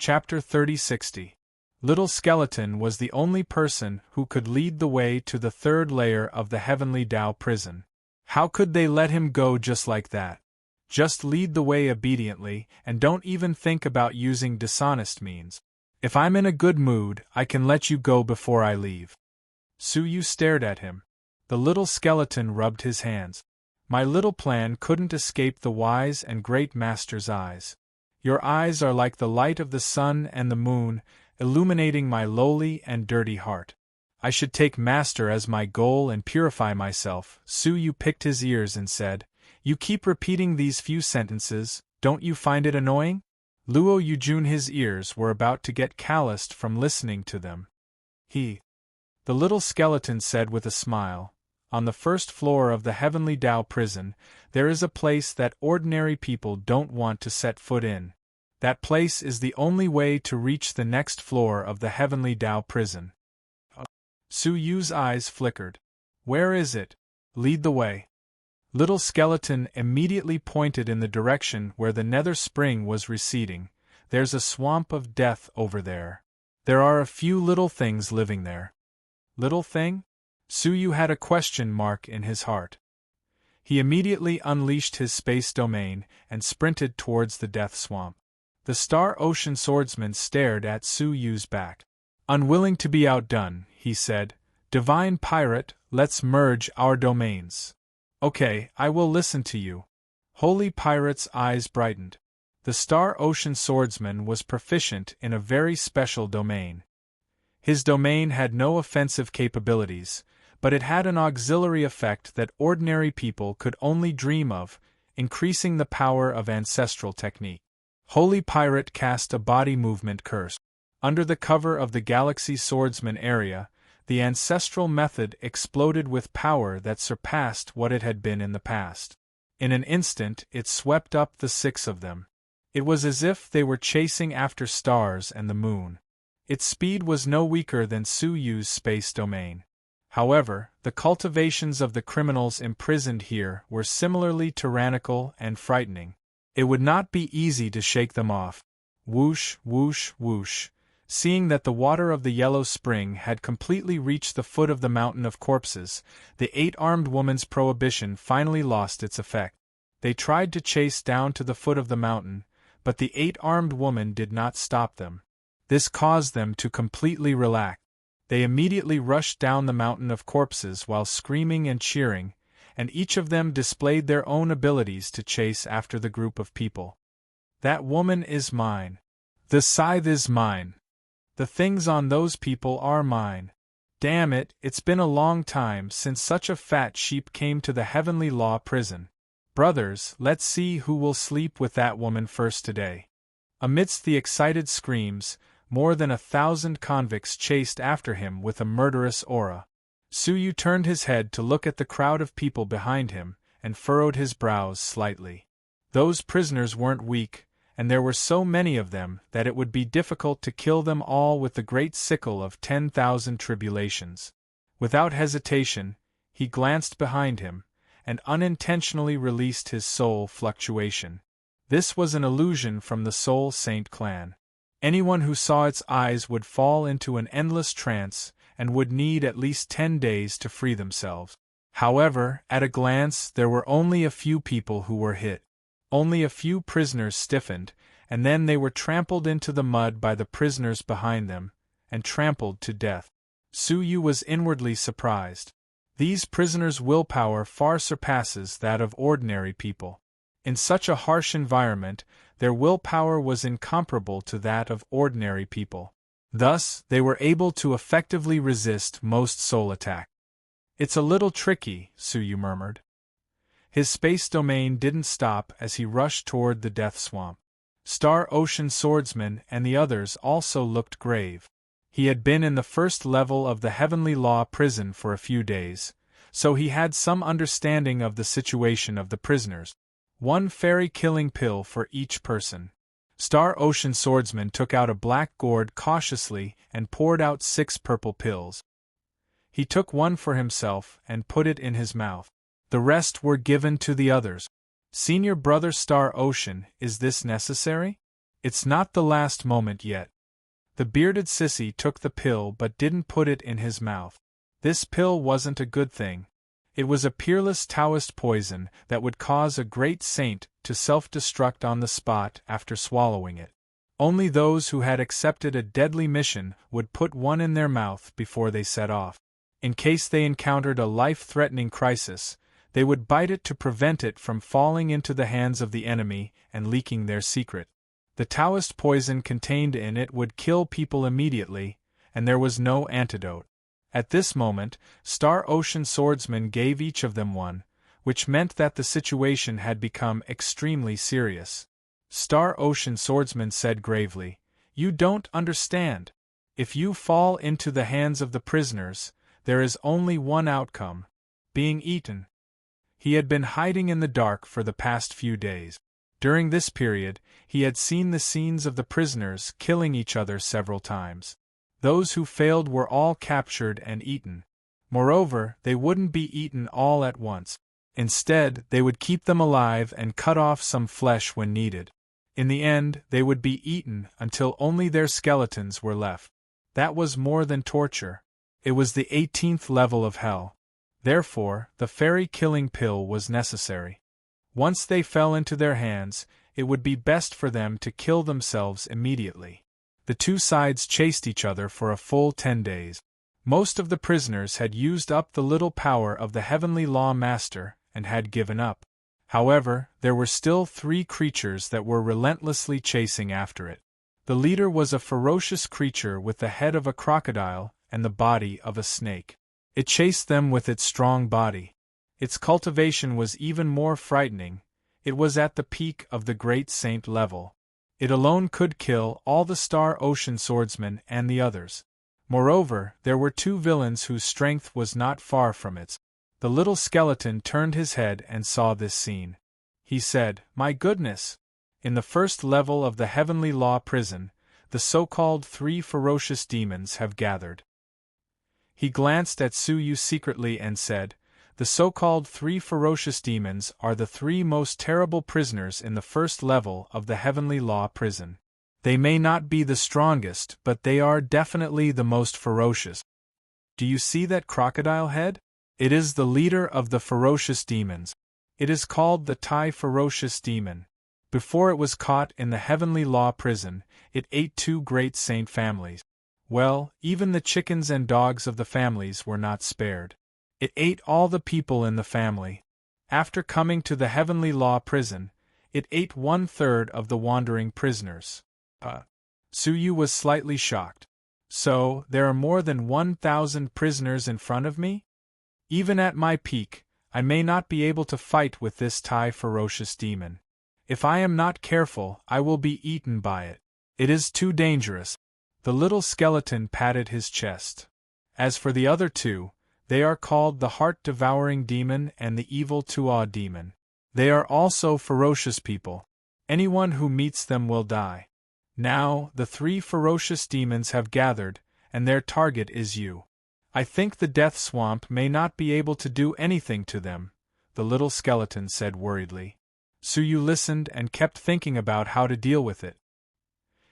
Chapter 3060. Little Skeleton was the only person who could lead the way to the third layer of the Heavenly Tao prison. How could they let him go just like that? Just lead the way obediently, and don't even think about using dishonest means. If I'm in a good mood, I can let you go before I leave. Suyu stared at him. The little skeleton rubbed his hands. My little plan couldn't escape the wise and great master's eyes. Your eyes are like the light of the sun and the moon, illuminating my lowly and dirty heart. I should take master as my goal and purify myself. Suyu picked his ears and said, You keep repeating these few sentences, don't you find it annoying? Luo Yujun, his ears were about to get calloused from listening to them. The little skeleton said with a smile, On the first floor of the Heavenly Tao prison, there is a place that ordinary people don't want to set foot in. That place is the only way to reach the next floor of the Heavenly Tao prison. Suyu's eyes flickered. Where is it? Lead the way. Little Skeleton immediately pointed in the direction where the nether spring was receding. There's a swamp of death over there. There are a few little things living there. Little thing? Suyu had a question mark in his heart. He immediately unleashed his space domain and sprinted towards the death swamp. The Star Ocean Swordsman stared at Suyu's back. Unwilling to be outdone, he said, Divine Pirate, let's merge our domains. Okay, I will listen to you. Holy Pirate's eyes brightened. The Star Ocean Swordsman was proficient in a very special domain. His domain had no offensive capabilities, but it had an auxiliary effect that ordinary people could only dream of, increasing the power of ancestral technique. Holy Pirate cast a body movement curse. Under the cover of the Galaxy Swordsman area, the ancestral method exploded with power that surpassed what it had been in the past. In an instant, it swept up the six of them. It was as if they were chasing after stars and the moon. Its speed was no weaker than Suyu's space domain. However, the cultivations of the criminals imprisoned here were similarly tyrannical and frightening. It would not be easy to shake them off. Whoosh, whoosh, whoosh. Seeing that the water of the yellow spring had completely reached the foot of the mountain of corpses, the eight-armed woman's prohibition finally lost its effect. They tried to chase down to the foot of the mountain, but the eight-armed woman did not stop them. This caused them to completely relax. They immediately rushed down the mountain of corpses while screaming and cheering, and each of them displayed their own abilities to chase after the group of people. That woman is mine. The scythe is mine. The things on those people are mine. Damn it, it's been a long time since such a fat sheep came to the Heavenly Law prison. Brothers, let's see who will sleep with that woman first today. Amidst the excited screams, more than 1,000 convicts chased after him with a murderous aura. Suyu turned his head to look at the crowd of people behind him, and furrowed his brows slightly. Those prisoners weren't weak, and there were so many of them that it would be difficult to kill them all with the great sickle of 10,000 tribulations. Without hesitation, he glanced behind him, and unintentionally released his soul fluctuation. This was an illusion from the Soul Saint clan. Anyone who saw its eyes would fall into an endless trance, and would need at least 10 days to free themselves. However, at a glance there were only a few people who were hit. Only a few prisoners stiffened, and then they were trampled into the mud by the prisoners behind them, and trampled to death. Suyu was inwardly surprised. These prisoners' willpower far surpasses that of ordinary people. In such a harsh environment, their willpower was incomparable to that of ordinary people. Thus, they were able to effectively resist most soul attacks. It's a little tricky, Suyu murmured. His space domain didn't stop as he rushed toward the death swamp. Star Ocean Swordsman and the others also looked grave. He had been in the first level of the Heavenly Law prison for a few days, so he had some understanding of the situation of the prisoners. 1 fairy-killing pill for each person. Star Ocean Swordsman took out a black gourd cautiously and poured out 6 purple pills. He took one for himself and put it in his mouth. The rest were given to the others. Senior Brother Star Ocean, is this necessary? It's not the last moment yet. The bearded sissy took the pill but didn't put it in his mouth. This pill wasn't a good thing. It was a peerless Taoist poison that would cause a great saint to self-destruct on the spot after swallowing it. Only those who had accepted a deadly mission would put one in their mouth before they set off. In case they encountered a life-threatening crisis, they would bite it to prevent it from falling into the hands of the enemy and leaking their secret. The Taoist poison contained in it would kill people immediately, and there was no antidote. At this moment, Star Ocean swordsmen gave each of them one, which meant that the situation had become extremely serious. Star Ocean swordsman said gravely, "You don't understand. If you fall into the hands of the prisoners, there is only one outcome: being eaten." He had been hiding in the dark for the past few days. During this period, he had seen the scenes of the prisoners killing each other several times. Those who failed were all captured and eaten. Moreover, they wouldn't be eaten all at once. Instead, they would keep them alive and cut off some flesh when needed. In the end, they would be eaten until only their skeletons were left. That was more than torture. It was the 18th level of hell. Therefore, the fairy-killing pill was necessary. Once they fell into their hands, it would be best for them to kill themselves immediately. The two sides chased each other for a full 10 days. Most of the prisoners had used up the little power of the Heavenly Law Master and had given up. However, there were still 3 creatures that were relentlessly chasing after it. The leader was a ferocious creature with the head of a crocodile and the body of a snake. It chased them with its strong body. Its cultivation was even more frightening. It was at the peak of the Great Saint level. It alone could kill all the Star Ocean swordsmen and the others. Moreover, there were 2 villains whose strength was not far from its. The little skeleton turned his head and saw this scene. He said, "My goodness! In the first level of the Heavenly Law prison, the so-called 3 ferocious demons have gathered." He glanced at Suyu secretly and said, "The so-called 3 ferocious demons are the 3 most terrible prisoners in the first level of the Heavenly Law prison. They may not be the strongest, but they are definitely the most ferocious. Do you see that crocodile head? It is the leader of the ferocious demons. It is called the Tai Ferocious Demon. Before it was caught in the Heavenly Law prison, it ate 2 great saint families. Well, even the chickens and dogs of the families were not spared. It ate all the people in the family. After coming to the Heavenly Law prison, it ate 1/3 of the wandering prisoners." Suyu was slightly shocked. "So, there are more than 1,000 prisoners in front of me? Even at my peak, I may not be able to fight with this Tai Ferocious Demon. If I am not careful, I will be eaten by it. It is too dangerous." The little skeleton patted his chest. "As for the other 2, they are called the Heart-Devouring Demon and the Evil Tuaw Demon. They are also ferocious people. Anyone who meets them will die. Now, the 3 ferocious demons have gathered, and their target is you. I think the Death Swamp may not be able to do anything to them," the little skeleton said worriedly. Suyu listened and kept thinking about how to deal with it.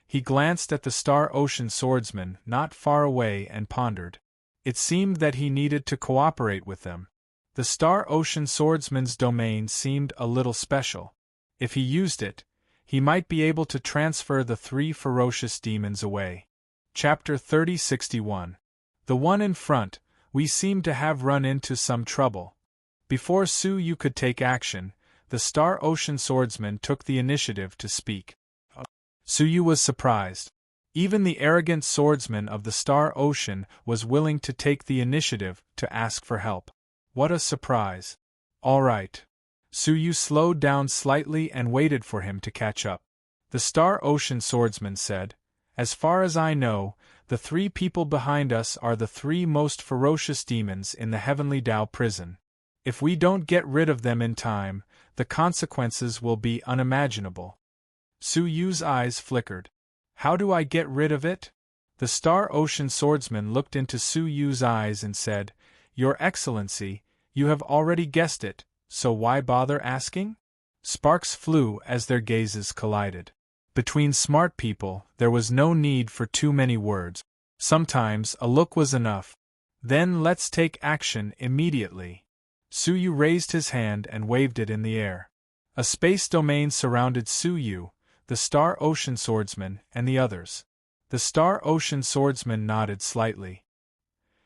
He glanced at the Star Ocean swordsman not far away and pondered. It seemed that he needed to cooperate with them. The Star Ocean swordsman's domain seemed a little special. If he used it, he might be able to transfer the 3 ferocious demons away. Chapter 3061. The one in front, we seem to have run into some trouble. Before Suyu could take action, the Star Ocean swordsman took the initiative to speak. Suyu was surprised. Even the arrogant swordsman of the Star Ocean was willing to take the initiative to ask for help. What a surprise. All right. Suyu slowed down slightly and waited for him to catch up. The Star Ocean swordsman said, "As far as I know, the 3 people behind us are the 3 most ferocious demons in the Heavenly Tao prison. If we don't get rid of them in time, the consequences will be unimaginable." Suyu's eyes flickered. "How do I get rid of it?" The Star Ocean swordsman looked into Suyu's eyes and said, "Your Excellency, you have already guessed it, so why bother asking?" Sparks flew as their gazes collided. Between smart people, there was no need for too many words. Sometimes a look was enough. Then let's take action immediately. Suyu raised his hand and waved it in the air. A space domain surrounded Suyu, the Star Ocean Swordsman, and the others. The Star Ocean Swordsman nodded slightly.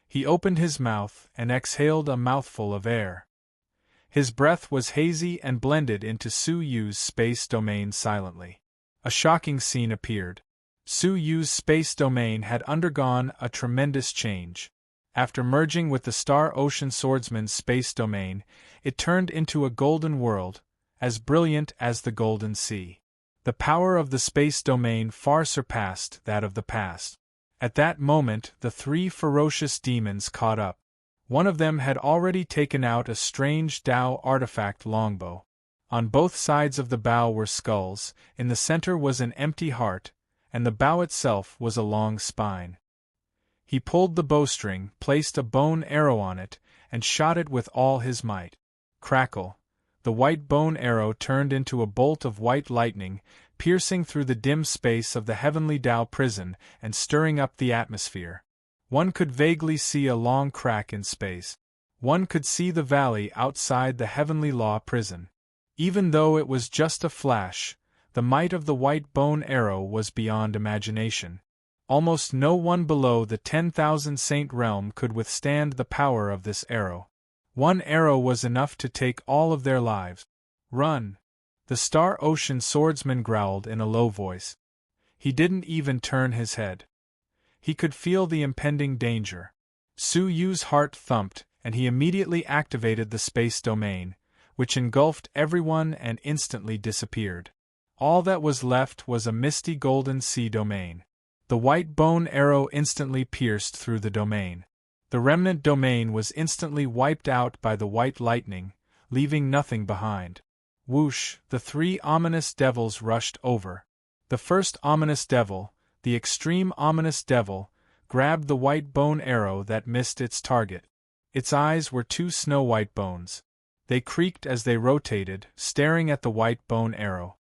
He opened his mouth and exhaled a mouthful of air. His breath was hazy and blended into Suyu's space domain silently. A shocking scene appeared. Suyu's space domain had undergone a tremendous change. After merging with the Star Ocean Swordsman's space domain, it turned into a golden world, as brilliant as the golden sea. The power of the space domain far surpassed that of the past. At that moment, the three ferocious demons caught up. One of them had already taken out a strange Dao artifact longbow. On both sides of the bow were skulls, in the center was an empty heart, and the bow itself was a long spine. He pulled the bowstring, placed a bone arrow on it, and shot it with all his might. Crackle! The white bone arrow turned into a bolt of white lightning, piercing through the dim space of the heavenly Dao prison and stirring up the atmosphere. One could vaguely see a long crack in space. One could see the valley outside the heavenly law prison. Even though it was just a flash, the might of the white bone arrow was beyond imagination. Almost no one below the 10,000 saint realm could withstand the power of this arrow. One arrow was enough to take all of their lives. Run! The Star Ocean Swordsman growled in a low voice. He didn't even turn his head. He could feel the impending danger. Suyu's heart thumped, and he immediately activated the space domain, which engulfed everyone and instantly disappeared. All that was left was a misty golden sea domain. The white bone arrow instantly pierced through the domain. The remnant domain was instantly wiped out by the white lightning, leaving nothing behind. Whoosh! The three ominous devils rushed over. The first ominous devil, the extreme ominous devil, grabbed the white bone arrow that missed its target. Its eyes were two snow-white bones. They creaked as they rotated, staring at the white bone arrow.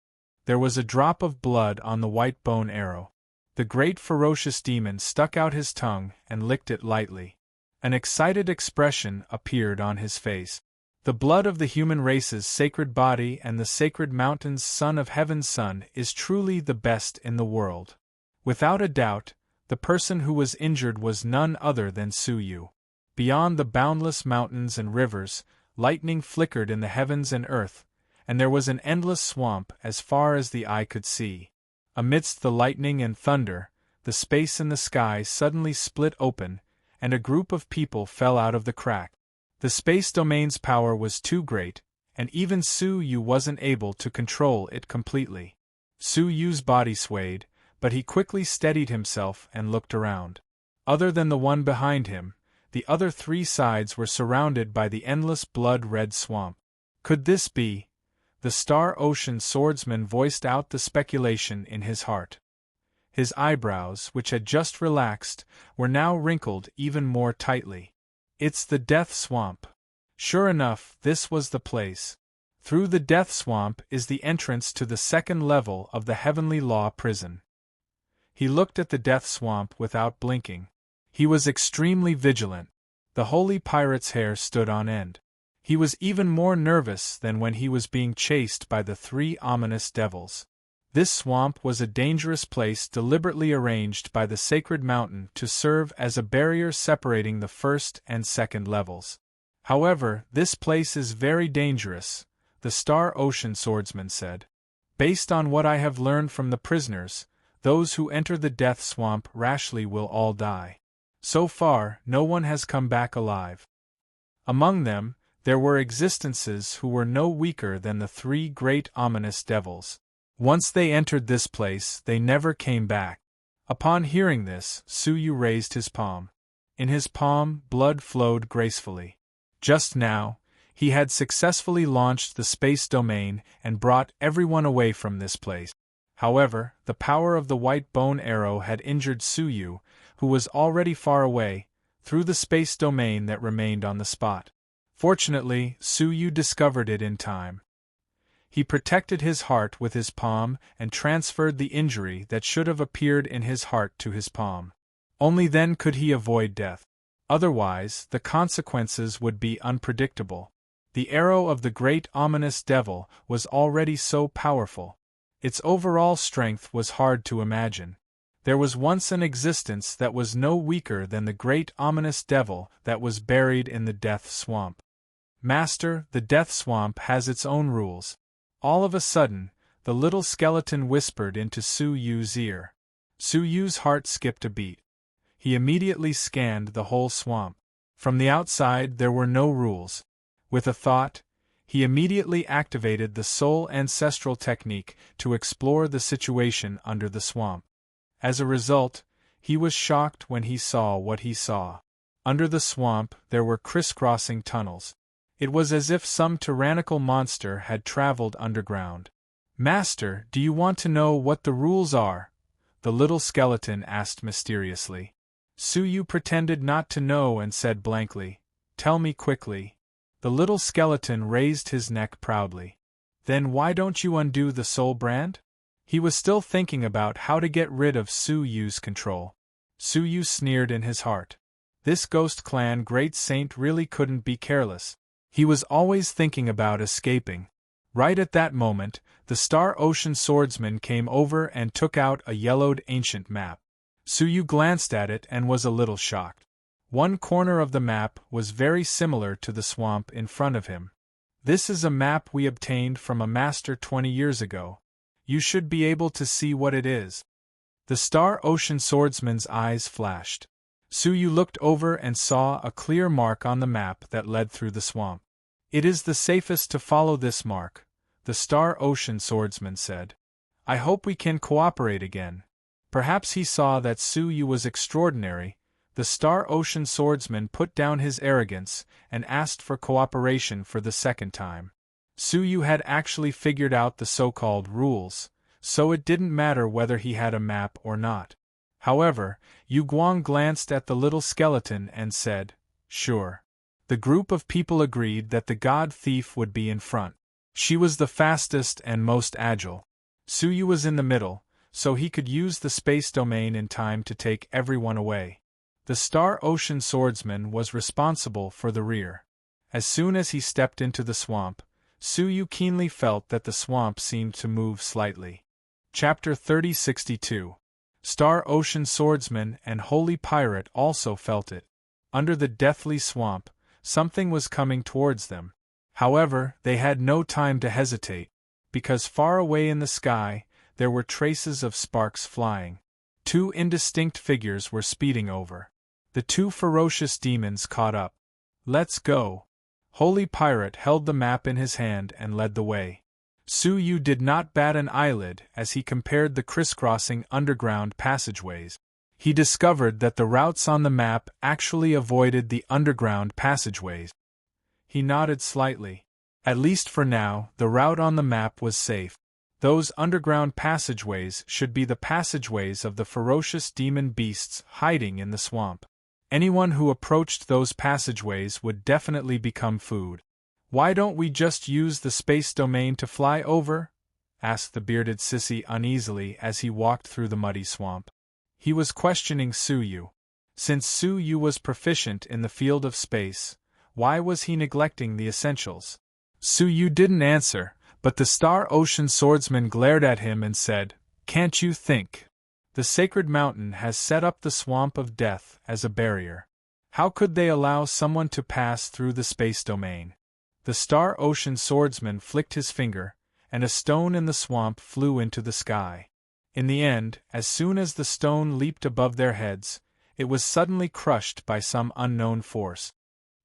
There was a drop of blood on the white bone arrow. The great ferocious demon stuck out his tongue and licked it lightly. An excited expression appeared on his face. The blood of the human race's sacred body and the sacred mountain's son of heaven's son is truly the best in the world. Without a doubt, the person who was injured was none other than Suyu. Beyond the boundless mountains and rivers, lightning flickered in the heavens and earth, and there was an endless swamp as far as the eye could see. Amidst the lightning and thunder, the space in the sky suddenly split open, and a group of people fell out of the crack. The space domain's power was too great, and even Suyu wasn't able to control it completely. Suyu's body swayed, but he quickly steadied himself and looked around. Other than the one behind him, the other three sides were surrounded by the endless blood-red swamp. Could this be? The Star Ocean Swordsman voiced out the speculation in his heart. His eyebrows, which had just relaxed, were now wrinkled even more tightly. It's the Death Swamp. Sure enough, this was the place. Through the Death Swamp is the entrance to the second level of the Heavenly Law prison. He looked at the Death Swamp without blinking. He was extremely vigilant. The holy pirate's hair stood on end. He was even more nervous than when he was being chased by the three ominous devils. This swamp was a dangerous place deliberately arranged by the sacred mountain to serve as a barrier separating the first and second levels. However, this place is very dangerous, the Star Ocean Swordsman said. Based on what I have learned from the prisoners, those who enter the Death Swamp rashly will all die. So far, no one has come back alive. Among them, there were existences who were no weaker than the three great ominous devils. Once they entered this place, they never came back. Upon hearing this, Suyu raised his palm. In his palm, blood flowed gracefully. Just now, he had successfully launched the space domain and brought everyone away from this place. However, the power of the white bone arrow had injured Suyu, who was already far away, through the space domain that remained on the spot. Fortunately, Suyu discovered it in time. He protected his heart with his palm and transferred the injury that should have appeared in his heart to his palm. Only then could he avoid death. Otherwise, the consequences would be unpredictable. The arrow of the great ominous devil was already so powerful. Its overall strength was hard to imagine. There was once an existence that was no weaker than the great ominous devil that was buried in the death swamp. Master, the death swamp has its own rules. All of a sudden, the little skeleton whispered into Su Yu's ear. Su Yu's heart skipped a beat. He immediately scanned the whole swamp. From the outside there were no rules. With a thought, he immediately activated the soul ancestral technique to explore the situation under the swamp. As a result, he was shocked when he saw what he saw. Under the swamp there were crisscrossing tunnels. It was as if some tyrannical monster had traveled underground. Master, do you want to know what the rules are? The little skeleton asked mysteriously. Su Yu pretended not to know and said blankly, "Tell me quickly." The little skeleton raised his neck proudly. Then why don't you undo the soul brand? He was still thinking about how to get rid of Su Yu's control. Su Yu sneered in his heart. This ghost clan great saint really couldn't be careless. He was always thinking about escaping. Right at that moment, the Star Ocean swordsman came over and took out a yellowed ancient map. Su Yu glanced at it and was a little shocked. One corner of the map was very similar to the swamp in front of him. This is a map we obtained from a master 20 years ago. You should be able to see what it is. The Star Ocean swordsman's eyes flashed. Su Yu looked over and saw a clear mark on the map that led through the swamp. It is the safest to follow this mark, the Star Ocean swordsman said. I hope we can cooperate again. Perhaps he saw that Su Yu was extraordinary. The Star Ocean swordsman put down his arrogance and asked for cooperation for the second time. Su Yu had actually figured out the so-called rules, so it didn't matter whether he had a map or not. However, Yu Guang glanced at the little skeleton and said, "Sure." The group of people agreed that the god thief would be in front. She was the fastest and most agile. Su Yu was in the middle, so he could use the space domain in time to take everyone away. The Star Ocean swordsman was responsible for the rear. As soon as he stepped into the swamp, Su Yu keenly felt that the swamp seemed to move slightly. Chapter 3062. Star Ocean swordsman and holy pirate also felt it. Under the deathly swamp, something was coming towards them. However, they had no time to hesitate, because far away in the sky, there were traces of sparks flying. Two indistinct figures were speeding over. The two ferocious demons caught up. "Let's go." Holy Pirate held the map in his hand and led the way. Su Yu did not bat an eyelid as he compared the crisscrossing underground passageways. He discovered that the routes on the map actually avoided the underground passageways. He nodded slightly. At least for now, the route on the map was safe. Those underground passageways should be the passageways of the ferocious demon beasts hiding in the swamp. Anyone who approached those passageways would definitely become food. "Why don't we just use the space domain to fly over?" asked the bearded sissy uneasily as he walked through the muddy swamp. He was questioning Su Yu. Since Su Yu was proficient in the field of space, why was he neglecting the essentials? Su Yu didn't answer, but the Star Ocean swordsman glared at him and said, "Can't you think? The sacred mountain has set up the swamp of death as a barrier. How could they allow someone to pass through the space domain?" The Star Ocean swordsman flicked his finger, and a stone in the swamp flew into the sky. In the end, as soon as the stone leaped above their heads, it was suddenly crushed by some unknown force.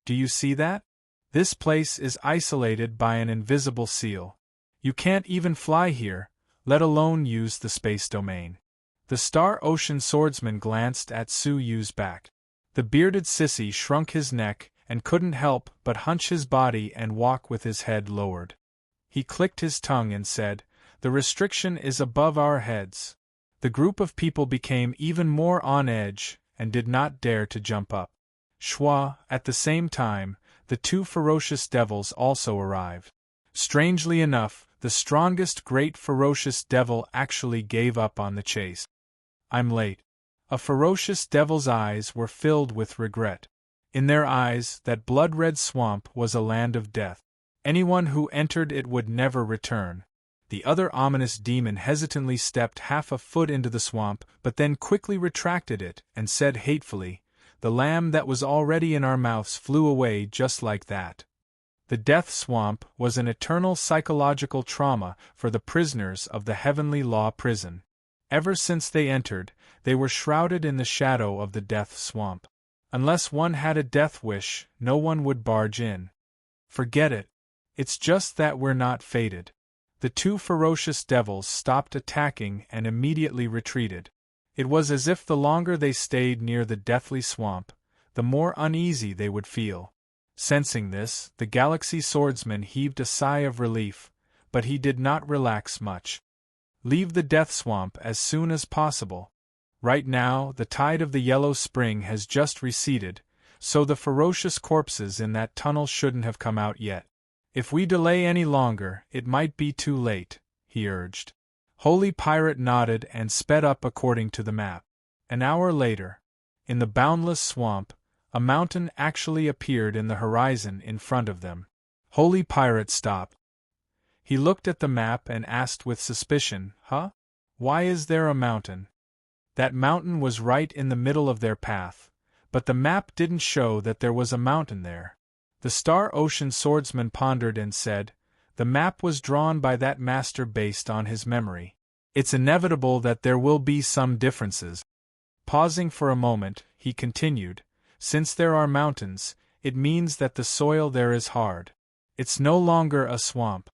"Do you see that? This place is isolated by an invisible seal. You can't even fly here, let alone use the space domain." The Star Ocean swordsman glanced at Su Yu's back. The bearded sissy shrunk his neck and couldn't help but hunch his body and walk with his head lowered. He clicked his tongue and said, "The restriction is above our heads." The group of people became even more on edge and did not dare to jump up. Schwa, at the same time, the two ferocious devils also arrived. Strangely enough, The strongest great ferocious devil actually gave up on the chase. I'm late. A ferocious devil's eyes were filled with regret. In their eyes, that blood-red swamp was a land of death. Anyone who entered it would never return. The other ominous demon hesitantly stepped half a foot into the swamp, but then quickly retracted it and said hatefully, "The lamb that was already in our mouths flew away just like that." The death swamp was an eternal psychological trauma for the prisoners of the Heavenly Law prison. Ever since they entered, they were shrouded in the shadow of the death swamp. Unless one had a death wish, no one would barge in. Forget it. It's just that we're not fated. The two ferocious devils stopped attacking and immediately retreated. It was as if the longer they stayed near the deathly swamp, the more uneasy they would feel. Sensing this, the Galaxy Swordsman heaved a sigh of relief, but he did not relax much. Leave the death swamp as soon as possible. Right now, the tide of the yellow spring has just receded, so the ferocious corpses in that tunnel shouldn't have come out yet. If we delay any longer, it might be too late, he urged. Holy Pirate nodded and sped up according to the map. An hour later, in the boundless swamp, a mountain actually appeared in the horizon in front of them. Holy Pirate stopped. He looked at the map and asked with suspicion, "Huh? Why is there a mountain?" That mountain was right in the middle of their path, but the map didn't show that there was a mountain there. The Star Ocean Swordsman pondered and said, "The map was drawn by that master based on his memory. It's inevitable that there will be some differences." Pausing for a moment, he continued, "Since there are mountains, it means that the soil there is hard. It's no longer a swamp."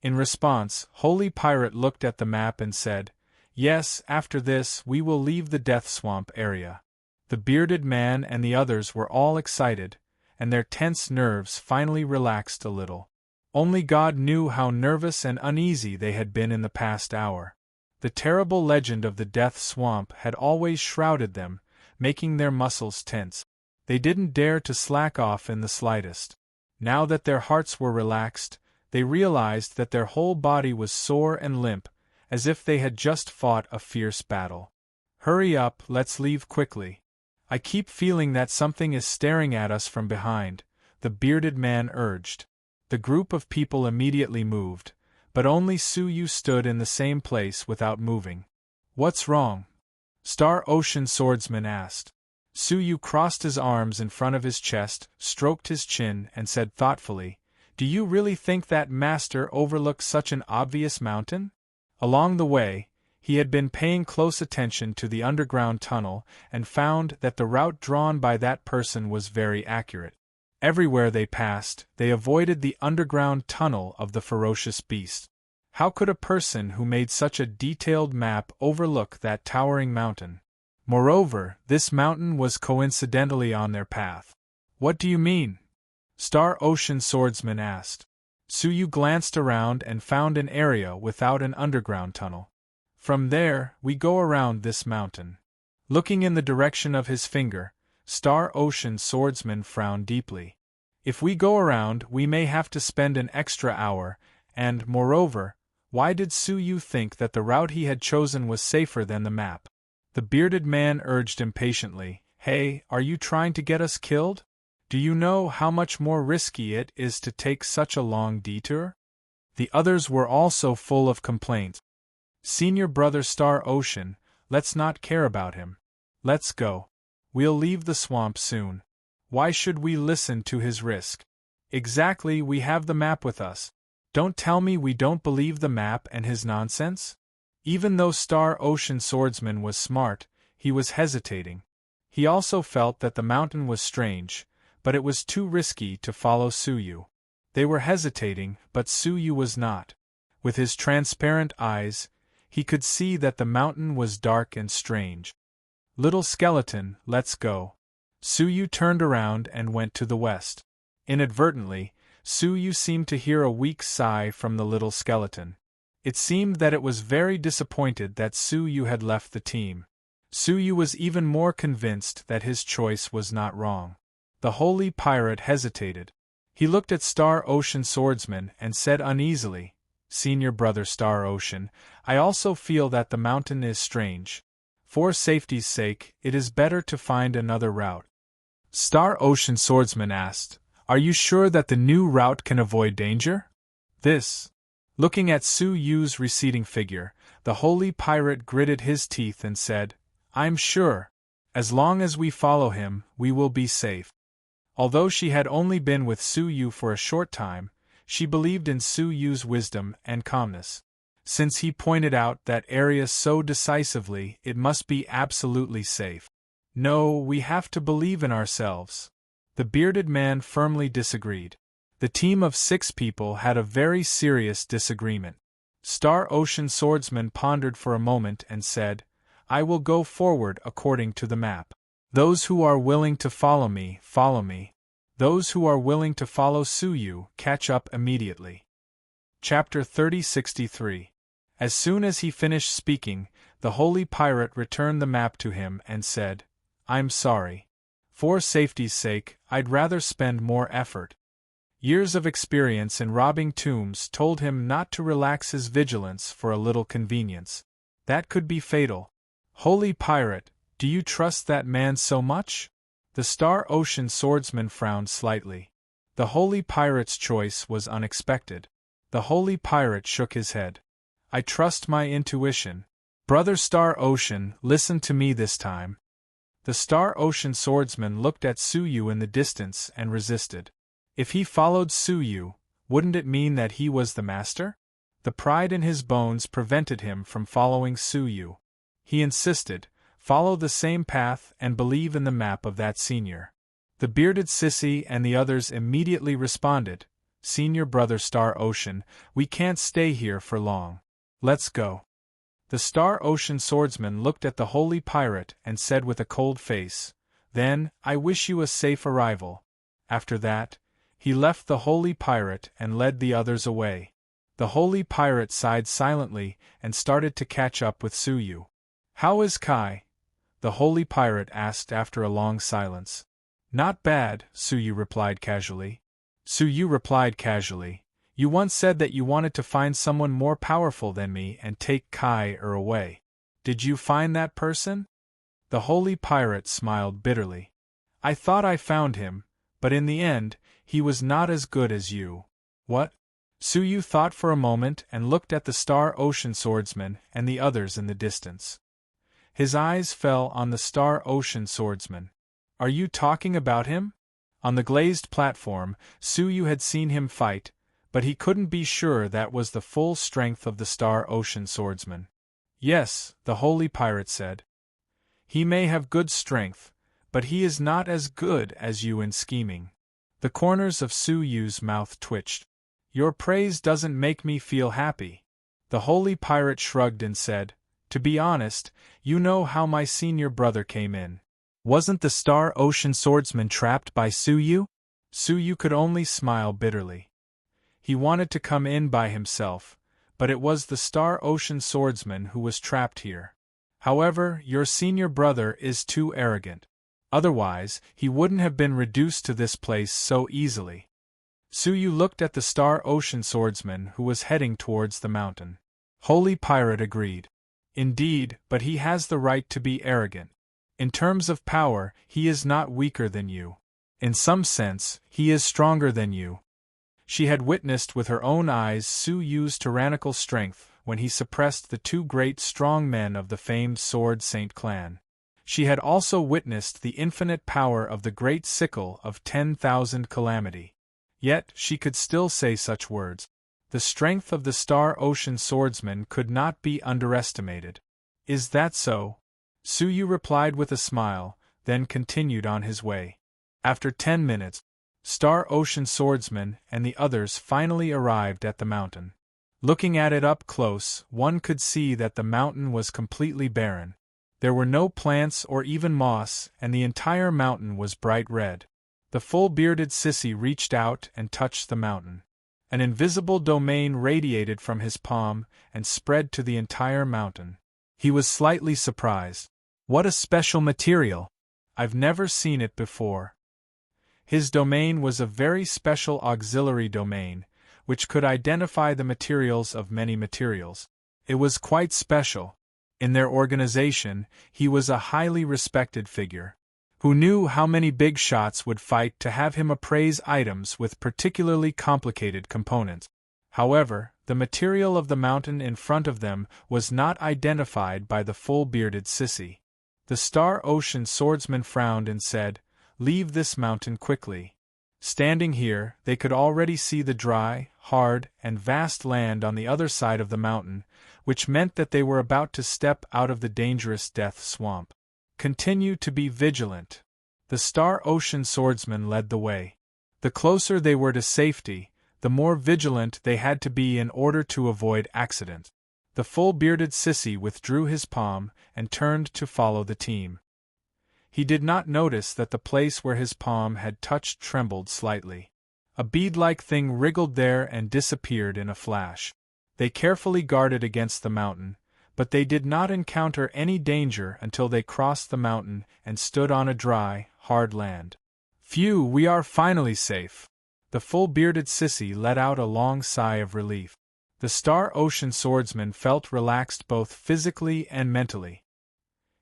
In response, Holy Pirate looked at the map and said, "Yes, after this, we will leave the Death Swamp area." The bearded man and the others were all excited, and their tense nerves finally relaxed a little. Only God knew how nervous and uneasy they had been in the past hour. The terrible legend of the Death Swamp had always shrouded them, making their muscles tense. They didn't dare to slack off in the slightest. Now that their hearts were relaxed, they realized that their whole body was sore and limp, as if they had just fought a fierce battle. "Hurry up, let's leave quickly. I keep feeling that something is staring at us from behind," the bearded man urged. The group of people immediately moved, but only Suyu stood in the same place without moving. "What's wrong?" Star Ocean Swordsman asked. Suyu crossed his arms in front of his chest, stroked his chin, and said thoughtfully, "Do you really think that master overlooks such an obvious mountain?" Along the way, he had been paying close attention to the underground tunnel and found that the route drawn by that person was very accurate. Everywhere they passed, they avoided the underground tunnel of the ferocious beast. How could a person who made such a detailed map overlook that towering mountain? Moreover, this mountain was coincidentally on their path. "What do you mean?" Star Ocean Swordsman asked. Suyu glanced around and found an area without an underground tunnel. "From there, we go around this mountain." Looking in the direction of his finger, Star Ocean Swordsman frowned deeply. "If we go around, we may have to spend an extra hour, and, moreover, why did Suyu think that the route he had chosen was safer than the map?" The bearded man urged impatiently, "Hey, are you trying to get us killed? Do you know how much more risky it is to take such a long detour?" The others were also full of complaints. "Senior brother Star Ocean, let's not care about him. Let's go. We'll leave the swamp soon. Why should we listen to his risk?" "Exactly, we have the map with us. Don't tell me we don't believe the map and his nonsense?" Even though Star Ocean Swordsman was smart, he was hesitating. He also felt that the mountain was strange, but it was too risky to follow Suyu. They were hesitating, but Suyu was not. With his transparent eyes, he could see that the mountain was dark and strange. "Little skeleton, let's go." Suyu turned around and went to the west. Inadvertently, Suyu seemed to hear a weak sigh from the little skeleton. It seemed that it was very disappointed that Suyu had left the team. Suyu was even more convinced that his choice was not wrong. The Holy Pirate hesitated. He looked at Star Ocean Swordsman and said uneasily, Senior Brother Star Ocean, I also feel that the mountain is strange. For safety's sake, it is better to find another route. Star Ocean Swordsman asked, Are you sure that the new route can avoid danger? This. Looking at Su Yu's receding figure, the holy pirate gritted his teeth and said, I'm sure. As long as we follow him, we will be safe. Although she had only been with Su Yu for a short time, she believed in Su Yu's wisdom and calmness. Since he pointed out that area so decisively, it must be absolutely safe. No, we have to believe in ourselves. The bearded man firmly disagreed. The team of 6 people had a very serious disagreement. Star Ocean Swordsman pondered for a moment and said, I will go forward according to the map. Those who are willing to follow me, follow me. Those who are willing to follow Su Yu, catch up immediately. Chapter 3063. As soon as he finished speaking, the holy pirate returned the map to him and said, I'm sorry. For safety's sake, I'd rather spend more effort. Years of experience in robbing tombs told him not to relax his vigilance for a little convenience. That could be fatal. Holy pirate, do you trust that man so much? The Star Ocean Swordsman frowned slightly. The holy pirate's choice was unexpected. The holy pirate shook his head. I trust my intuition. Brother Star Ocean, listen to me this time. The Star Ocean Swordsman looked at Su Yu in the distance and resisted. If he followed Su Yu, wouldn't it mean that he was the master? The pride in his bones prevented him from following Su Yu. He insisted, follow the same path and believe in the map of that senior. The bearded sissy and the others immediately responded, Senior Brother Star Ocean, we can't stay here for long. Let's go. The Star Ocean Swordsman looked at the holy pirate and said with a cold face, Then, I wish you a safe arrival. After that, he left the holy pirate and led the others away. The holy pirate sighed silently and started to catch up with Su Yu. How is Kai? The holy pirate asked after a long silence. Not bad, Su Yu replied casually. Su Yu replied casually, You once said that you wanted to find someone more powerful than me and take Kai away. Did you find that person? The holy pirate smiled bitterly. I thought I found him, but in the end, he was not as good as you. What? Su Yu thought for a moment and looked at the Star Ocean Swordsman and the others in the distance. His eyes fell on the Star Ocean Swordsman. Are you talking about him? On the glazed platform, Su Yu had seen him fight, but he couldn't be sure that was the full strength of the Star Ocean Swordsman. Yes, the holy pirate said. He may have good strength, but he is not as good as you in scheming. The corners of Su Yu's mouth twitched. Your praise doesn't make me feel happy. The holy pirate shrugged and said, To be honest, you know how my senior brother came in. Wasn't the Star Ocean Swordsman trapped by Su Yu? Su Yu could only smile bitterly. He wanted to come in by himself, but it was the Star Ocean Swordsman who was trapped here. However, your senior brother is too arrogant. Otherwise, he wouldn't have been reduced to this place so easily. Su Yu looked at the Star Ocean Swordsman who was heading towards the mountain. Holy Pirate agreed. Indeed, but he has the right to be arrogant. In terms of power, he is not weaker than you. In some sense, he is stronger than you. She had witnessed with her own eyes Su Yu's tyrannical strength when he suppressed the 2 great strong men of the famed Sword Saint clan. She had also witnessed the infinite power of the great sickle of 10,000 calamity. Yet, she could still say such words. The strength of the Star Ocean Swordsman could not be underestimated. Is that so? Su Yu replied with a smile, then continued on his way. After 10 minutes, Star Ocean Swordsman and the others finally arrived at the mountain. Looking at it up close, one could see that the mountain was completely barren. There were no plants or even moss, and the entire mountain was bright red. The full-bearded sissy reached out and touched the mountain. An invisible domain radiated from his palm and spread to the entire mountain. He was slightly surprised. What a special material! I've never seen it before. His domain was a very special auxiliary domain, which could identify the materials of many materials. It was quite special. In their organization, he was a highly respected figure, who knew how many big shots would fight to have him appraise items with particularly complicated components. However, the material of the mountain in front of them was not identified by the full-bearded sissy. The Star Ocean swordsman frowned and said, "Leave this mountain quickly." Standing here, they could already see the dry, hard, and vast land on the other side of the mountain, which meant that they were about to step out of the dangerous death swamp. Continue to be vigilant. The Star Ocean swordsman led the way. The closer they were to safety, the more vigilant they had to be in order to avoid accident. The full-bearded sissy withdrew his palm and turned to follow the team. He did not notice that the place where his palm had touched trembled slightly. A bead-like thing wriggled there and disappeared in a flash. They carefully guarded against the mountain, but they did not encounter any danger until they crossed the mountain and stood on a dry, hard land. "Phew, we are finally safe." The full-bearded sissy let out a long sigh of relief. The Star Ocean swordsman felt relaxed both physically and mentally.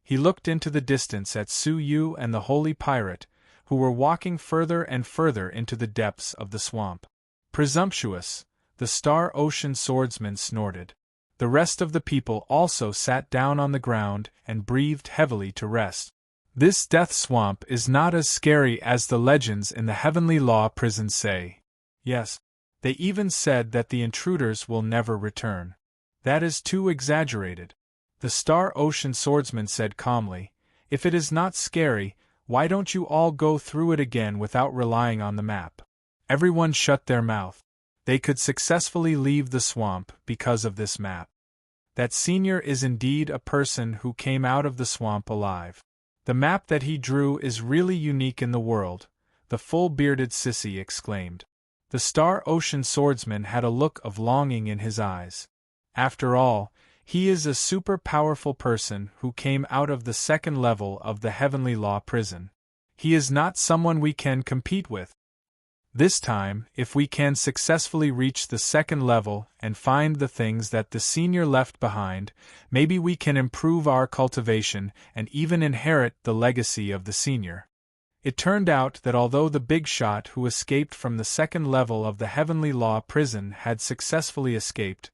He looked into the distance at Su Yu and the holy pirate, who were walking further and further into the depths of the swamp. "Presumptuous," the Star Ocean swordsman snorted. The rest of the people also sat down on the ground and breathed heavily to rest. "This death swamp is not as scary as the legends in the Heavenly Law prison say. Yes, they even said that the intruders will never return. That is too exaggerated." The Star Ocean swordsman said calmly, "If it is not scary, why don't you all go through it again without relying on the map?" Everyone shut their mouth. They could successfully leave the swamp because of this map. That senior is indeed a person who came out of the swamp alive. The map that he drew is really unique in the world, the full-bearded sissy exclaimed. The Star Ocean swordsman had a look of longing in his eyes. After all, he is a super-powerful person who came out of the second level of the Heavenly Law prison. He is not someone we can compete with. This time, if we can successfully reach the second level and find the things that the senior left behind, maybe we can improve our cultivation and even inherit the legacy of the senior. It turned out that although the big shot who escaped from the second level of the Heavenly Law prison had successfully escaped,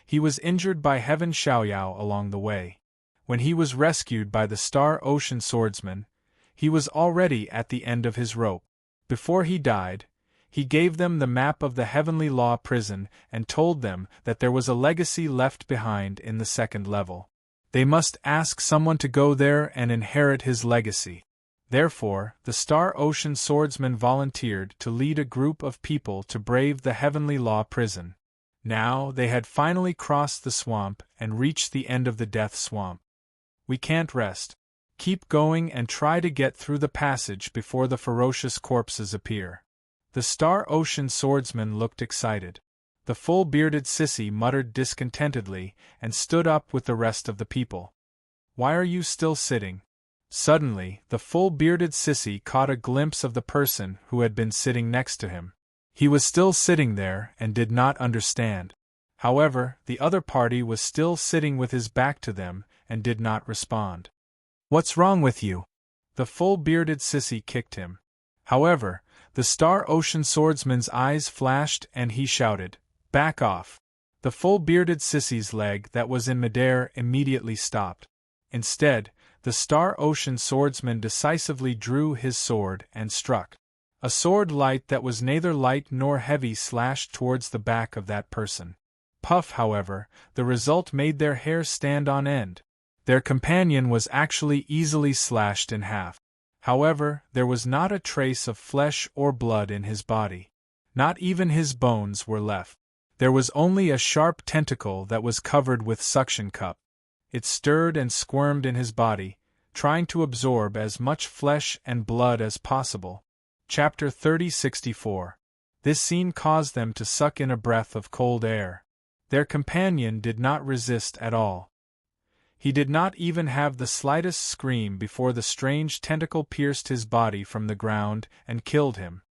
he was injured by Heaven Xiaoyao along the way. When he was rescued by the Star Ocean swordsman, he was already at the end of his rope. Before he died, he gave them the map of the Heavenly Law prison and told them that there was a legacy left behind in the second level. They must ask someone to go there and inherit his legacy. Therefore, the Star Ocean swordsman volunteered to lead a group of people to brave the Heavenly Law prison. Now they had finally crossed the swamp and reached the end of the death swamp. "We can't rest. Keep going and try to get through the passage before the ferocious corpses appear." The Star Ocean swordsman looked excited. The full-bearded sissy muttered discontentedly and stood up with the rest of the people. "Why are you still sitting?" Suddenly, the full-bearded sissy caught a glimpse of the person who had been sitting next to him. He was still sitting there and did not understand. However, the other party was still sitting with his back to them and did not respond. "What's wrong with you?" The full-bearded sissy kicked him. However, the Star Ocean swordsman's eyes flashed and he shouted, "Back off!" The full-bearded sissy's leg that was in midair immediately stopped. Instead, the Star Ocean swordsman decisively drew his sword and struck. A sword light that was neither light nor heavy slashed towards the back of that person. Puff, however, the result made their hair stand on end. Their companion was actually easily slashed in half. However, there was not a trace of flesh or blood in his body. Not even his bones were left. There was only a sharp tentacle that was covered with suction cup. It stirred and squirmed in his body, trying to absorb as much flesh and blood as possible. Chapter 3064. This scene caused them to suck in a breath of cold air. Their companion did not resist at all. He did not even have the slightest scream before the strange tentacle pierced his body from the ground and killed him.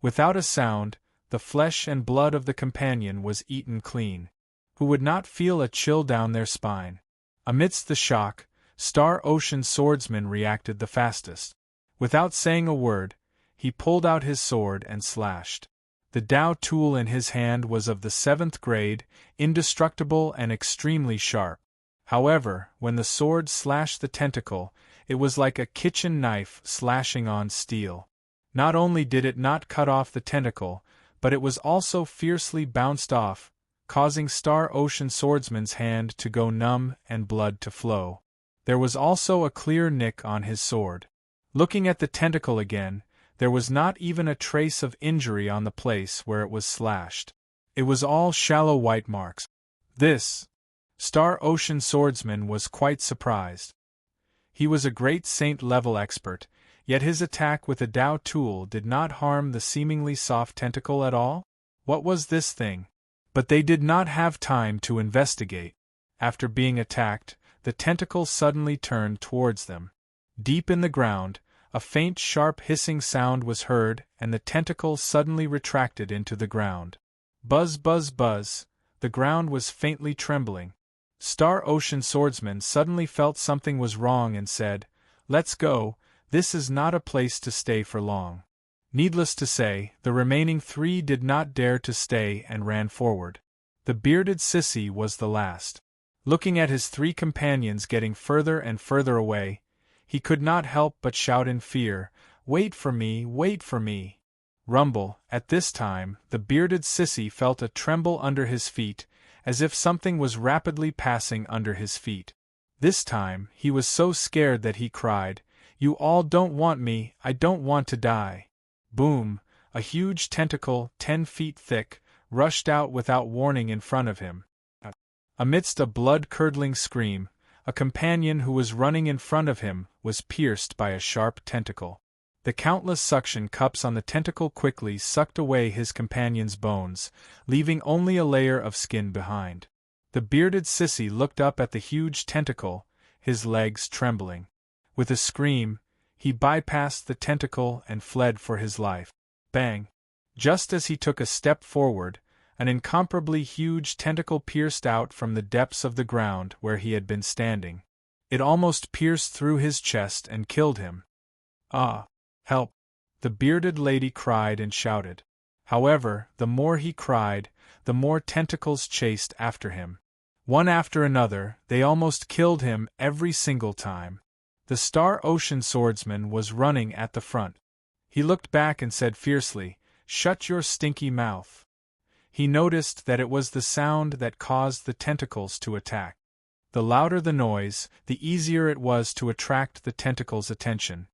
Without a sound, the flesh and blood of the companion was eaten clean. Who would not feel a chill down their spine? Amidst the shock, Star Ocean Swordsman reacted the fastest. Without saying a word, he pulled out his sword and slashed. The Dao tool in his hand was of the 7th grade, indestructible and extremely sharp. However, when the sword slashed the tentacle, it was like a kitchen knife slashing on steel. Not only did it not cut off the tentacle, but it was also fiercely bounced off, causing Star Ocean Swordsman's hand to go numb and blood to flow. There was also a clear nick on his sword. Looking at the tentacle again, there was not even a trace of injury on the place where it was slashed. It was all shallow white marks. This Star Ocean Swordsman was quite surprised. He was a great saint-level expert, yet his attack with a Dao tool did not harm the seemingly soft tentacle at all? What was this thing? But they did not have time to investigate. After being attacked, the tentacle suddenly turned towards them. Deep in the ground, a faint sharp hissing sound was heard and the tentacle suddenly retracted into the ground. Buzz buzz buzz, the ground was faintly trembling. Star Ocean Swordsman suddenly felt something was wrong and said, "Let's go, this is not a place to stay for long." Needless to say, the remaining 3 did not dare to stay and ran forward. The bearded sissy was the last. Looking at his 3 companions getting further and further away, he could not help but shout in fear, "Wait for me, wait for me!" Rumble, at this time, the bearded sissy felt a tremble under his feet, as if something was rapidly passing under his feet. This time, he was so scared that he cried, "You all don't want me, I don't want to die." Boom! A huge tentacle, 10 feet thick, rushed out without warning in front of him. Amidst a blood-curdling scream, a companion who was running in front of him was pierced by a sharp tentacle. The countless suction cups on the tentacle quickly sucked away his companion's bones, leaving only a layer of skin behind. The bearded sissy looked up at the huge tentacle, his legs trembling. With a scream, he bypassed the tentacle and fled for his life. Bang! Just as he took a step forward, an incomparably huge tentacle pierced out from the depths of the ground where he had been standing. It almost pierced through his chest and killed him. "Ah! Help!" the bearded lady cried and shouted. However, the more he cried, the more tentacles chased after him. One after another, they almost killed him every single time. The Star Ocean Swordsman was running at the front. He looked back and said fiercely, "Shut your stinky mouth." He noticed that it was the sound that caused the tentacles to attack. The louder the noise, the easier it was to attract the tentacles' attention.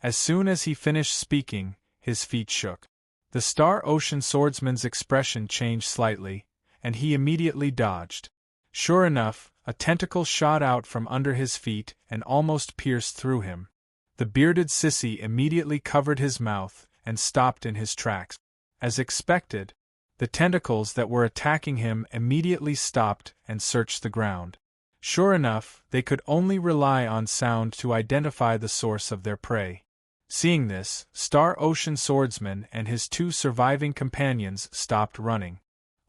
As soon as he finished speaking, his feet shook. The Star Ocean Swordsman's expression changed slightly, and he immediately dodged. Sure enough, a tentacle shot out from under his feet and almost pierced through him. The bearded sissy immediately covered his mouth and stopped in his tracks. As expected, the tentacles that were attacking him immediately stopped and searched the ground. Sure enough, they could only rely on sound to identify the source of their prey. Seeing this, Star Ocean Swordsman and his 2 surviving companions stopped running.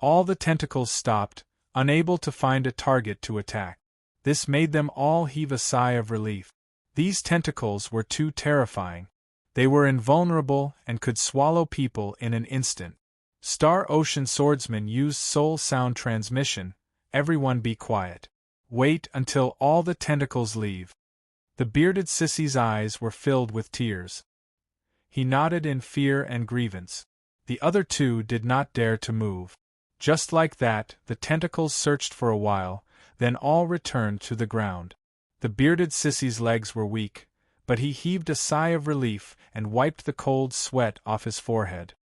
All the tentacles stopped, unable to find a target to attack. This made them all heave a sigh of relief. These tentacles were too terrifying. They were invulnerable and could swallow people in an instant. Star Ocean Swordsman used soul sound transmission. "Everyone be quiet. Wait until all the tentacles leave." The bearded sissy's eyes were filled with tears. He nodded in fear and grievance. The other 2 did not dare to move. Just like that, the tentacles searched for a while, then all returned to the ground. The bearded sissy's legs were weak, but he heaved a sigh of relief and wiped the cold sweat off his forehead.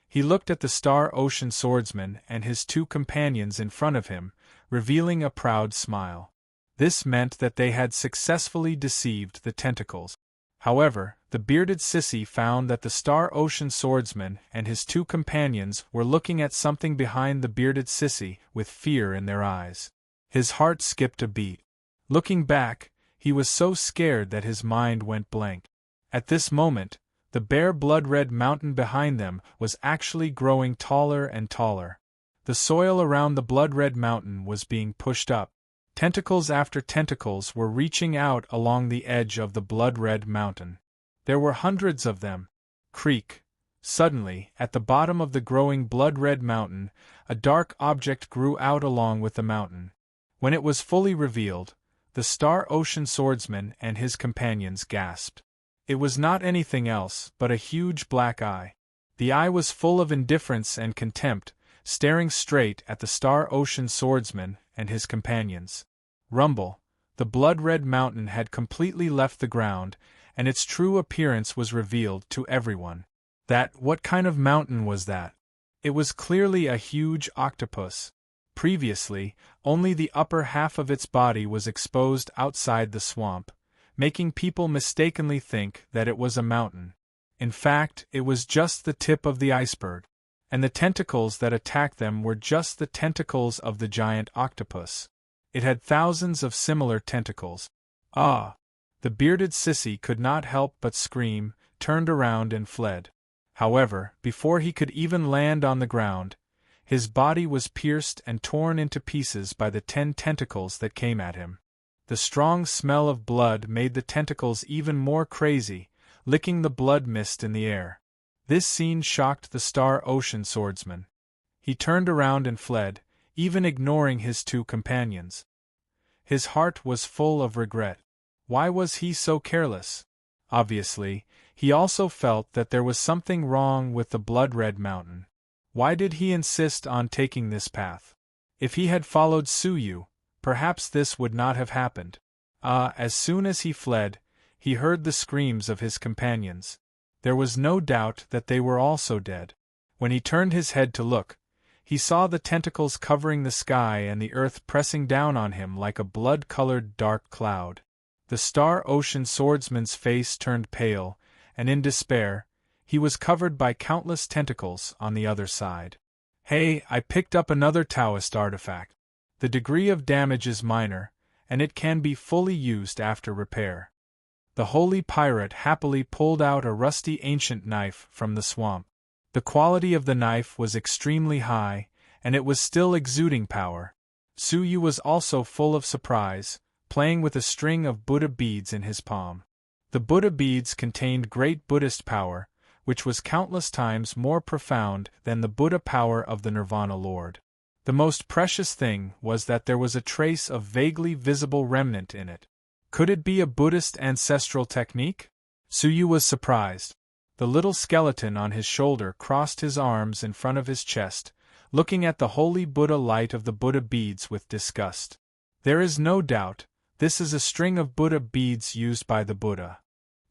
He looked at the Star Ocean Swordsman and his 2 companions in front of him, revealing a proud smile. This meant that they had successfully deceived the tentacles. However, the bearded sissy found that the Star Ocean Swordsman and his 2 companions were looking at something behind the bearded sissy with fear in their eyes. His heart skipped a beat. Looking back, he was so scared that his mind went blank. At this moment, The bare blood-red mountain behind them was actually growing taller and taller. The soil around the blood-red mountain was being pushed up. Tentacles after tentacles were reaching out along the edge of the blood-red mountain. There were hundreds of them. Creak. Suddenly, at the bottom of the growing blood-red mountain, a dark object grew out along with the mountain. When it was fully revealed, the Star Ocean Swordsman and his companions gasped. It was not anything else but a huge black eye. The eye was full of indifference and contempt, staring straight at the Star Ocean Swordsman and his companions. Rumble. The blood-red mountain had completely left the ground, and its true appearance was revealed to everyone. What kind of mountain was that? It was clearly a huge octopus. Previously, only the upper half of its body was exposed outside the swamp, making people mistakenly think that it was a mountain. In fact, it was just the tip of the iceberg, and the tentacles that attacked them were just the tentacles of the giant octopus. It had thousands of similar tentacles. Ah! The bearded sissy could not help but scream, turned around and fled. However, before he could even land on the ground, his body was pierced and torn into pieces by the 10 tentacles that came at him. The strong smell of blood made the tentacles even more crazy, licking the blood mist in the air. This scene shocked the Star Ocean Swordsman. He turned around and fled, even ignoring his 2 companions. His heart was full of regret. Why was he so careless? Obviously, he also felt that there was something wrong with the blood-red mountain. Why did he insist on taking this path? If he had followed Suyu, perhaps this would not have happened. As soon as he fled, he heard the screams of his companions. There was no doubt that they were also dead. When he turned his head to look, he saw the tentacles covering the sky and the earth pressing down on him like a blood-colored dark cloud. The Star Ocean Swordsman's face turned pale, and in despair, he was covered by countless tentacles on the other side. Hey, I picked up another Taoist artifact. The degree of damage is minor, and it can be fully used after repair. The holy pirate happily pulled out a rusty ancient knife from the swamp. The quality of the knife was extremely high, and it was still exuding power. Suyu was also full of surprise, playing with a string of Buddha beads in his palm. The Buddha beads contained great Buddhist power, which was countless times more profound than the Buddha power of the Nirvana Lord. The most precious thing was that there was a trace of vaguely visible remnant in it. Could it be a Buddhist ancestral technique? Suyu was surprised. The little skeleton on his shoulder crossed his arms in front of his chest, looking at the holy Buddha light of the Buddha beads with disgust. There is no doubt, this is a string of Buddha beads used by the Buddha.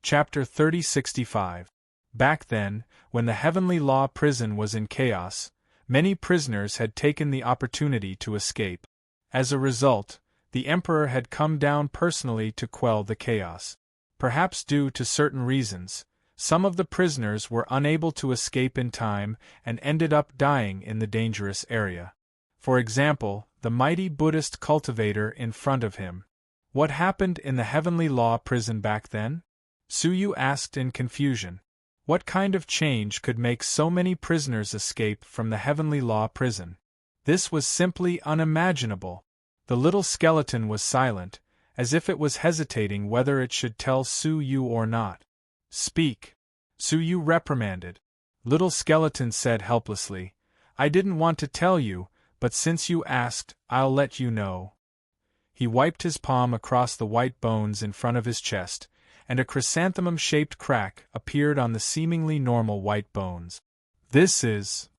Chapter 3065. Back then, when the Heavenly Law prison was in chaos, many prisoners had taken the opportunity to escape. As a result, the Emperor had come down personally to quell the chaos. Perhaps due to certain reasons, some of the prisoners were unable to escape in time and ended up dying in the dangerous area. For example, the mighty Buddhist cultivator in front of him. What happened in the Heavenly Law prison back then? Suyu asked in confusion. What kind of change could make so many prisoners escape from the Heavenly Law prison? This was simply unimaginable. The little skeleton was silent, as if it was hesitating whether it should tell Suyu or not. Speak. Suyu reprimanded. Little skeleton said helplessly, I didn't want to tell you, but since you asked, I'll let you know. He wiped his palm across the white bones in front of his chest, and a chrysanthemum-shaped crack appeared on the seemingly normal white bones. This is...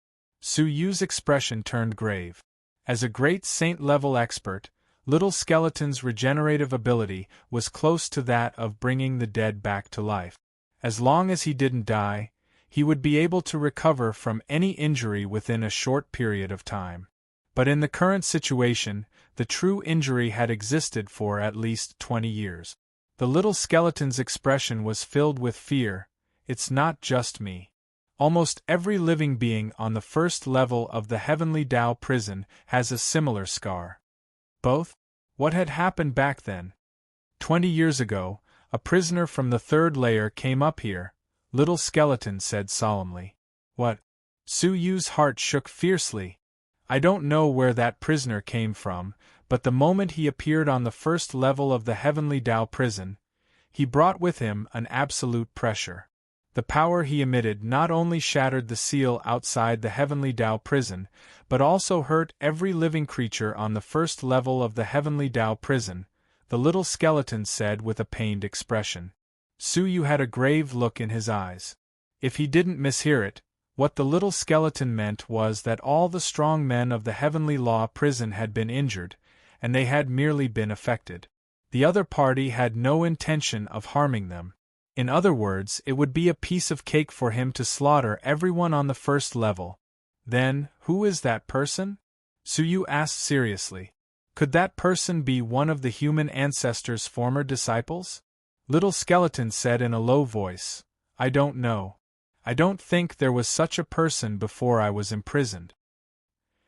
Suyu's expression turned grave. As a great saint-level expert, Little Skeleton's regenerative ability was close to that of bringing the dead back to life. As long as he didn't die, he would be able to recover from any injury within a short period of time. But in the current situation, the true injury had existed for at least 20 years. The little skeleton's expression was filled with fear. It's not just me. Almost every living being on the first level of the Heavenly Tao prison has a similar scar. Both? What had happened back then? 20 years ago, a prisoner from the third layer came up here, Little Skeleton said solemnly. What? Su Yu's heart shook fiercely. I don't know where that prisoner came from, but the moment he appeared on the first level of the Heavenly Tao prison, he brought with him an absolute pressure. The power he emitted not only shattered the seal outside the Heavenly Tao prison, but also hurt every living creature on the first level of the Heavenly Tao prison, the little skeleton said with a pained expression. Su Yu had a grave look in his eyes. If he didn't mishear it, what the little skeleton meant was that all the strong men of the Heavenly Law prison had been injured, and they had merely been affected. The other party had no intention of harming them. In other words, it would be a piece of cake for him to slaughter everyone on the first level. Then, who is that person? Su Yu asked seriously. Could that person be one of the human ancestors' former disciples? Little Skeleton said in a low voice, I don't know. I don't think there was such a person before I was imprisoned.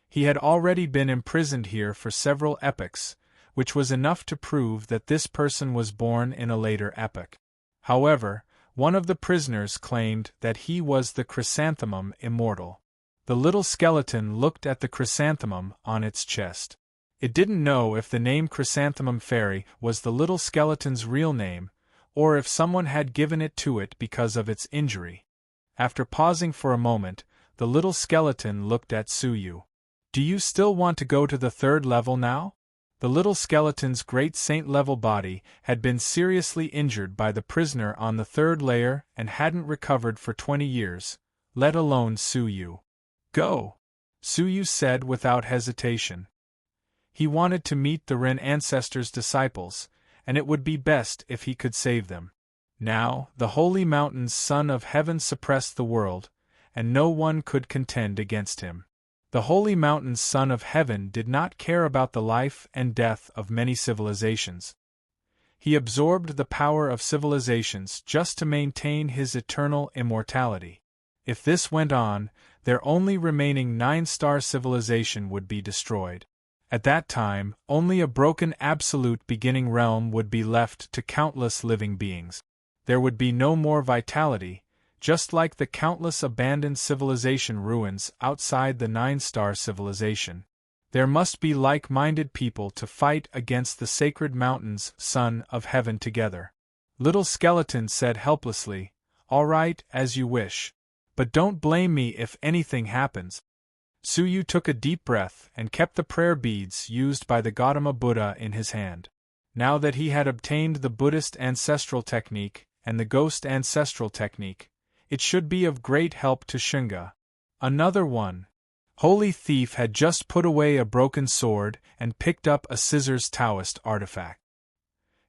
He had already been imprisoned here for several epochs, which was enough to prove that this person was born in a later epoch. However, one of the prisoners claimed that he was the chrysanthemum immortal. The little skeleton looked at the chrysanthemum on its chest. It didn't know if the name Chrysanthemum Fairy was the little skeleton's real name, or if someone had given it to it because of its injury. After pausing for a moment, the little skeleton looked at Su Yu. Do you still want to go to the third level now? The little skeleton's great saint-level body had been seriously injured by the prisoner on the third layer and hadn't recovered for 20 years, let alone Su Yu. Go! Su Yu said without hesitation. He wanted to meet the Ren ancestors' disciples, and it would be best if he could save them. Now, the holy mountain's Son of Heaven suppressed the world, and no one could contend against him. The holy mountain's Son of Heaven did not care about the life and death of many civilizations. He absorbed the power of civilizations just to maintain his eternal immortality. If this went on, their only remaining 9-star civilization would be destroyed. At that time, only a broken absolute beginning realm would be left to countless living beings. There would be no more vitality, just like the countless abandoned civilization ruins outside the 9-star civilization. There must be like-minded people to fight against the sacred mountain's Son of Heaven together. Little Skeleton said helplessly, All right, as you wish. But don't blame me if anything happens. Su Yu took a deep breath and kept the prayer beads used by the Gautama Buddha in his hand. Now that he had obtained the Buddhist ancestral technique and the ghost ancestral technique, it should be of great help to Shunga. Another one. Holy Thief had just put away a broken sword and picked up a scissors Taoist artifact.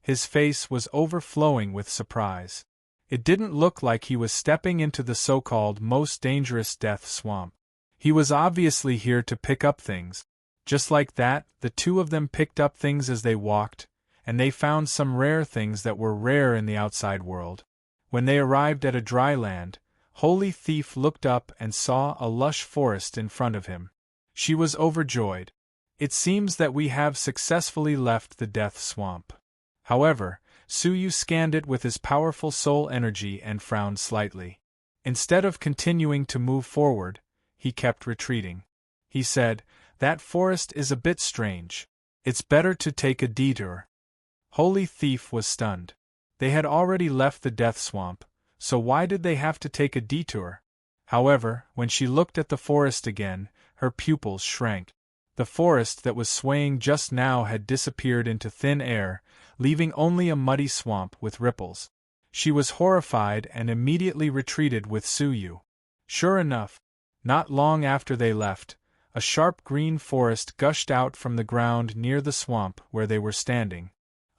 His face was overflowing with surprise. It didn't look like he was stepping into the so-called most dangerous death swamp. He was obviously here to pick up things. Just like that, the two of them picked up things as they walked, and they found some rare things that were rare in the outside world. When they arrived at a dry land, Holy Thief looked up and saw a lush forest in front of him. She was overjoyed. It seems that we have successfully left the death swamp. However, Su Yu scanned it with his powerful soul energy and frowned slightly. Instead of continuing to move forward, he kept retreating. He said, That forest is a bit strange. It's better to take a detour. Holy Thief was stunned. They had already left the death swamp, so why did they have to take a detour? However, when she looked at the forest again, her pupils shrank. The forest that was swaying just now had disappeared into thin air, leaving only a muddy swamp with ripples. She was horrified and immediately retreated with Su Yu. Sure enough, not long after they left, a sharp green forest gushed out from the ground near the swamp where they were standing.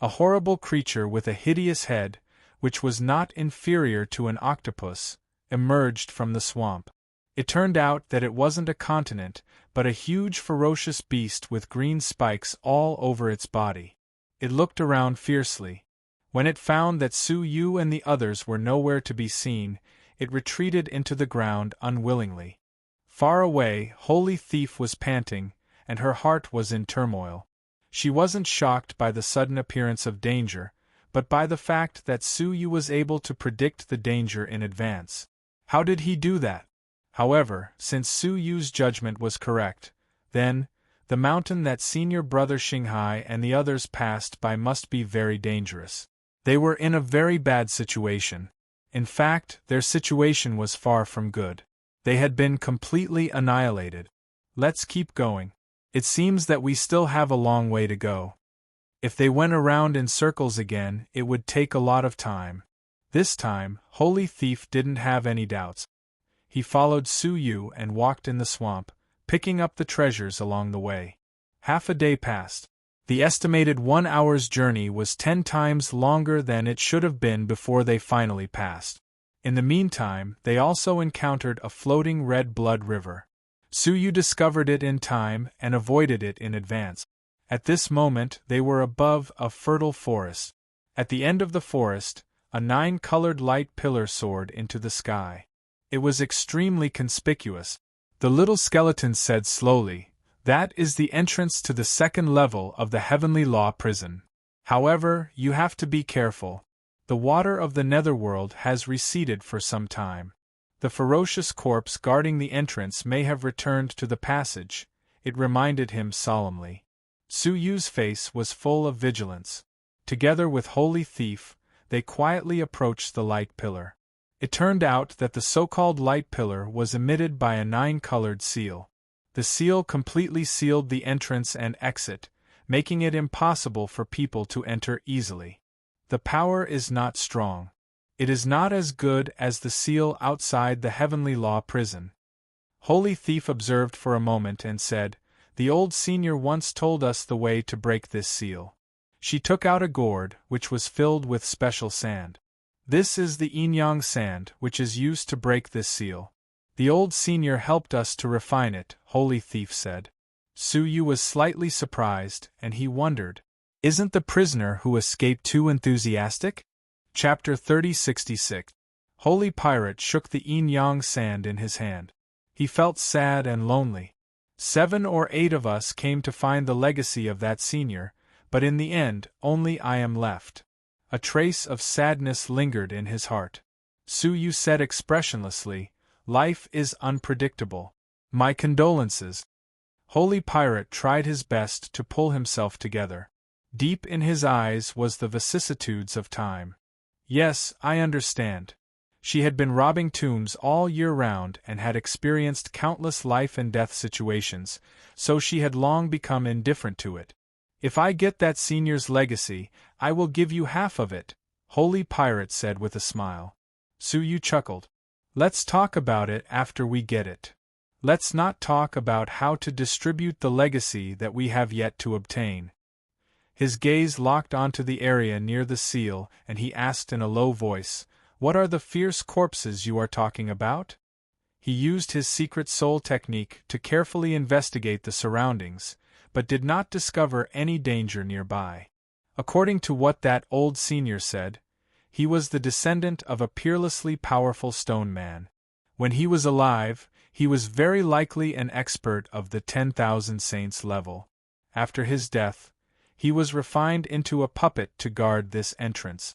A horrible creature with a hideous head, which was not inferior to an octopus, emerged from the swamp. It turned out that it wasn't a continent, but a huge ferocious beast with green spikes all over its body. It looked around fiercely. When it found that Su Yu and the others were nowhere to be seen, it retreated into the ground unwillingly. Far away, Holy Thief was panting, and her heart was in turmoil. She wasn't shocked by the sudden appearance of danger, but by the fact that Su Yu was able to predict the danger in advance. How did he do that? However, since Su Yu's judgment was correct, then, the mountain that senior brother Xinghai and the others passed by must be very dangerous. They were in a very bad situation. In fact, their situation was far from good. They had been completely annihilated. Let's keep going. It seems that we still have a long way to go. If they went around in circles again, it would take a lot of time. This time, Holy Thief didn't have any doubts. He followed Su Yu and walked in the swamp, picking up the treasures along the way. Half a day passed. The estimated 1 hour's journey was 10 times longer than it should have been before they finally passed. In the meantime, they also encountered a floating red blood river. Su Yu discovered it in time and avoided it in advance. At this moment, they were above a fertile forest. At the end of the forest, a 9-colored light pillar soared into the sky. It was extremely conspicuous. The little skeleton said slowly, "That is the entrance to the second level of the Heavenly Law prison. However, you have to be careful. The water of the netherworld has receded for some time. The ferocious corpse guarding the entrance may have returned to the passage," it reminded him solemnly. Su Yu's face was full of vigilance. Together with Holy Thief, they quietly approached the light pillar. It turned out that the so-called light pillar was emitted by a 9-colored seal. The seal completely sealed the entrance and exit, making it impossible for people to enter easily. The power is not strong. It is not as good as the seal outside the Heavenly Law prison. Holy Thief observed for a moment and said, "The old senior once told us the way to break this seal." She took out a gourd, which was filled with special sand. "This is the yin-yang sand which is used to break this seal. The old senior helped us to refine it," Holy Thief said. Su Yu was slightly surprised, and he wondered, "Isn't the prisoner who escaped too enthusiastic?" Chapter 3066. Holy Pirate shook the yin-yang sand in his hand. He felt sad and lonely. 7 or 8 of us came to find the legacy of that senior, but in the end, only I am left. A trace of sadness lingered in his heart. Su Yu said expressionlessly, "Life is unpredictable. My condolences." Holy Pirate tried his best to pull himself together. Deep in his eyes was the vicissitudes of time. "Yes, I understand." She had been robbing tombs all year round and had experienced countless life and death situations, so she had long become indifferent to it. "If I get that senior's legacy, I will give you half of it," Holy Pirate said with a smile. Su Yu chuckled. "Let's talk about it after we get it. Let's not talk about how to distribute the legacy that we have yet to obtain." His gaze locked onto the area near the seal, and he asked in a low voice, "What are the fierce corpses you are talking about?" He used his secret soul technique to carefully investigate the surroundings, but did not discover any danger nearby. According to what that old senior said, he was the descendant of a peerlessly powerful stone man. When he was alive, he was very likely an expert of the 10,000 saints level. After his death, he was refined into a puppet to guard this entrance.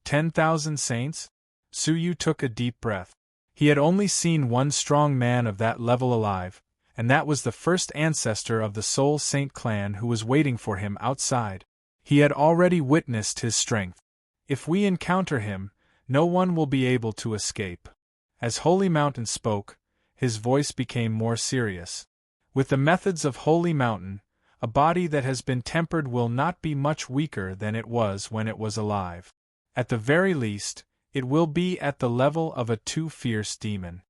10,000 saints? Su Yu took a deep breath. He had only seen one strong man of that level alive, and that was the first ancestor of the Soul Saint clan who was waiting for him outside. He had already witnessed his strength. If we encounter him, no one will be able to escape. As Holy Mountain spoke, his voice became more serious. With the methods of Holy Mountain, a body that has been tempered will not be much weaker than it was when it was alive. At the very least, it will be at the level of a too fierce demon.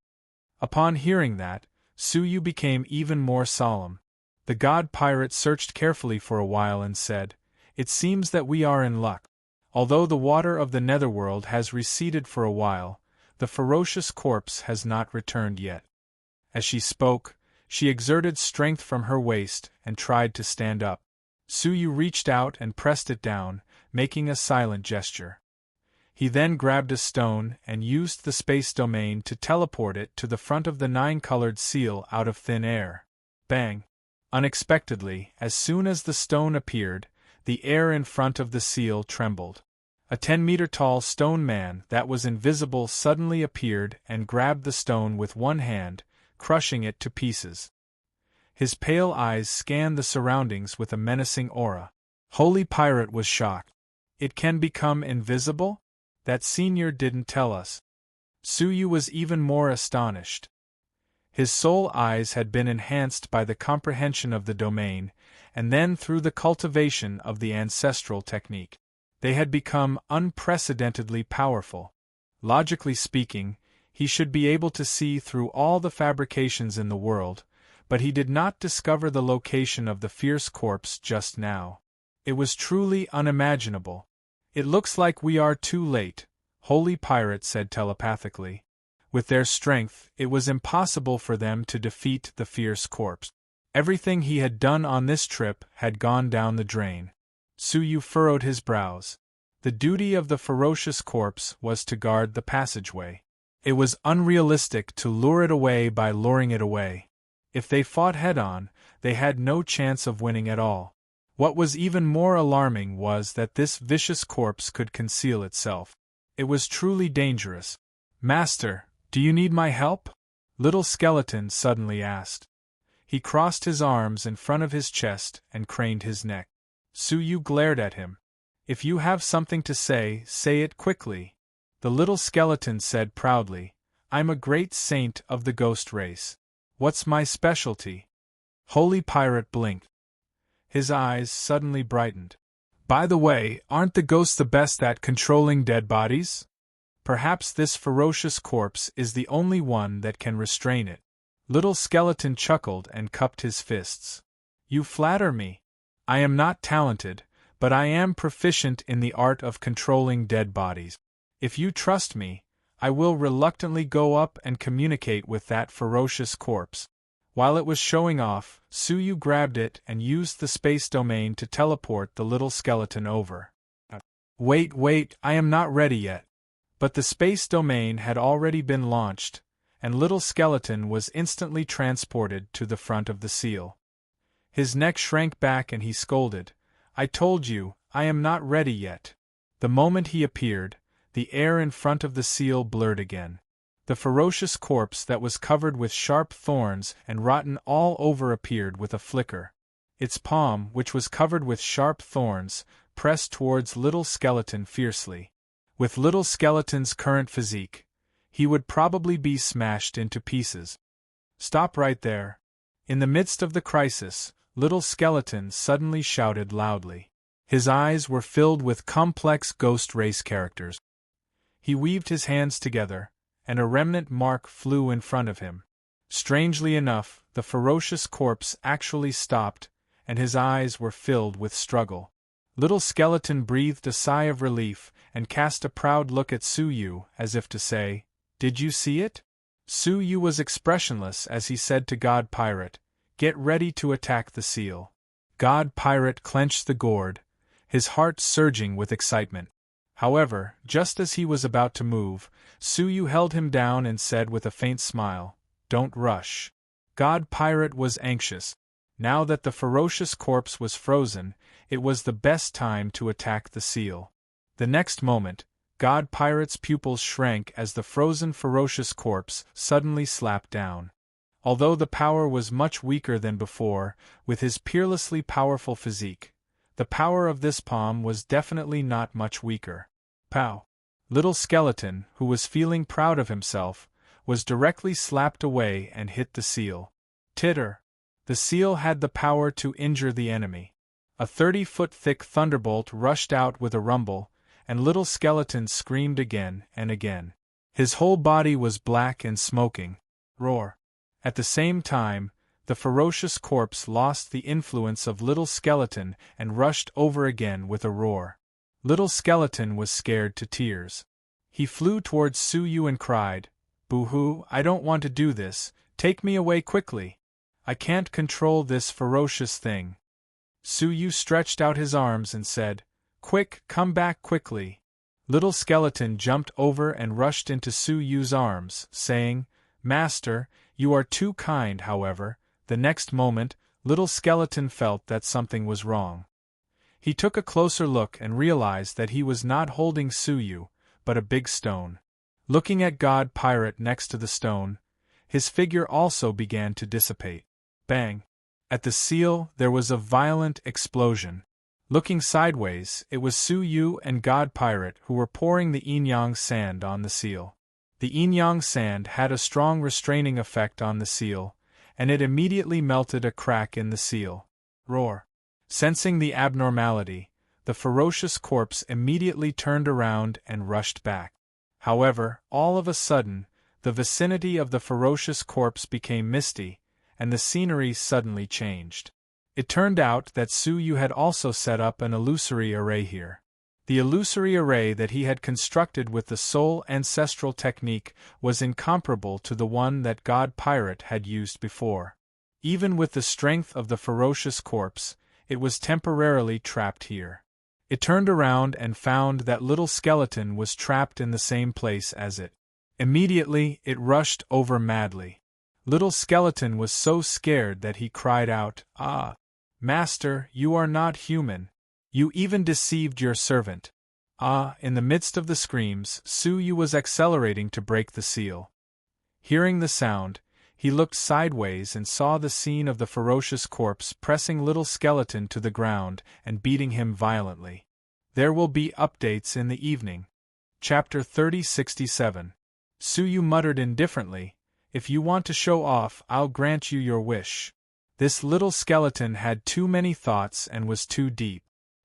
Upon hearing that, Su Yu became even more solemn. The god pirate searched carefully for a while and said, "It seems that we are in luck. Although the water of the netherworld has receded for a while, the ferocious corpse has not returned yet." As she spoke, she exerted strength from her waist and tried to stand up. Su Yu reached out and pressed it down, making a silent gesture. He then grabbed a stone and used the space domain to teleport it to the front of the 9-colored seal out of thin air. Bang! Unexpectedly, as soon as the stone appeared, the air in front of the seal trembled. A 10-meter-tall stone man that was invisible suddenly appeared and grabbed the stone with one hand, crushing it to pieces. His pale eyes scanned the surroundings with a menacing aura. Holy Pirate was shocked. It can become invisible? That senior didn't tell us. Suyu was even more astonished. His soul eyes had been enhanced by the comprehension of the domain, and then through the cultivation of the ancestral technique. They had become unprecedentedly powerful. Logically speaking, he should be able to see through all the fabrications in the world, but he did not discover the location of the fierce corpse just now. It was truly unimaginable. It looks like we are too late, Holy Pirate said telepathically. With their strength, it was impossible for them to defeat the fierce corpse. Everything he had done on this trip had gone down the drain. Suyu furrowed his brows. The duty of the ferocious corpse was to guard the passageway. It was unrealistic to lure it away by luring it away. If they fought head-on, they had no chance of winning at all. What was even more alarming was that this vicious corpse could conceal itself. It was truly dangerous. Master, do you need my help? Little Skeleton suddenly asked. He crossed his arms in front of his chest and craned his neck. Suyu glared at him. If you have something to say it quickly. The little skeleton said proudly, I'm a great saint of the ghost race. What's my specialty? Holy Pirate blinked. His eyes suddenly brightened. By the way, aren't the ghosts the best at controlling dead bodies? Perhaps this ferocious corpse is the only one that can restrain it. Little Skeleton chuckled and cupped his fists. You flatter me. I am not talented, but I am proficient in the art of controlling dead bodies. If you trust me, I will reluctantly go up and communicate with that ferocious corpse. While it was showing off, Suyu grabbed it and used the space domain to teleport the little skeleton over. Wait, I am not ready yet. But the space domain had already been launched, and little skeleton was instantly transported to the front of the seal. His neck shrank back and he scolded, I told you, I am not ready yet. The moment he appeared, the air in front of the seal blurred again. The ferocious corpse that was covered with sharp thorns and rotten all over appeared with a flicker. Its palm, which was covered with sharp thorns, pressed towards little skeleton fiercely. With little skeleton's current physique, he would probably be smashed into pieces. Stop right there. In the midst of the crisis, little skeleton suddenly shouted loudly. His eyes were filled with complex ghost race characters. He weaved his hands together, and a remnant mark flew in front of him. Strangely enough, the ferocious corpse actually stopped, and his eyes were filled with struggle. Little skeleton breathed a sigh of relief and cast a proud look at Suyu as if to say, Did you see it? Suyu was expressionless as he said to God Pirate, Get ready to attack the seal. God Pirate clenched the gourd, his heart surging with excitement. However, just as he was about to move, Suyu held him down and said with a faint smile, Don't rush. God Pirate was anxious. Now that the ferocious corpse was frozen, it was the best time to attack the seal. The next moment, God Pirate's pupils shrank as the frozen ferocious corpse suddenly slapped down. Although the power was much weaker than before, with his peerlessly powerful physique, the power of this palm was definitely not much weaker. Pow! Little skeleton, who was feeling proud of himself, was directly slapped away and hit the seal. Titter! The seal had the power to injure the enemy. A 30-foot thick thunderbolt rushed out with a rumble, and little skeleton screamed again and again. His whole body was black and smoking. Roar! At the same time, the ferocious corpse lost the influence of little skeleton and rushed over again with a roar. Little skeleton was scared to tears. He flew towards Suyu and cried, Boo-hoo, I don't want to do this, take me away quickly. I can't control this ferocious thing. Suyu stretched out his arms and said, Quick, come back quickly. Little skeleton jumped over and rushed into Suyu's arms, saying, Master, you are too kind. However, the next moment, little skeleton felt that something was wrong. He took a closer look and realized that he was not holding Suyu, but a big stone. Looking at God Pirate next to the stone, his figure also began to dissipate. Bang! At the seal, there was a violent explosion. Looking sideways, it was Suyu and God Pirate who were pouring the yin-yang sand on the seal. The yin-yang sand had a strong restraining effect on the seal, and it immediately melted a crack in the seal. Roar! Sensing the abnormality, the ferocious corpse immediately turned around and rushed back. However, all of a sudden, the vicinity of the ferocious corpse became misty, and the scenery suddenly changed. It turned out that Suyu had also set up an illusory array here. The illusory array that he had constructed with the soul ancestral technique was incomparable to the one that God Pirate had used before. Even with the strength of the ferocious corpse, it was temporarily trapped here. It turned around and found that little skeleton was trapped in the same place as it. Immediately, it rushed over madly. Little skeleton was so scared that he cried out, "Ah! Master, you are not human. You even deceived your servant." In the midst of the screams, Suyu was accelerating to break the seal. Hearing the sound, he looked sideways and saw the scene of the ferocious corpse pressing little skeleton to the ground and beating him violently. There will be updates in the evening. Chapter 3067. Suyu muttered indifferently, "If you want to show off, I'll grant you your wish." This little skeleton had too many thoughts and was too deep.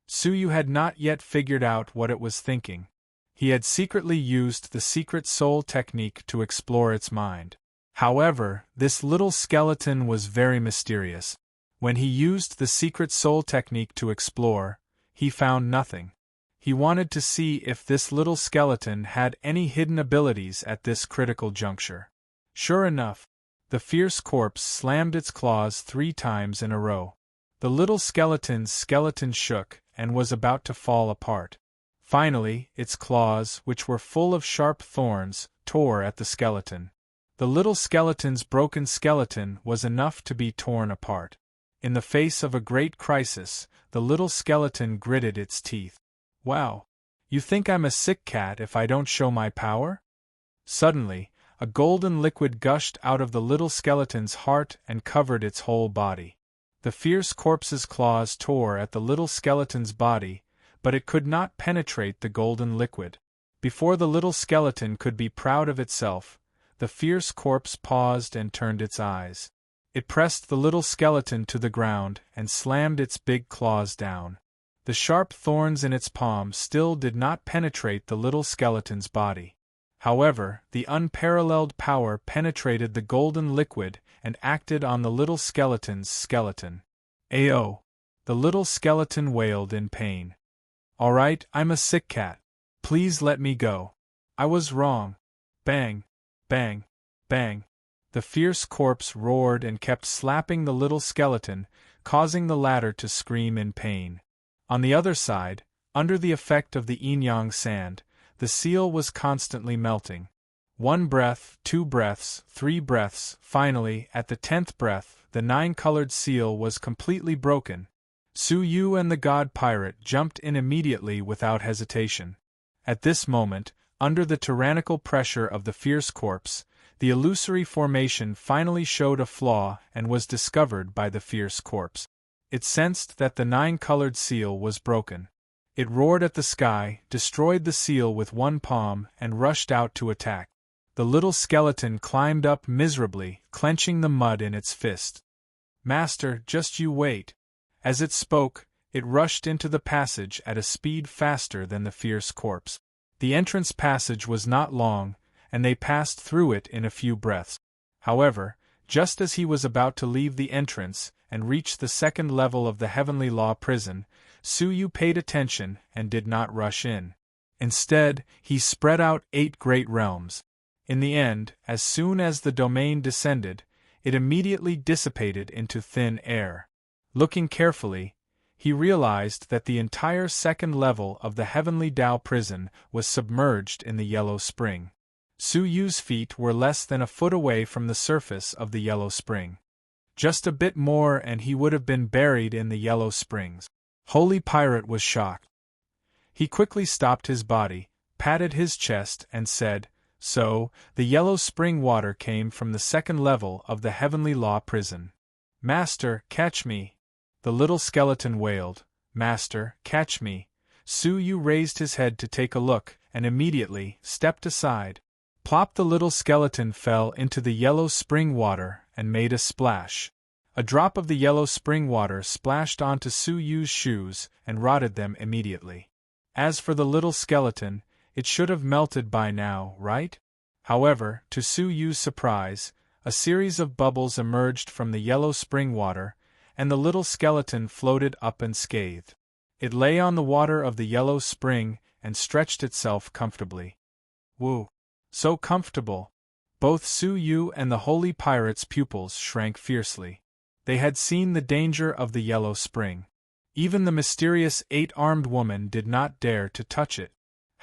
Suyu had not yet figured out what it was thinking. He had secretly used the secret soul technique to explore its mind. However, this little skeleton was very mysterious. When he used the secret soul technique to explore, he found nothing. He wanted to see if this little skeleton had any hidden abilities at this critical juncture. Sure enough, the fierce corpse slammed its claws 3 times in a row. The little skeleton shook and was about to fall apart. Finally, its claws, which were full of sharp thorns, tore at the skeleton. The little skeleton's broken skeleton was enough to be torn apart. In the face of a great crisis, the little skeleton gritted its teeth. "Wow! You think I'm a sick cat if I don't show my power?" Suddenly, a golden liquid gushed out of the little skeleton's heart and covered its whole body. The fierce corpse's claws tore at the little skeleton's body, but it could not penetrate the golden liquid. Before the little skeleton could be proud of itself, the fierce corpse paused and turned its eyes. It pressed the little skeleton to the ground and slammed its big claws down. The sharp thorns in its palm still did not penetrate the little skeleton's body. However, the unparalleled power penetrated the golden liquid and acted on the little skeleton's skeleton. "Ayo!" The little skeleton wailed in pain. "All right, I'm a sick cat. Please let me go. I was wrong." Bang! Bang! Bang! The fierce corpse roared and kept slapping the little skeleton, causing the latter to scream in pain. On the other side, under the effect of the yin-yang sand, the seal was constantly melting. 1 breath, 2 breaths, 3 breaths, finally, at the 10th breath, the 9-colored seal was completely broken. Suyu and the God Pirate jumped in immediately without hesitation. At this moment, under the tyrannical pressure of the fierce corpse, the illusory formation finally showed a flaw and was discovered by the fierce corpse. It sensed that the 9-colored seal was broken. It roared at the sky, destroyed the seal with 1 palm, and rushed out to attack. The little skeleton climbed up miserably, clenching the mud in its fist. "Master, just you wait." As it spoke, it rushed into the passage at a speed faster than the fierce corpse. The entrance passage was not long, and they passed through it in a few breaths. However, just as he was about to leave the entrance and reach the 2nd level of the Heavenly Law prison, Suyu paid attention and did not rush in. Instead, he spread out 8 great realms. In the end, as soon as the domain descended, it immediately dissipated into thin air. Looking carefully, he realized that the entire 2nd level of the Heavenly Tao prison was submerged in the Yellow Spring. Suyu's feet were less than a foot away from the surface of the Yellow Spring. Just a bit more and he would have been buried in the Yellow Springs. Holy Pirate was shocked. He quickly stopped his body, patted his chest, and said, "So, the yellow spring water came from the second level of the Heavenly Law prison. Master, catch me!" The little skeleton wailed, "Master, catch me!" Su Yu raised his head to take a look, and immediately stepped aside. Plop! The little skeleton fell into the yellow spring water and made a splash. A drop of the yellow spring water splashed onto Su Yu's shoes and rotted them immediately. As for the little skeleton, it should have melted by now, right? However, to Su Yu's surprise, a series of bubbles emerged from the yellow spring water, and the little skeleton floated up unscathed. It lay on the water of the yellow spring and stretched itself comfortably. Woo! So comfortable! Both Su Yu and the Holy Pirate's pupils shrank fiercely. They had seen the danger of the yellow spring. Even the mysterious 8-armed woman did not dare to touch it.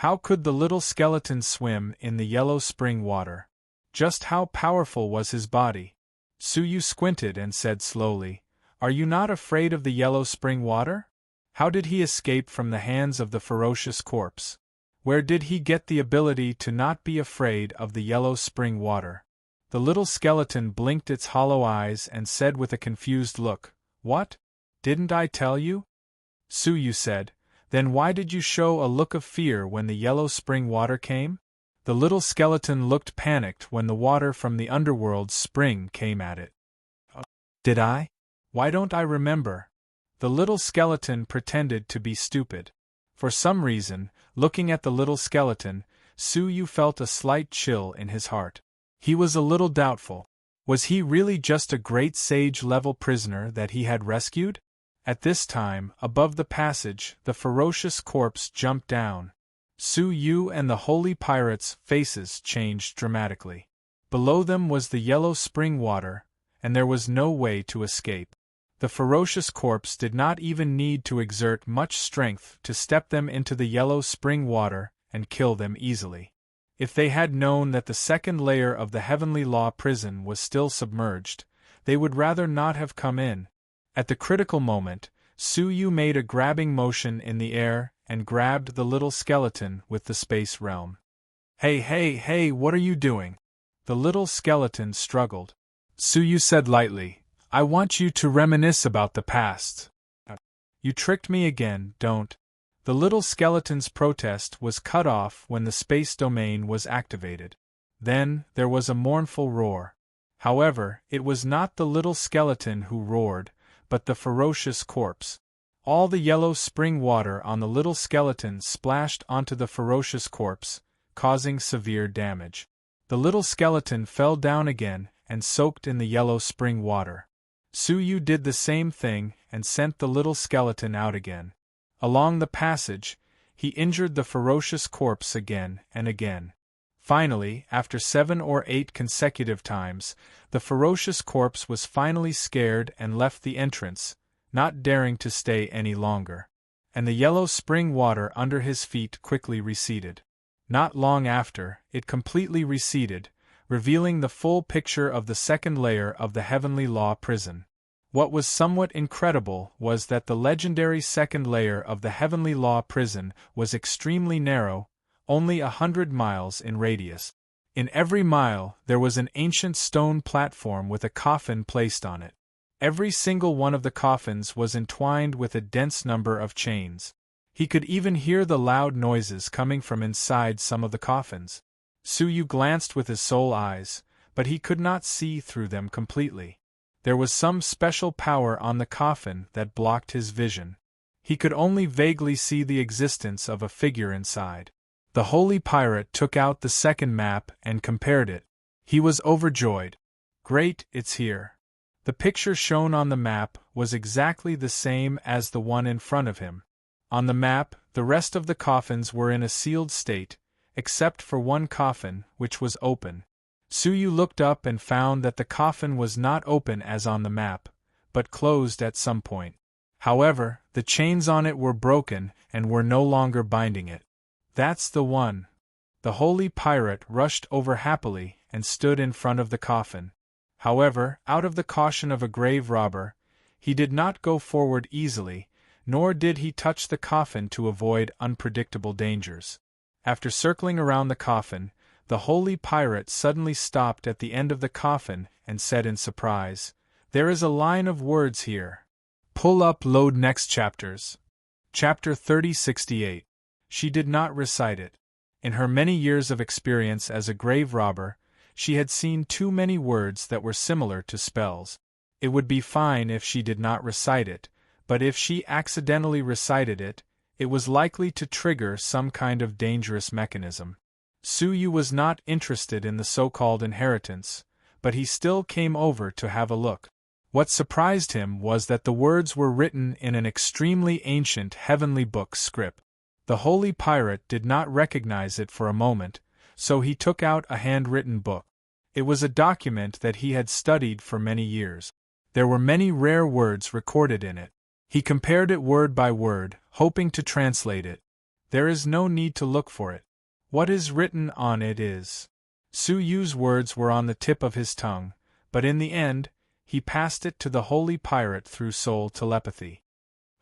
How could the little skeleton swim in the yellow spring water? Just how powerful was his body? Su Yu squinted and said slowly, "Are you not afraid of the yellow spring water? How did he escape from the hands of the ferocious corpse? Where did he get the ability to not be afraid of the yellow spring water?" The little skeleton blinked its hollow eyes and said with a confused look, "What? Didn't I tell you?" Su Yu said, "Then why did you show a look of fear when the yellow spring water came?" The little skeleton looked panicked when the water from the underworld's spring came at it. "Did I? Why don't I remember?" The little skeleton pretended to be stupid. For some reason, looking at the little skeleton, Su Yu felt a slight chill in his heart. He was a little doubtful. Was he really just a great sage-level prisoner that he had rescued? At this time, above the passage, the ferocious corpse jumped down. Su Yu and the Holy Pirate's faces changed dramatically. Below them was the yellow spring water, and there was no way to escape. The ferocious corpse did not even need to exert much strength to step them into the yellow spring water and kill them easily. If they had known that the second layer of the Heavenly Law prison was still submerged, they would rather not have come in. At the critical moment, Su Yu made a grabbing motion in the air and grabbed the little skeleton with the space realm. Hey, what are you doing?" The little skeleton struggled. Su Yu said lightly, "I want you to reminisce about the past." "You tricked me again, don't." The little skeleton's protest was cut off when the space domain was activated. Then, there was a mournful roar. However, it was not the little skeleton who roared, but the ferocious corpse. All the yellow spring water on the little skeleton splashed onto the ferocious corpse, causing severe damage. The little skeleton fell down again and soaked in the yellow spring water. Su Yu did the same thing and sent the little skeleton out again. Along the passage, he injured the ferocious corpse again and again. Finally, after 7 or 8 consecutive times, the ferocious corpse was finally scared and left the entrance, not daring to stay any longer. And the yellow spring water under his feet quickly receded. Not long after, it completely receded, revealing the full picture of the second layer of the Heavenly Law prison. What was somewhat incredible was that the legendary second layer of the Heavenly Law prison was extremely narrow, only 100 miles in radius. In every mile, there was an ancient stone platform with a coffin placed on it. Every single one of the coffins was entwined with a dense number of chains. He could even hear the loud noises coming from inside some of the coffins. Su Yu glanced with his soul eyes, but he could not see through them completely. There was some special power on the coffin that blocked his vision. He could only vaguely see the existence of a figure inside. The Holy Pirate took out the second map and compared it. He was overjoyed. "Great, it's here." The picture shown on the map was exactly the same as the one in front of him. On the map, the rest of the coffins were in a sealed state, except for one coffin, which was open. Su Yu looked up and found that the coffin was not open as on the map, but closed at some point. However, the chains on it were broken and were no longer binding it. "That's the one." The Holy Pirate rushed over happily and stood in front of the coffin. However, out of the caution of a grave robber, he did not go forward easily, nor did he touch the coffin to avoid unpredictable dangers. After circling around the coffin, the holy pirate suddenly stopped at the end of the coffin and said in surprise, "There is a line of words here. Pull up load next chapters." Chapter 3068. She did not recite it. In her many years of experience as a grave robber, she had seen too many words that were similar to spells. It would be fine if she did not recite it, but if she accidentally recited it, it was likely to trigger some kind of dangerous mechanism. Suyu was not interested in the so-called inheritance, but he still came over to have a look. What surprised him was that the words were written in an extremely ancient heavenly book script. The holy pirate did not recognize it for a moment, so he took out a handwritten book. It was a document that he had studied for many years. There were many rare words recorded in it. He compared it word by word, hoping to translate it. There is no need to look for it. What is written on it is. Suyu's words were on the tip of his tongue, but in the end, he passed it to the holy pirate through soul telepathy.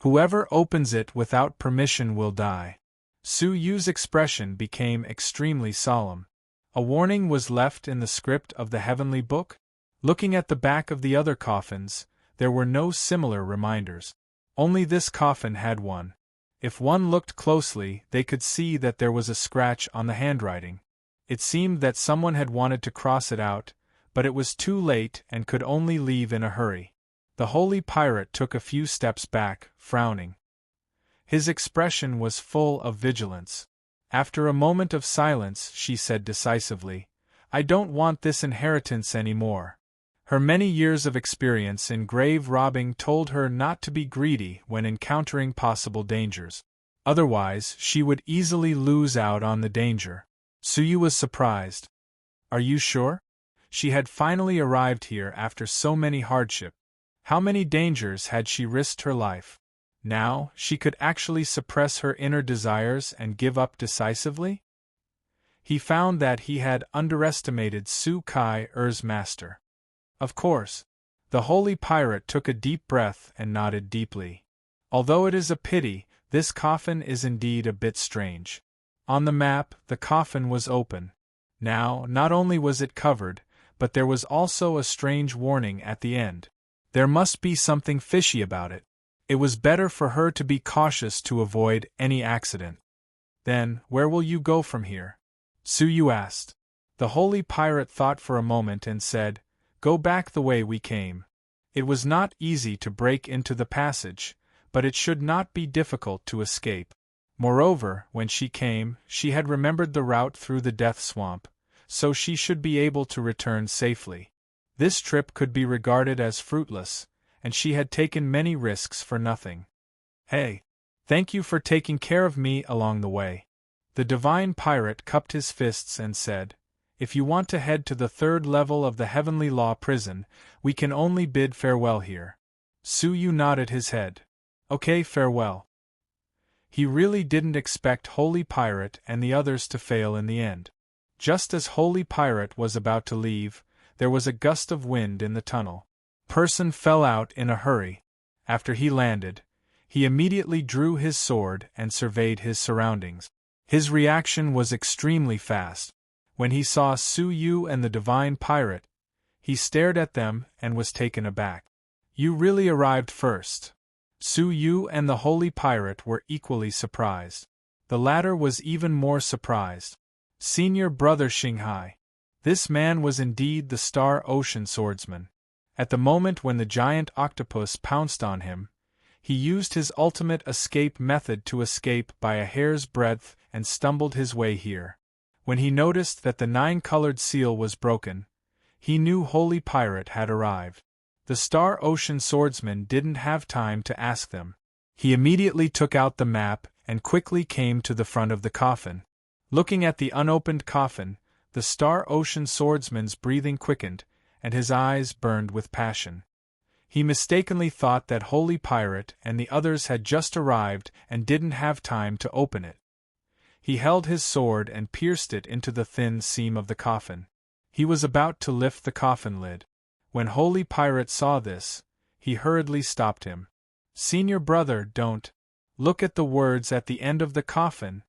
Whoever opens it without permission will die. Suyu's expression became extremely solemn. A warning was left in the script of the heavenly book. Looking at the back of the other coffins, there were no similar reminders. Only this coffin had one. If one looked closely, they could see that there was a scratch on the handwriting. It seemed that someone had wanted to cross it out, but it was too late and could only leave in a hurry. The holy pirate took a few steps back, frowning. His expression was full of vigilance. After a moment of silence, she said decisively, "I don't want this inheritance anymore." Her many years of experience in grave robbing told her not to be greedy when encountering possible dangers. Otherwise, she would easily lose out on the danger. Suyu was surprised. "Are you sure?" She had finally arrived here after so many hardships. How many dangers had she risked her life? Now, she could actually suppress her inner desires and give up decisively? He found that he had underestimated Su Kai-er's master. Of course. The holy pirate took a deep breath and nodded deeply. Although it is a pity, this coffin is indeed a bit strange. On the map, the coffin was open. Now, not only was it covered, but there was also a strange warning at the end. There must be something fishy about it. It was better for her to be cautious to avoid any accident. "Then, where will you go from here?" Suyu asked. The holy pirate thought for a moment and said, "Go back the way we came." It was not easy to break into the passage, but it should not be difficult to escape. Moreover, when she came, she had remembered the route through the death swamp, so she should be able to return safely. This trip could be regarded as fruitless, and she had taken many risks for nothing. "Hey! Thank you for taking care of me along the way." The divine pirate cupped his fists and said, "If you want to head to the third level of the heavenly law prison, we can only bid farewell here." Suyu nodded his head. "Okay, farewell." He really didn't expect Holy Pirate and the others to fail in the end. Just as Holy Pirate was about to leave, there was a gust of wind in the tunnel. Person fell out in a hurry. After he landed, he immediately drew his sword and surveyed his surroundings. His reaction was extremely fast. When he saw Suyu and the divine pirate, he stared at them and was taken aback. "You really arrived first." Suyu and the holy pirate were equally surprised. The latter was even more surprised. Senior brother Xinghai. This man was indeed the Star Ocean swordsman. At the moment when the giant octopus pounced on him, he used his ultimate escape method to escape by a hair's breadth and stumbled his way here. When he noticed that the 9-colored seal was broken, he knew Holy Pirate had arrived. The Star Ocean swordsman didn't have time to ask them. He immediately took out the map and quickly came to the front of the coffin. Looking at the unopened coffin, the Star Ocean swordsman's breathing quickened, and his eyes burned with passion. He mistakenly thought that Holy Pirate and the others had just arrived and didn't have time to open it. He held his sword and pierced it into the thin seam of the coffin. He was about to lift the coffin lid. When Holy Pirate saw this, he hurriedly stopped him. "Senior brother, don't." Look at the words at the end of the coffin.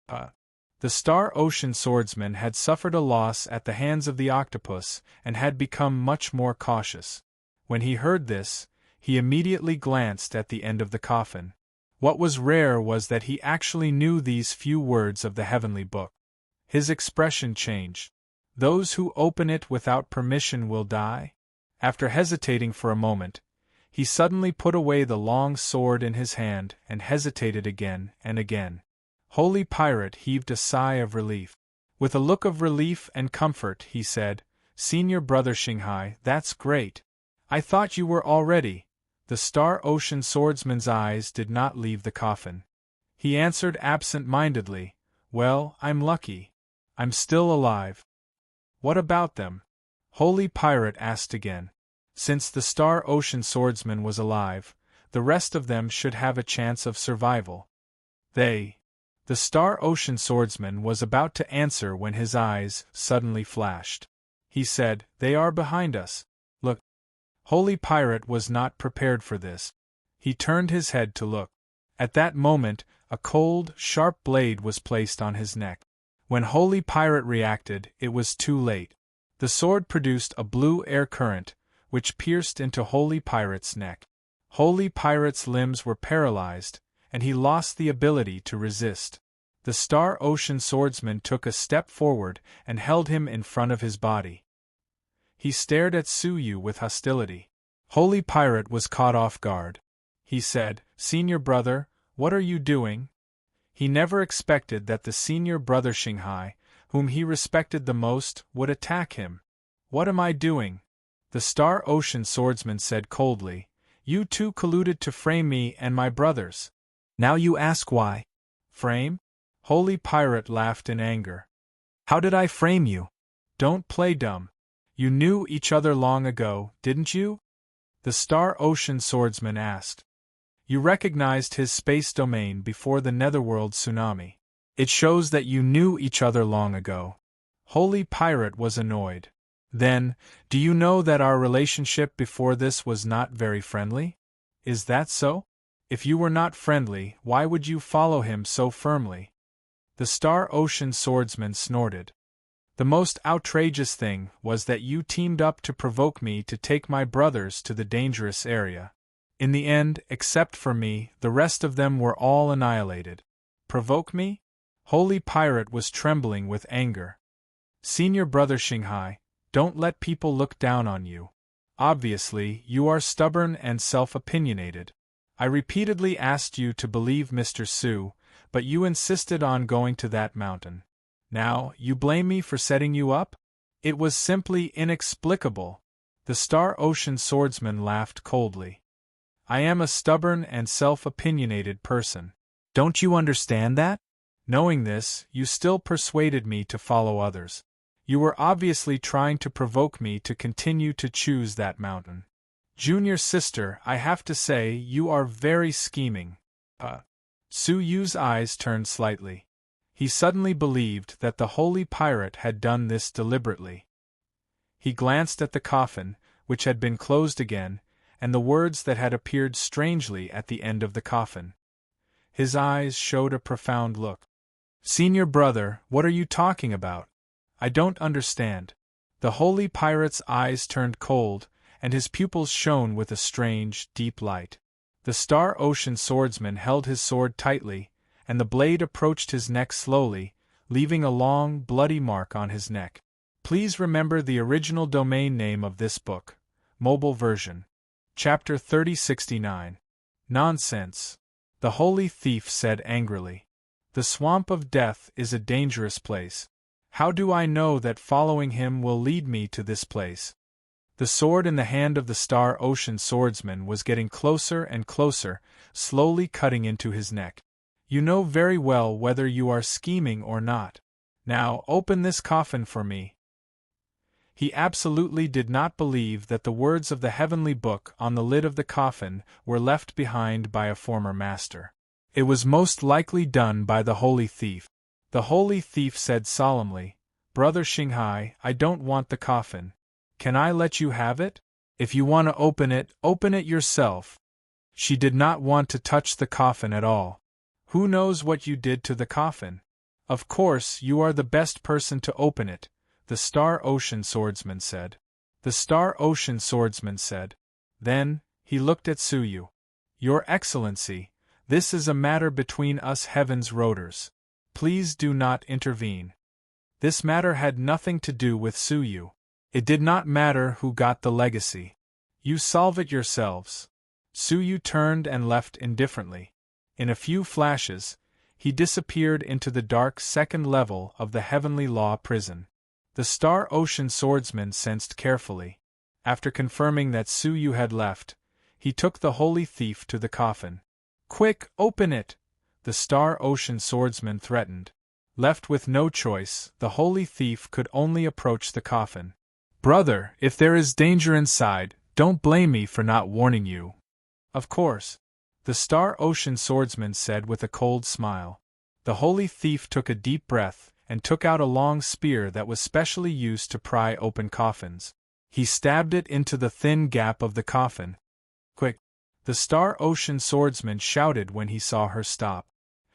The Star Ocean swordsman had suffered a loss at the hands of the octopus and had become much more cautious. When he heard this, he immediately glanced at the end of the coffin. What was rare was that he actually knew these few words of the heavenly book. His expression changed. Those who open it without permission will die? After hesitating for a moment, he suddenly put away the long sword in his hand and hesitated again and again. Holy Pirate heaved a sigh of relief. With a look of relief and comfort, he said, "Senior Brother Shanghai, that's great. I thought you were already." The Star Ocean swordsman's eyes did not leave the coffin. He answered absent-mindedly, "Well, I'm lucky. I'm still alive." "What about them?" Holy Pirate asked again. Since the Star Ocean swordsman was alive, the rest of them should have a chance of survival. The Star Ocean swordsman was about to answer when his eyes suddenly flashed. He said, "They are behind us. Look." Holy Pirate was not prepared for this. He turned his head to look. At that moment, a cold, sharp blade was placed on his neck. When Holy Pirate reacted, it was too late. The sword produced a blue air current, which pierced into Holy Pirate's neck. Holy Pirate's limbs were paralyzed, and he lost the ability to resist. The Star Ocean swordsman took a step forward and held him in front of his body. He stared at Suyu with hostility. Holy Pirate was caught off guard. He said, "Senior Brother, what are you doing?" He never expected that the Senior Brother Shanghai, whom he respected the most, would attack him. "What am I doing?" The Star Ocean swordsman said coldly, "You two colluded to frame me and my brothers. Now you ask why." "Frame?" Holy Pirate laughed in anger. "How did I frame you? Don't play dumb. You knew each other long ago, didn't you?" The Star Ocean swordsman asked. "You recognized his space domain before the Netherworld tsunami. It shows that you knew each other long ago." Holy Pirate was annoyed. "Then, do you know that our relationship before this was not very friendly? Is that so? If you were not friendly, why would you follow him so firmly?" The Star Ocean swordsman snorted. "The most outrageous thing was that you teamed up to provoke me to take my brothers to the dangerous area. In the end, except for me, the rest of them were all annihilated." "Provoke me?" Holy Pirate was trembling with anger. "Senior Brother Shanghai, don't let people look down on you. Obviously, you are stubborn and self-opinionated. I repeatedly asked you to believe Mr. Su, but you insisted on going to that mountain. Now, you blame me for setting you up? It was simply inexplicable." The Star Ocean swordsman laughed coldly. "I am a stubborn and self-opinionated person. Don't you understand that? Knowing this, you still persuaded me to follow others. You were obviously trying to provoke me to continue to choose that mountain. Junior sister, I have to say, you are very scheming." Su Yu's eyes turned slightly. He suddenly believed that the Holy Pirate had done this deliberately. He glanced at the coffin, which had been closed again, and the words that had appeared strangely at the end of the coffin. His eyes showed a profound look. "Senior Brother, what are you talking about? I don't understand." The Holy Pirate's eyes turned cold, and his pupils shone with a strange, deep light. The Star Ocean swordsman held his sword tightly, and the blade approached his neck slowly, leaving a long, bloody mark on his neck. Please remember the original domain name of this book. Mobile version. Chapter 3069. Nonsense. The Holy Thief said angrily. "The Swamp of Death is a dangerous place. How do I know that following him will lead me to this place?" The sword in the hand of the Star Ocean swordsman was getting closer and closer, slowly cutting into his neck. "You know very well whether you are scheming or not. Now, open this coffin for me." He absolutely did not believe that the words of the heavenly book on the lid of the coffin were left behind by a former master. It was most likely done by the Holy Thief. The Holy Thief said solemnly, "Brother Shanghai, I don't want the coffin. Can I let you have it? If you want to open it yourself." She did not want to touch the coffin at all. Who knows what you did to the coffin? Of course, you are the best person to open it, the Star Ocean Swordsman said. The Star Ocean Swordsman said. Then, he looked at Suyu. Your Excellency, this is a matter between us Heaven's Rotors. Please do not intervene. This matter had nothing to do with Suyu. It did not matter who got the legacy. You solve it yourselves. Suyu turned and left indifferently. In a few flashes, he disappeared into the dark second level of the Heavenly Law prison. The Star Ocean Swordsman sensed carefully. After confirming that Suyu had left, he took the holy thief to the coffin. Quick, open it! The Star Ocean Swordsman threatened. Left with no choice, the holy thief could only approach the coffin. Brother, if there is danger inside, don't blame me for not warning you. Of course, the Star Ocean Swordsman said with a cold smile. The holy thief took a deep breath and took out a long spear that was specially used to pry open coffins. He stabbed it into the thin gap of the coffin. Quick! The Star Ocean Swordsman shouted when he saw her stop.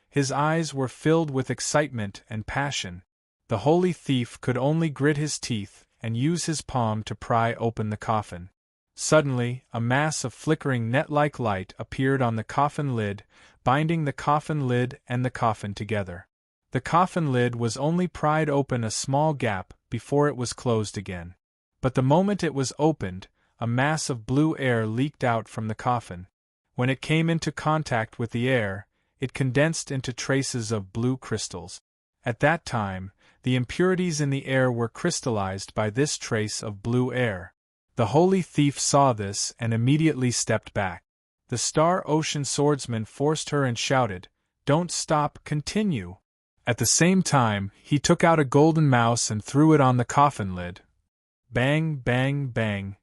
His eyes were filled with excitement and passion. The holy thief could only grit his teeth and use his palm to pry open the coffin. Suddenly, a mass of flickering net-like light appeared on the coffin lid, binding the coffin lid and the coffin together. The coffin lid was only pried open a small gap before it was closed again. But the moment it was opened, a mass of blue air leaked out from the coffin. When it came into contact with the air, it condensed into traces of blue crystals. At that time, the impurities in the air were crystallized by this trace of blue air. The holy thief saw this and immediately stepped back. The Star Ocean Swordsman forced her and shouted, "Don't stop, continue!" At the same time, he took out a golden mouse and threw it on the coffin lid. Bang, bang, bang.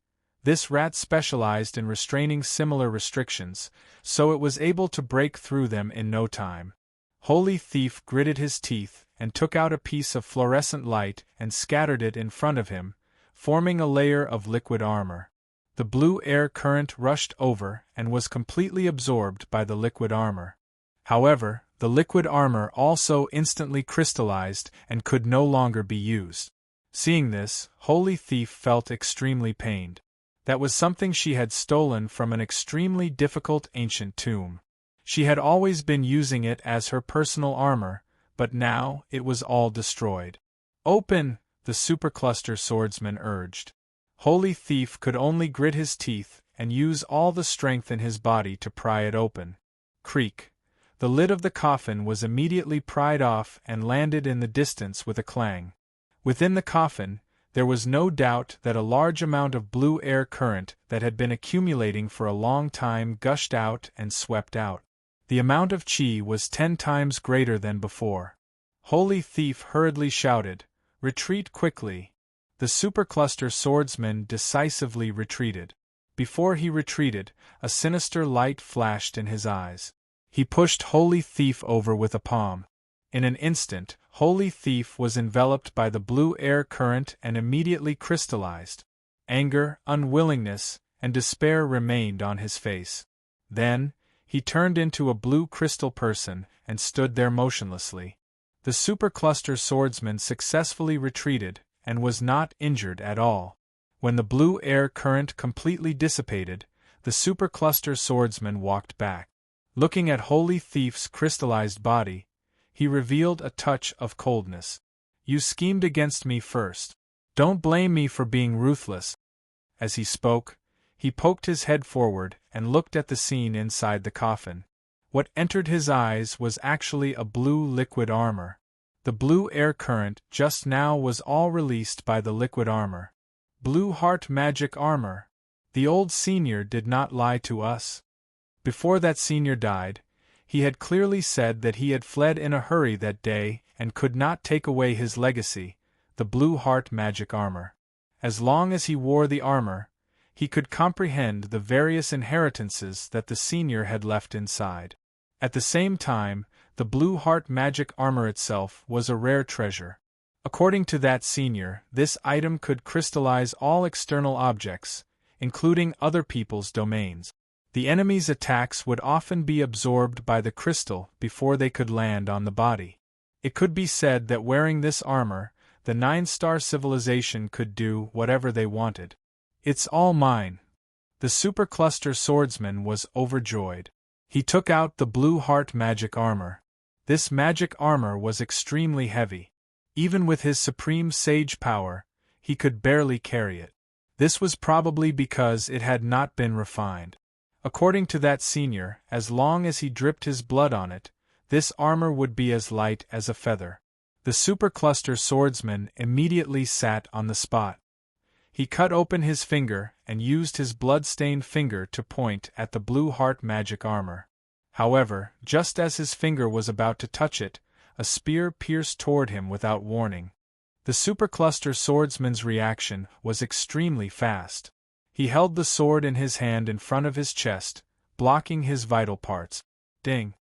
This rat specialized in restraining similar restrictions, so it was able to break through them in no time. Holy Thief gritted his teeth and took out a piece of fluorescent light and scattered it in front of him, forming a layer of liquid armor. The blue air current rushed over and was completely absorbed by the liquid armor. However, the liquid armor also instantly crystallized and could no longer be used. Seeing this, Holy Thief felt extremely pained. That was something she had stolen from an extremely difficult ancient tomb. She had always been using it as her personal armor, but now it was all destroyed. "Open!" the Supercluster Swordsman urged. Holy Thief could only grit his teeth and use all the strength in his body to pry it open. Creak! The lid of the coffin was immediately pried off and landed in the distance with a clang. Within the coffin, there was no doubt that a large amount of blue air current that had been accumulating for a long time gushed out and swept out. The amount of chi was 10 times greater than before. Holy Thief hurriedly shouted, "Retreat quickly!" The Supercluster Swordsman decisively retreated. Before he retreated, a sinister light flashed in his eyes. He pushed Holy Thief over with a palm. In an instant, Holy Thief was enveloped by the blue air current and immediately crystallized. Anger, unwillingness, and despair remained on his face. Then, he turned into a blue crystal person and stood there motionlessly. The Supercluster Swordsman successfully retreated and was not injured at all. When the blue air current completely dissipated, the Supercluster Swordsman walked back. Looking at Holy Thief's crystallized body, he revealed a touch of coldness. "You schemed against me first. Don't blame me for being ruthless." As he spoke, he poked his head forward and looked at the scene inside the coffin. What entered his eyes was actually a blue liquid armor. The blue air current just now was all released by the liquid armor. Blue heart magic armor. The old senior did not lie to us. Before that senior died, he had clearly said that he had fled in a hurry that day and could not take away his legacy, the blue heart magic armor. As long as he wore the armor, he could comprehend the various inheritances that the senior had left inside. At the same time, the blue heart magic armor itself was a rare treasure. According to that senior, this item could crystallize all external objects, including other people's domains. The enemy's attacks would often be absorbed by the crystal before they could land on the body. It could be said that wearing this armor, the nine-star civilization could do whatever they wanted. It's all mine. The supercluster swordsman was overjoyed. He took out the blue heart magic armor. This magic armor was extremely heavy. Even with his supreme sage power, he could barely carry it. This was probably because it had not been refined. According to that senior, as long as he dripped his blood on it, this armor would be as light as a feather. The supercluster swordsman immediately sat on the spot. He cut open his finger and used his blood-stained finger to point at the blue heart magic armor. However, just as his finger was about to touch it, a spear pierced toward him without warning. The supercluster swordsman's reaction was extremely fast. He held the sword in his hand in front of his chest, blocking his vital parts. Ding!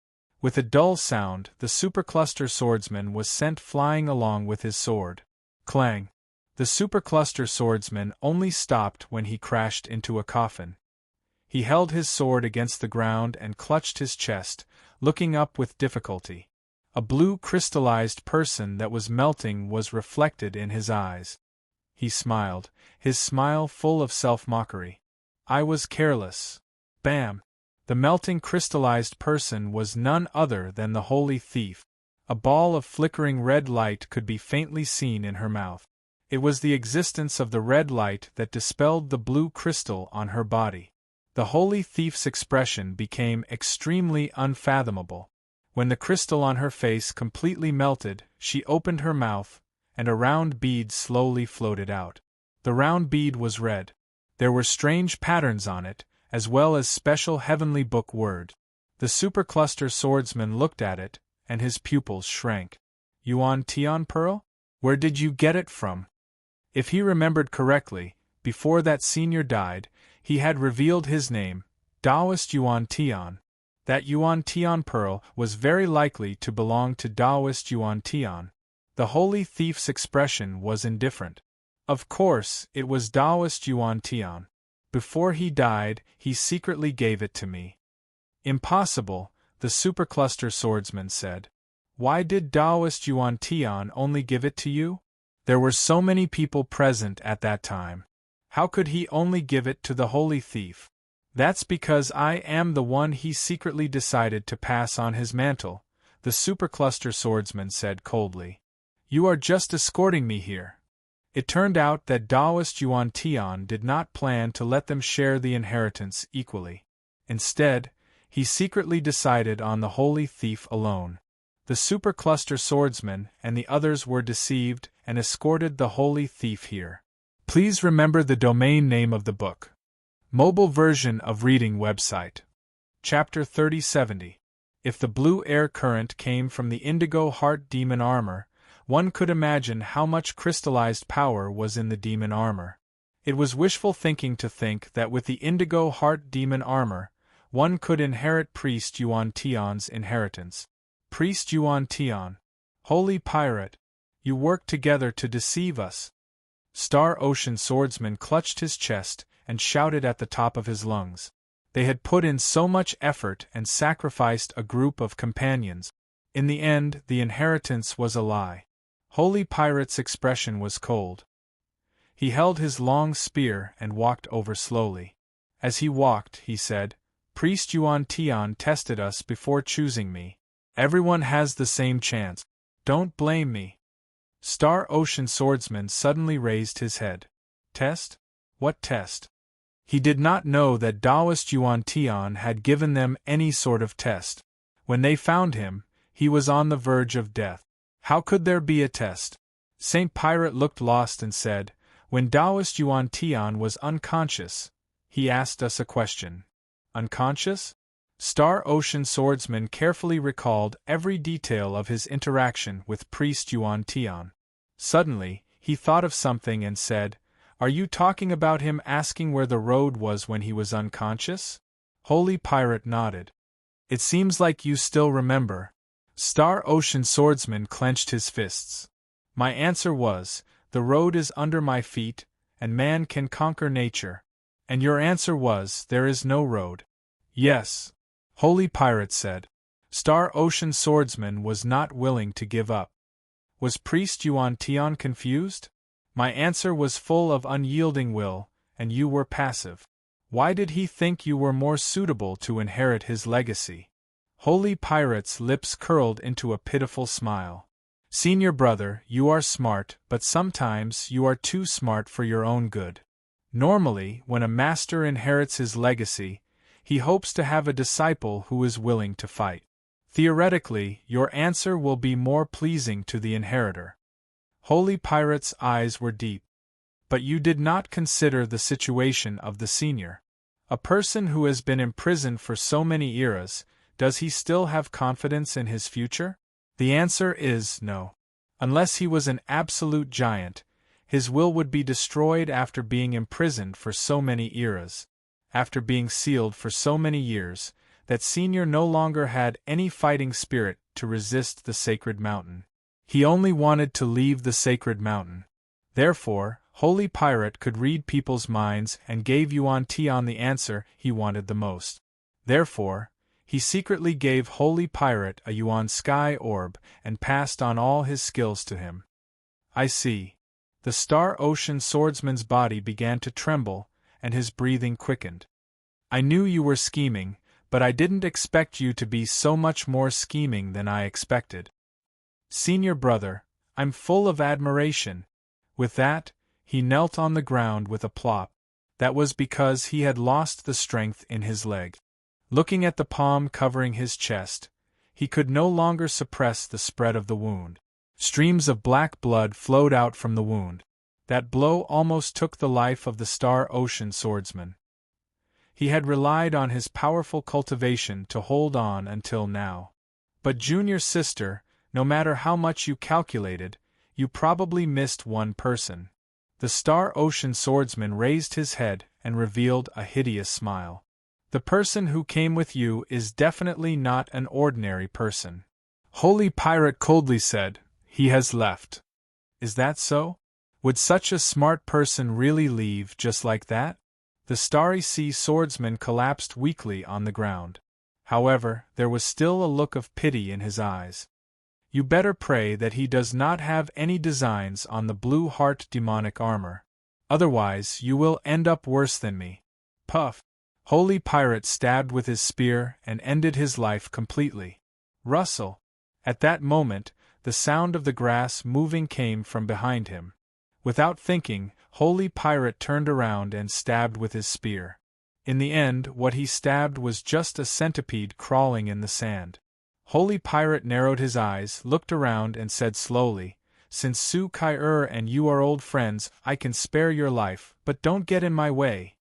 With a dull sound, the supercluster swordsman was sent flying along with his sword. Clang! The supercluster swordsman only stopped when he crashed into a coffin. He held his sword against the ground and clutched his chest, looking up with difficulty. A blue crystallized person that was melting was reflected in his eyes. He smiled, his smile full of self-mockery. I was careless. Bam! The melting crystallized person was none other than the holy thief. A ball of flickering red light could be faintly seen in her mouth. It was the existence of the red light that dispelled the blue crystal on her body. The holy thief's expression became extremely unfathomable. When the crystal on her face completely melted, she opened her mouth, and a round bead slowly floated out. The round bead was red. There were strange patterns on it, as well as special heavenly book word. The supercluster swordsman looked at it, and his pupils shrank. Yuan Tian Pearl? Where did you get it from? If he remembered correctly, before that senior died, he had revealed his name, Taoist Yuan Tian. That Yuan Tian pearl was very likely to belong to Taoist Yuan Tian. The holy thief's expression was indifferent. Of course, it was Taoist Yuan Tian. Before he died, he secretly gave it to me. Impossible, the supercluster swordsman said. Why did Taoist Yuan Tian only give it to you? There were so many people present at that time. How could he only give it to the holy thief? That's because I am the one he secretly decided to pass on his mantle, the supercluster swordsman said coldly. You are just escorting me here. It turned out that Taoist Yuan Tian did not plan to let them share the inheritance equally. Instead, he secretly decided on the holy thief alone. The supercluster swordsman and the others were deceived and escorted the holy thief here. Please remember the domain name of the book. Mobile version of reading website. Chapter 3070. If the blue air current came from the indigo heart demon armor, one could imagine how much crystallized power was in the demon armor. It was wishful thinking to think that with the indigo heart demon armor, one could inherit Priest Yuan Tian's inheritance. Priest Yuan Tian, holy pirate, you worked together to deceive us. Star Ocean Swordsman clutched his chest and shouted at the top of his lungs. They had put in so much effort and sacrificed a group of companions. In the end, the inheritance was a lie. Holy Pirate's expression was cold. He held his long spear and walked over slowly. As he walked, he said, Priest Yuan Tian tested us before choosing me. Everyone has the same chance. Don't blame me. Star Ocean Swordsman suddenly raised his head. Test? What test? He did not know that Taoist Yuan Tian had given them any sort of test. When they found him, he was on the verge of death. How could there be a test? Saint Pirate looked lost and said, when Taoist Yuan Tian was unconscious, he asked us a question. Unconscious? Star Ocean Swordsman carefully recalled every detail of his interaction with Priest Yuan Tian. Suddenly, he thought of something and said, Are you talking about him asking where the road was when he was unconscious? Holy Pirate nodded. It seems like you still remember. Star Ocean Swordsman clenched his fists. My answer was, the road is under my feet, and man can conquer nature. And your answer was, there is no road. Yes, Holy Pirate said. Star Ocean Swordsman was not willing to give up. Was Priest Yuan Tian confused? My answer was full of unyielding will, and you were passive. Why did he think you were more suitable to inherit his legacy? Holy Pirate's lips curled into a pitiful smile. Senior brother, you are smart, but sometimes you are too smart for your own good. Normally, when a master inherits his legacy, he hopes to have a disciple who is willing to fight. Theoretically, your answer will be more pleasing to the inheritor. Holy Pirate's eyes were deep. But you did not consider the situation of the senior. A person who has been imprisoned for so many eras, does he still have confidence in his future? The answer is no. Unless he was an absolute giant, his will would be destroyed after being imprisoned for so many eras. After being sealed for so many years, that senior no longer had any fighting spirit to resist the sacred mountain. He only wanted to leave the sacred mountain. Therefore, Holy Pirate could read people's minds and gave Yuan Tian the answer he wanted the most. Therefore, he secretly gave Holy Pirate a Yuan Sky Orb and passed on all his skills to him. I see. The Star Ocean Swordsman's body began to tremble, and his breathing quickened. I knew you were scheming, but I didn't expect you to be so much more scheming than I expected. Senior brother, I'm full of admiration. With that, he knelt on the ground with a plop. That was because he had lost the strength in his leg. Looking at the palm covering his chest, he could no longer suppress the spread of the wound. Streams of black blood flowed out from the wound. That blow almost took the life of the Star Ocean Swordsman. He had relied on his powerful cultivation to hold on until now. But junior sister, no matter how much you calculated, you probably missed one person. The Star Ocean Swordsman raised his head and revealed a hideous smile. The person who came with you is definitely not an ordinary person. Holy Pirate coldly said, he has left. Is that so? Would such a smart person really leave just like that? The Starry Sea Swordsman collapsed weakly on the ground. However, there was still a look of pity in his eyes. You better pray that he does not have any designs on the Blue Heart demonic armor. Otherwise, you will end up worse than me. Puff! Holy Pirate stabbed with his spear and ended his life completely. Rustle! At that moment, the sound of the grass moving came from behind him. Without thinking, Holy Pirate turned around and stabbed with his spear. In the end, what he stabbed was just a centipede crawling in the sand. Holy Pirate narrowed his eyes, looked around and said slowly, Since Su Kai and you are old friends, I can spare your life, but don't get in my way.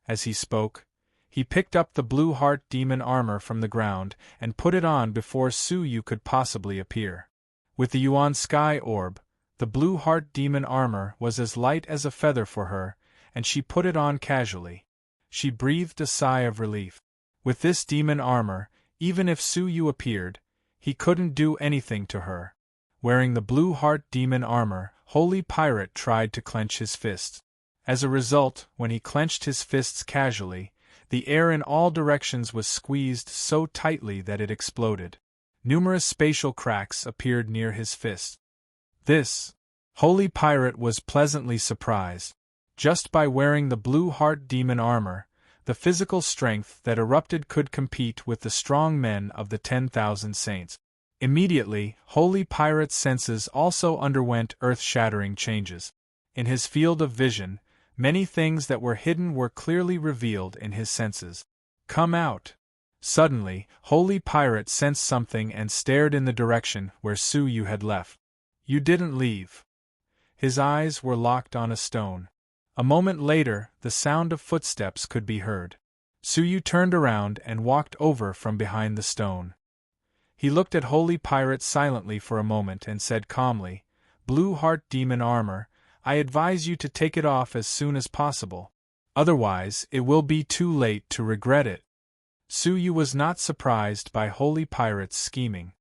As he spoke, he picked up the Blue Heart demon armor from the ground and put it on before Su Yu could possibly appear. With the Yuan Sky Orb, the Blue Heart demon armor was as light as a feather for her, and she put it on casually. She breathed a sigh of relief. With this demon armor, even if Su Yu appeared, he couldn't do anything to her. Wearing the Blue Heart demon armor, Holy Pirate tried to clench his fists. As a result, when he clenched his fists casually, the air in all directions was squeezed so tightly that it exploded. Numerous spatial cracks appeared near his fist. This, Holy Pirate was pleasantly surprised. Just by wearing the Blue Heart demon armor, the physical strength that erupted could compete with the strong men of the 10,000 saints. Immediately, Holy Pirate's senses also underwent earth-shattering changes. In his field of vision, many things that were hidden were clearly revealed in his senses. Come out! Suddenly, Holy Pirate sensed something and stared in the direction where Su Yu had left. You didn't leave. His eyes were locked on a stone. A moment later, the sound of footsteps could be heard. Su Yu turned around and walked over from behind the stone. He looked at Holy Pirate silently for a moment and said calmly, Blue Heart demon armor, I advise you to take it off as soon as possible. Otherwise, it will be too late to regret it. Su Yu was not surprised by Holy Pirate's scheming.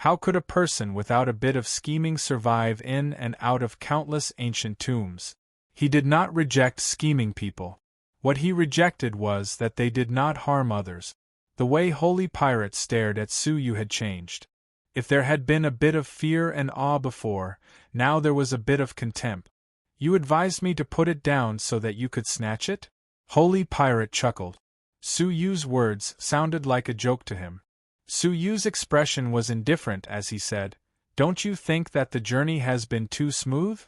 How could a person without a bit of scheming survive in and out of countless ancient tombs? He did not reject scheming people. What he rejected was that they did not harm others. The way Holy Pirate stared at Su Yu had changed. If there had been a bit of fear and awe before, now there was a bit of contempt. You advised me to put it down so that you could snatch it? Holy Pirate chuckled. Su Yu's words sounded like a joke to him. Su Yu's expression was indifferent as he said, "Don't you think that the journey has been too smooth?"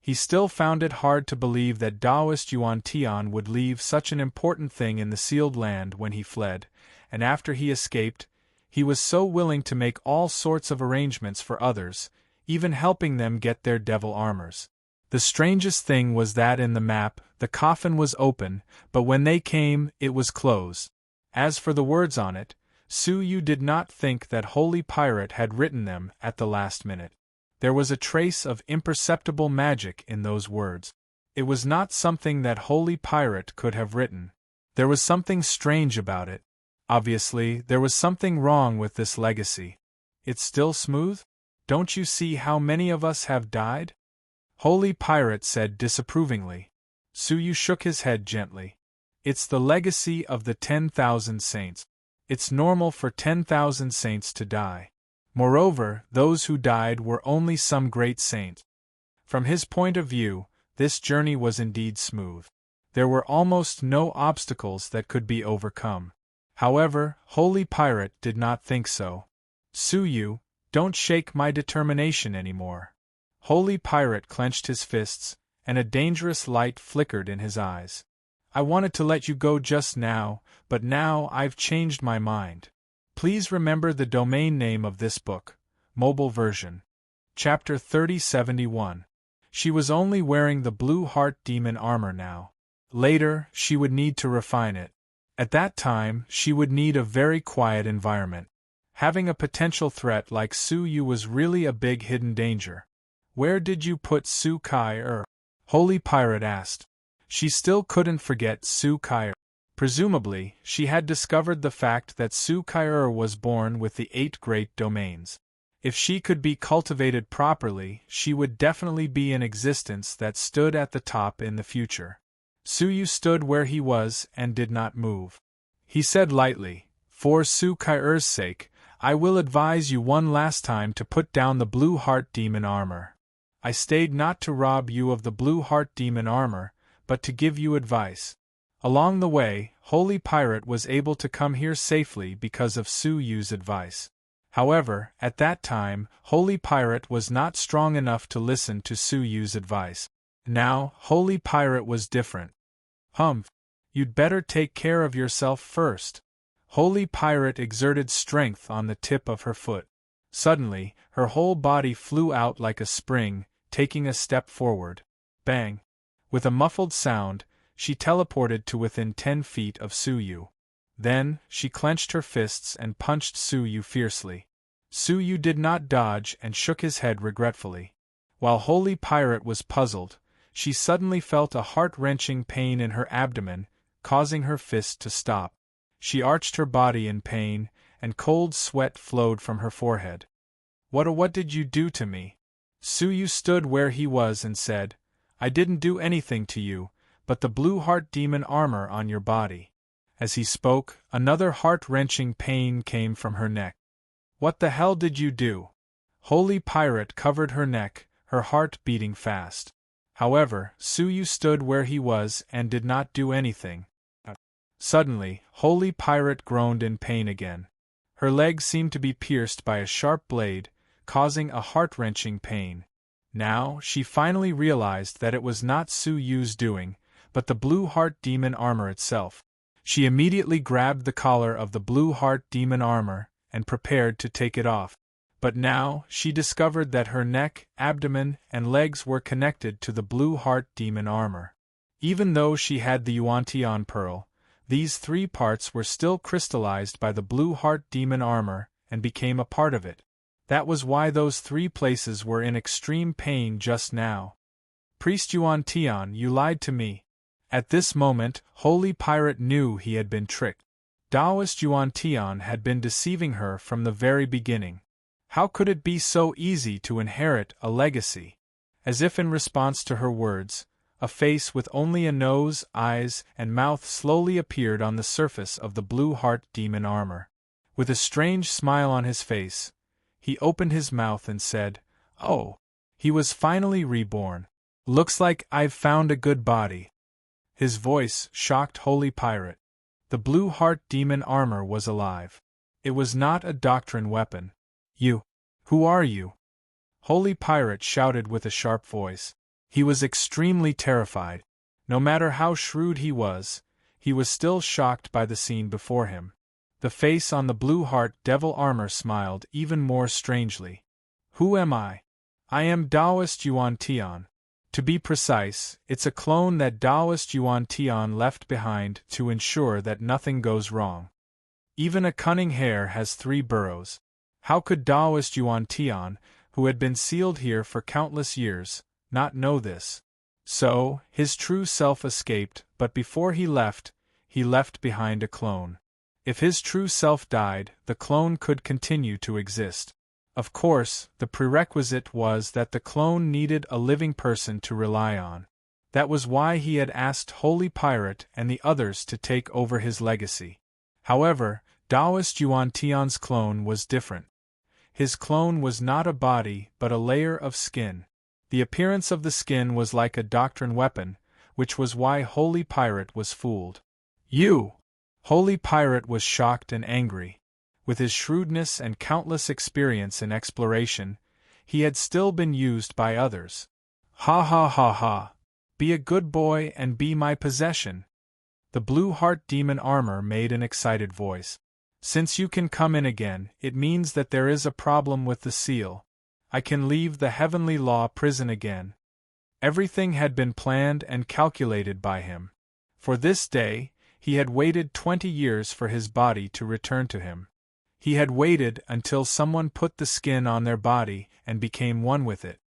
He still found it hard to believe that Taoist Yuan Tian would leave such an important thing in the sealed land when he fled, and after he escaped, he was so willing to make all sorts of arrangements for others, even helping them get their devil armors. The strangest thing was that in the map, the coffin was open, but when they came, it was closed. As for the words on it, Su Yu did not think that Holy Pirate had written them at the last minute. There was a trace of imperceptible magic in those words. It was not something that Holy Pirate could have written. There was something strange about it. Obviously, there was something wrong with this legacy. It's still smooth? Don't you see how many of us have died? Holy Pirate said disapprovingly. Su Yu shook his head gently. It's the legacy of the 10,000 saints. It's normal for 10,000 saints to die. Moreover, those who died were only some great saints. From his point of view, this journey was indeed smooth. There were almost no obstacles that could be overcome. However, Holy Pirate did not think so. Su Yu, don't shake my determination anymore. Holy Pirate clenched his fists, and a dangerous light flickered in his eyes. I wanted to let you go just now, but now I've changed my mind. Please remember the domain name of this book, mobile version. Chapter 3071. She was only wearing the Blue Heart Demon armor now. Later, she would need to refine it. At that time, she would need a very quiet environment. Having a potential threat like Su Yu was really a big hidden danger. Where did you put Su Kai-er? Holy Pirate asked. She still couldn't forget Su Kai-er. Presumably, she had discovered the fact that Su Kai-er was born with the 8 great domains. If she could be cultivated properly, she would definitely be an existence that stood at the top in the future. Su Yu stood where he was and did not move. He said lightly, "For Su Kai-er's sake, I will advise you one last time to put down the Blue Heart Demon armor. I stayed not to rob you of the Blue Heart Demon armor, but to give you advice." Along the way, Holy Pirate was able to come here safely because of Su Yu's advice. However, at that time, Holy Pirate was not strong enough to listen to Su Yu's advice. Now, Holy Pirate was different. "Humph! You'd better take care of yourself first." Holy Pirate exerted strength on the tip of her foot. Suddenly, her whole body flew out like a spring, taking a step forward. Bang! With a muffled sound, she teleported to within 10 feet of Su Yu. Then, she clenched her fists and punched Su Yu fiercely. Su Yu did not dodge and shook his head regretfully. While Holy Pirate was puzzled, she suddenly felt a heart-wrenching pain in her abdomen, causing her fist to stop. She arched her body in pain, and cold sweat flowed from her forehead. What did you do to me?" Su Yu stood where he was and said, "I didn't do anything to you, but the Blue Heart Demon armor on your body." As he spoke, another heart-wrenching pain came from her neck. "What the hell did you do?" Holy Pirate covered her neck, her heart beating fast. However, Su Yu stood where he was and did not do anything. Suddenly, Holy Pirate groaned in pain again. Her leg seemed to be pierced by a sharp blade, causing a heart-wrenching pain. Now, she finally realized that it was not Su Yu's doing, but the Blue Heart Demon armor itself. She immediately grabbed the collar of the Blue Heart Demon armor and prepared to take it off. But now, she discovered that her neck, abdomen, and legs were connected to the Blue Heart Demon armor. Even though she had the Yuan-Tian pearl, these 3 parts were still crystallized by the Blue Heart Demon armor and became a part of it. That was why those 3 places were in extreme pain just now. "Priest Yuan-Tian, you lied to me." At this moment, Holy Pirate knew he had been tricked. Taoist Yuan-Tian had been deceiving her from the very beginning. How could it be so easy to inherit a legacy? As if in response to her words, A face with only a nose, eyes, and mouth slowly appeared on the surface of the blue heart demon armor. With a strange smile on his face, he opened his mouth and said, "Oh, he was finally reborn. Looks like I've found a good body." His voice shocked Holy Pirate. The blue heart demon armor was alive. It was not a doctrine weapon. Who are you?" Holy Pirate shouted with a sharp voice. He was extremely terrified. No matter how shrewd he was still shocked by the scene before him. The face on the blue heart devil armor smiled even more strangely. "Who am I? I am Taoist Yuan Tian. To be precise, it's a clone that Taoist Yuan Tian left behind to ensure that nothing goes wrong. Even a cunning hare has 3 burrows. How could Taoist Yuan Tian, who had been sealed here for countless years, not know this? So, his true self escaped, but before he left behind a clone. If his true self died, the clone could continue to exist. Of course, the prerequisite was that the clone needed a living person to rely on. That was why he had asked Holy Pirate and the others to take over his legacy. However, Taoist Yuan Tian's clone was different. His clone was not a body but a layer of skin. The appearance of the skin was like a doctrine weapon, which was why Holy Pirate was fooled. "You!" Holy Pirate was shocked and angry. With his shrewdness and countless experience in exploration, he had still been used by others. "Ha ha ha ha! Be a good boy and be my possession." The blue heart demon armor made an excited voice. "Since you can come in again, it means that there is a problem with the seal. I can leave the heavenly law prison again." Everything had been planned and calculated by him. For this day, he had waited 20 years for his body to return to him. He had waited until someone put the skin on their body and became one with it.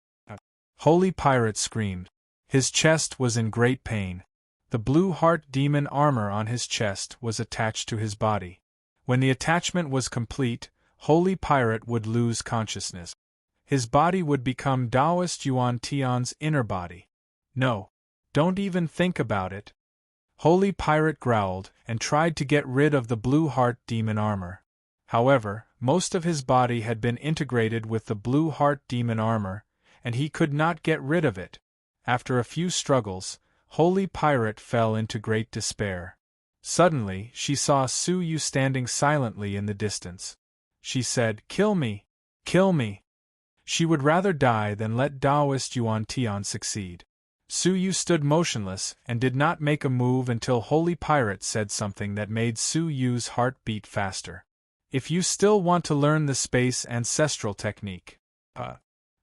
Holy Pirate screamed. His chest was in great pain. The blue heart demon armor on his chest was attached to his body. When the attachment was complete, Holy Pirate would lose consciousness. His body would become Taoist Yuan Tian's inner body. "No. Don't even think about it." Holy Pirate growled and tried to get rid of the blue heart demon armor. However, most of his body had been integrated with the blue heart demon armor, and he could not get rid of it. After a few struggles, Holy Pirate fell into great despair. Suddenly, she saw Su Yu standing silently in the distance. She said, "Kill me! Kill me!" She would rather die than let Taoist Yuan Tian succeed. Su Yu stood motionless and did not make a move until Holy Pirate said something that made Su Yu's heart beat faster. "If you still want to learn the space ancestral technique."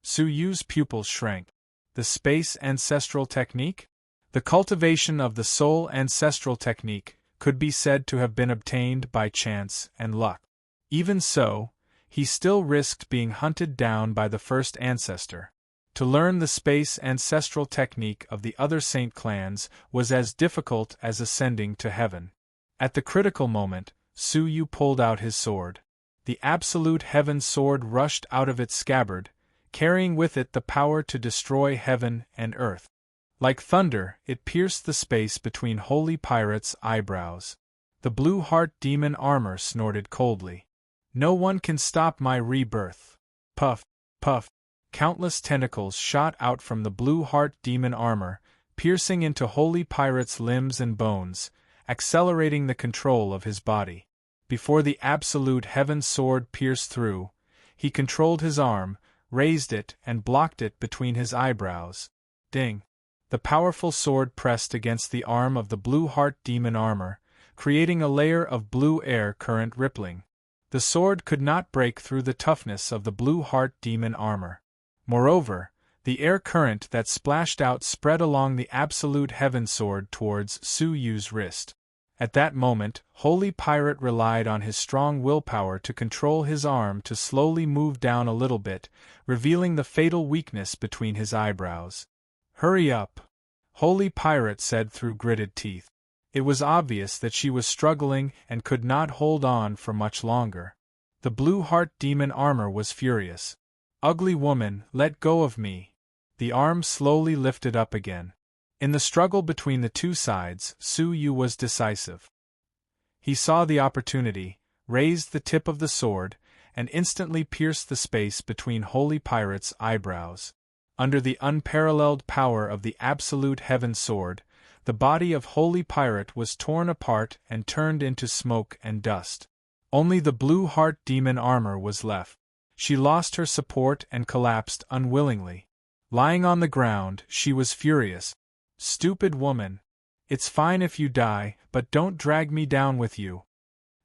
Su Yu's pupils shrank. The space ancestral technique? The cultivation of the soul ancestral technique could be said to have been obtained by chance and luck. Even so, he still risked being hunted down by the first ancestor. To learn the space ancestral technique of the other saint clans was as difficult as ascending to heaven. At the critical moment, Su Yu pulled out his sword. The absolute heaven sword rushed out of its scabbard, carrying with it the power to destroy heaven and earth. Like thunder, it pierced the space between Holy Pirate's eyebrows. The blue heart demon armor snorted coldly. "No one can stop my rebirth." Puff, puff. Countless tentacles shot out from the blue heart demon armor, piercing into Holy Pirate's limbs and bones, accelerating the control of his body. Before the absolute heaven sword pierced through, he controlled his arm, raised it, and blocked it between his eyebrows. Ding! The powerful sword pressed against the arm of the blue heart demon armor, creating a layer of blue air current rippling. The sword could not break through the toughness of the blue heart demon armor. Moreover, the air current that splashed out spread along the absolute heaven sword towards Su Yu's wrist. At that moment, Holy Pirate relied on his strong willpower to control his arm to slowly move down a little bit, revealing the fatal weakness between his eyebrows. "Hurry up," Holy Pirate said through gritted teeth. It was obvious that she was struggling and could not hold on for much longer. The blue heart demon armor was furious. "Ugly woman, let go of me." The arm slowly lifted up again. In the struggle between the two sides, Su Yu was decisive. He saw the opportunity, raised the tip of the sword, and instantly pierced the space between Holy Pirate's eyebrows. Under the unparalleled power of the absolute Heaven Sword, the body of Holy Pirate was torn apart and turned into smoke and dust. Only the Blue Heart Demon armor was left. She lost her support and collapsed unwillingly. Lying on the ground, she was furious. "Stupid woman! It's fine if you die, but don't drag me down with you."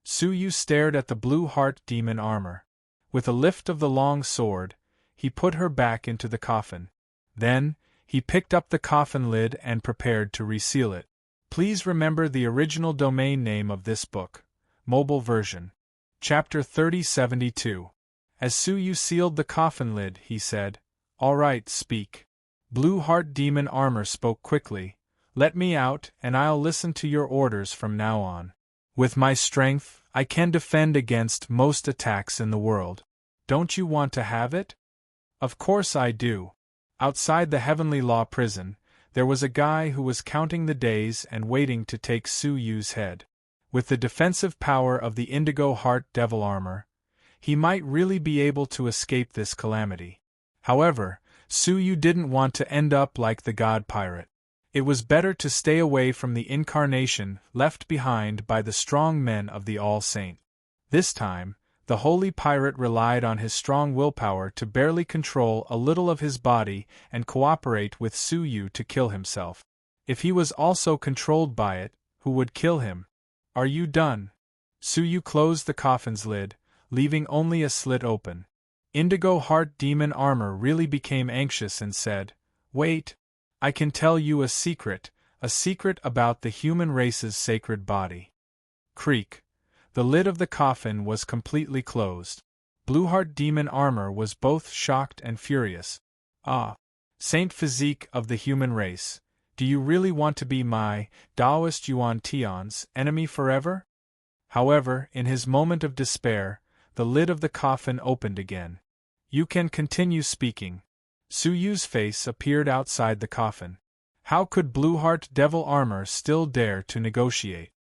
Su Yu stared at the Blue Heart Demon armor. With a lift of the long sword, he put her back into the coffin. Then, he picked up the coffin lid and prepared to reseal it. Please remember the original domain name of this book. Mobile version. Chapter 3072. As Su Yu sealed the coffin lid, he said, "All right, speak." Blue Heart Demon armor spoke quickly. "Let me out, and I'll listen to your orders from now on. With my strength, I can defend against most attacks in the world. Don't you want to have it?" "Of course I do." Outside the Heavenly Law prison, there was a guy who was counting the days and waiting to take Su Yu's head. With the defensive power of the Indigo Heart Devil armor, he might really be able to escape this calamity. However, Su Yu didn't want to end up like the God Pirate. It was better to stay away from the incarnation left behind by the strong men of the All Saint. This time, the Holy Pirate relied on his strong willpower to barely control a little of his body and cooperate with Su Yu to kill himself. If he was also controlled by it, who would kill him? "Are you done?" Su Yu closed the coffin's lid, leaving only a slit open. Indigo Heart Demon armor really became anxious and said, "Wait. I can tell you a secret about the human race's sacred body." Creak. The lid of the coffin was completely closed. Blue Heart Demon armor was both shocked and furious. "Ah, Saint Physique of the human race, do you really want to be my, Taoist Yuan Tian's, enemy forever?" However, in his moment of despair, the lid of the coffin opened again. "You can continue speaking." Su Yu's face appeared outside the coffin. How could Blue Heart Devil armor still dare to negotiate?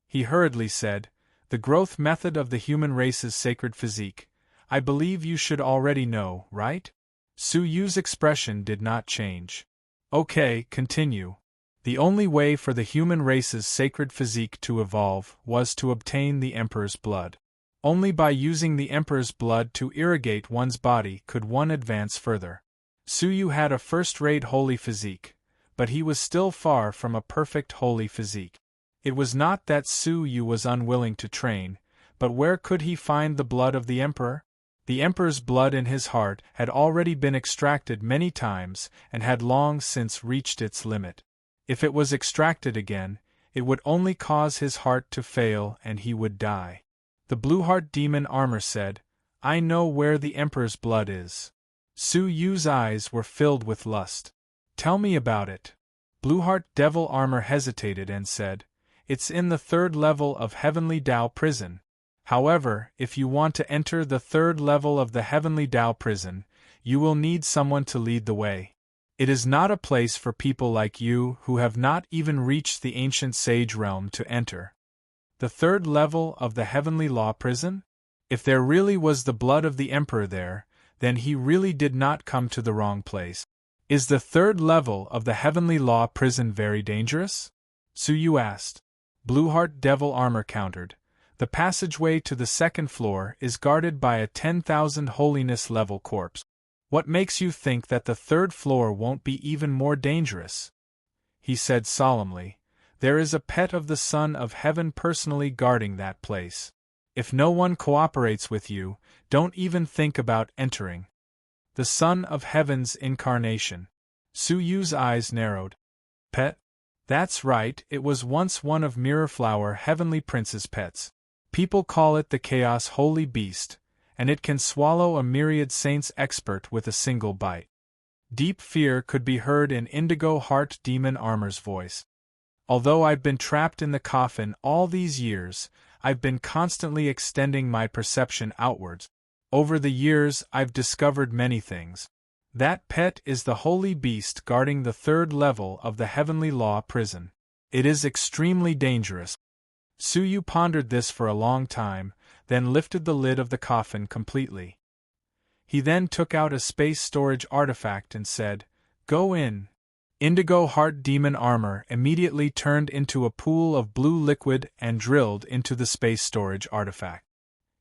He hurriedly said, "The growth method of the human race's sacred physique. I believe you should already know, right?" Su Yu's expression did not change. "Okay, continue." The only way for the human race's sacred physique to evolve was to obtain the Emperor's blood. Only by using the Emperor's blood to irrigate one's body could one advance further. Su Yu had a first-rate holy physique, but he was still far from a perfect holy physique. It was not that Su Yu was unwilling to train, but where could he find the blood of the Emperor? The Emperor's blood in his heart had already been extracted many times and had long since reached its limit. If it was extracted again, it would only cause his heart to fail and he would die. The Blue Heart Demon armor said, "I know where the Emperor's blood is." Su Yu's eyes were filled with lust. "Tell me about it." Blue Heart Devil armor hesitated and said, "It's in the 3rd level of Heavenly Tao prison. However, if you want to enter the 3rd level of the Heavenly Tao prison, you will need someone to lead the way. It is not a place for people like you who have not even reached the ancient sage realm to enter." The 3rd level of the Heavenly Law prison? If there really was the blood of the Emperor there, then he really did not come to the wrong place. "Is the 3rd level of the Heavenly Law prison very dangerous?" Su Yu asked. Blue Heart Devil armor countered, "The passageway to the 2nd floor is guarded by a 10,000 holiness level corpse. What makes you think that the 3rd floor won't be even more dangerous?" He said solemnly, "There is a pet of the Son of Heaven personally guarding that place. If no one cooperates with you, don't even think about entering." The Son of Heaven's incarnation. Su Yu's eyes narrowed. "Pet? That's right, it was once one of Mirrorflower Heavenly Prince's pets. People call it the Chaos Holy Beast, and it can swallow a myriad saints expert with a single bite." Deep fear could be heard in Indigo Heart Demon armor's voice. "Although I've been trapped in the coffin all these years, I've been constantly extending my perception outwards. Over the years, I've discovered many things. That pet is the holy beast guarding the third level of the heavenly law prison. It is extremely dangerous. Suyu pondered this for a long time, then lifted the lid of the coffin completely. He then took out a space storage artifact and said, "Go in." Indigo Heart Demon armor immediately turned into a pool of blue liquid and drilled into the space storage artifact.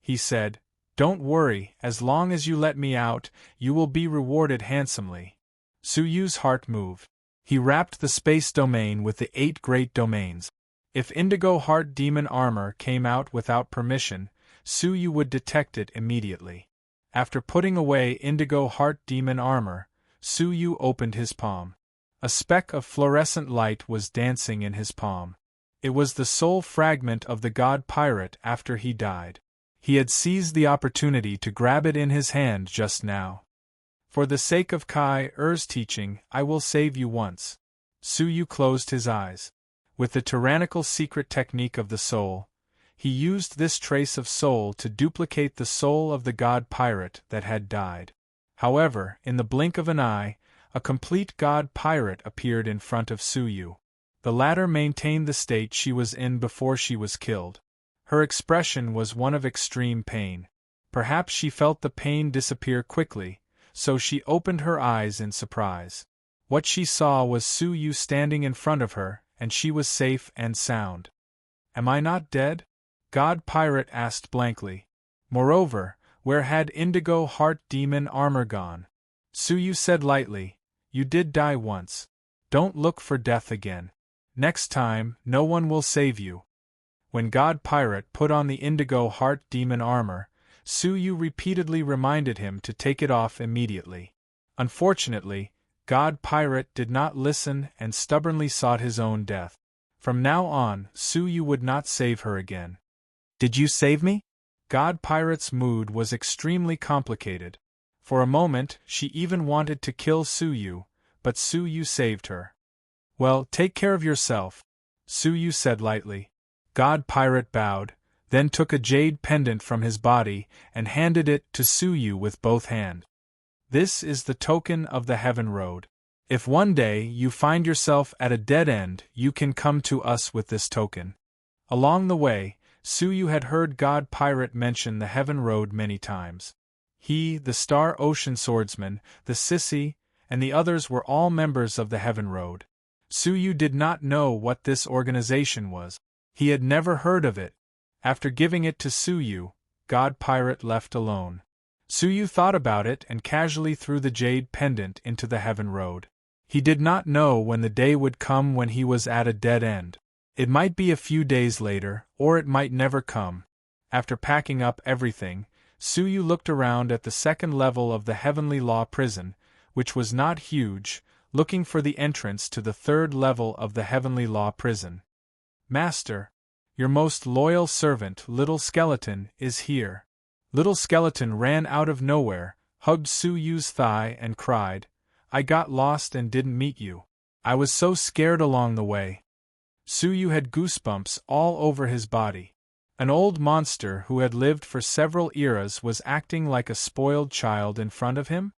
He said, "Don't worry, as long as you let me out, you will be rewarded handsomely." Suyu's heart moved. He wrapped the space domain with the 8 great domains. If Indigo Heart Demon armor came out without permission, Suyu would detect it immediately. After putting away Indigo Heart Demon armor, Suyu opened his palm. A speck of fluorescent light was dancing in his palm. It was the soul fragment of the god pirate after he died. He had seized the opportunity to grab it in his hand just now. "For the sake of Kai Er's teaching, I will save you once." Suyu closed his eyes. With the tyrannical secret technique of the soul, he used this trace of soul to duplicate the soul of the god pirate that had died. However, in the blink of an eye, a complete god pirate appeared in front of Suyu. The latter maintained the state she was in before she was killed. Her expression was one of extreme pain. Perhaps she felt the pain disappear quickly, so she opened her eyes in surprise. What she saw was Suyu standing in front of her, and she was safe and sound. "Am I not dead?" God Pirate asked blankly. Moreover, where had Indigo Heart Demon armor gone? Suyu said lightly, "You did die once. Don't look for death again. Next time, no one will save you." When God Pirate put on the Indigo Heart Demon armor, Suyu repeatedly reminded him to take it off immediately. Unfortunately, God Pirate did not listen and stubbornly sought his own death. From now on, Suyu would not save her again. "Did you save me?" God Pirate's mood was extremely complicated. For a moment, she even wanted to kill Suyu, but Suyu saved her. "Well, take care of yourself," Suyu said lightly. God Pirate bowed, then took a jade pendant from his body and handed it to Suyu with both hands. "This is the token of the Heaven Road. If one day you find yourself at a dead end, you can come to us with this token." Along the way, Suyu had heard God Pirate mention the Heaven Road many times. He, the Star Ocean Swordsman, the Sissy, and the others were all members of the Heaven Road. Suyu did not know what this organization was. He had never heard of it. After giving it to Suyu, God Pirate left alone. Suyu thought about it and casually threw the jade pendant into the Heaven Road. He did not know when the day would come when he was at a dead end. It might be a few days later, or it might never come. After packing up everything, Suyu looked around at the second level of the Heavenly Law prison, which was not huge, looking for the entrance to the third level of the Heavenly Law prison. "Master, your most loyal servant, Little Skeleton, is here." Little Skeleton ran out of nowhere, hugged Suyu's thigh and cried, "I got lost and didn't meet you. I was so scared along the way." Suyu had goosebumps all over his body. An old monster who had lived for several eras was acting like a spoiled child in front of him?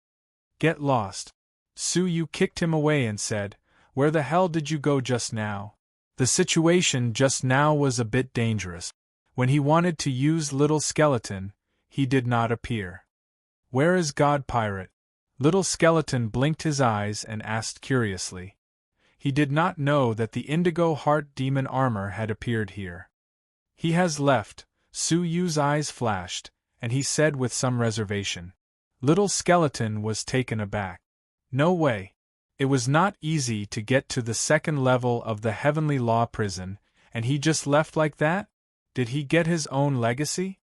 "Get lost." Suyu kicked him away and said, "Where the hell did you go just now?" The situation just now was a bit dangerous. When he wanted to use Little Skeleton, he did not appear. "Where is God Pirate?" Little Skeleton blinked his eyes and asked curiously. He did not know that the Indigo Heart Demon armor had appeared here. "He has left," Suyu's eyes flashed, and he said with some reservation. Little Skeleton was taken aback. "No way. It was not easy to get to the second level of the Heavenly Law prison, and he just left like that? Did he get his own legacy?"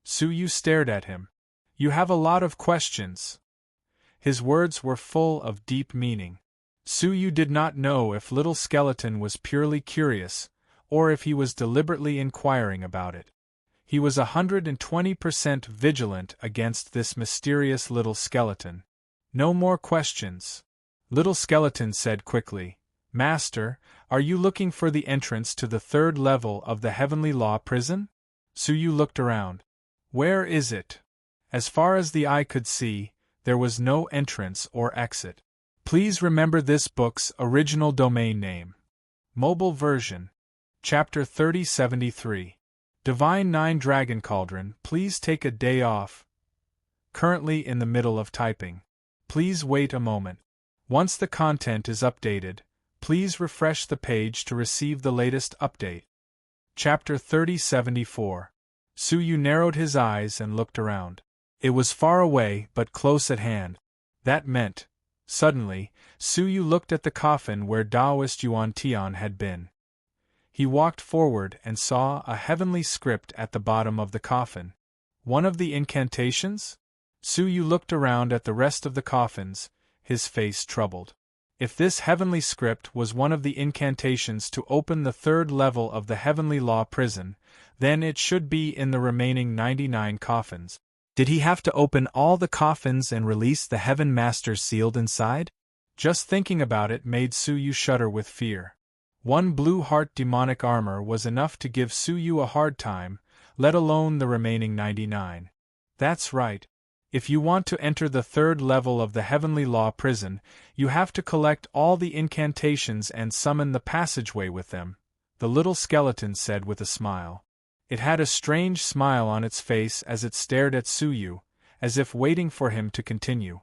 Suyu stared at him. "You have a lot of questions." His words were full of deep meaning. Suyu did not know if Little Skeleton was purely curious, or if he was deliberately inquiring about it. He was 120% vigilant against this mysterious Little Skeleton. "No more questions," Little Skeleton said quickly. "Master, are you looking for the entrance to the third level of the Heavenly Law prison?" Suyu looked around. "Where is it?" As far as the eye could see, There was no entrance or exit. Please remember this book's original domain name. Mobile version. Chapter 3073. Divine 9 Dragon Cauldron. Please take a day off. Currently in the middle of typing. Please wait a moment. Once the content is updated, please refresh the page to receive the latest update. Chapter 3074. Suyu narrowed his eyes and looked around. It was far away but close at hand. That meant, suddenly, Suyu looked at the coffin where Taoist Yuan Tian had been. He walked forward and saw a heavenly script at the bottom of the coffin. One of the incantations? Suyu looked around at the rest of the coffins, his face troubled. If this heavenly script was one of the incantations to open the third level of the heavenly law prison, then it should be in the remaining 99 coffins. Did he have to open all the coffins and release the heaven masters sealed inside? Just thinking about it made Suyu shudder with fear. One blue heart demonic armor was enough to give Suyu a hard time, let alone the remaining 99. That's right. If you want to enter the third level of the heavenly law prison, you have to collect all the incantations and summon the passageway with them, the little skeleton said with a smile. It had a strange smile on its face as it stared at Suyu, as if waiting for him to continue.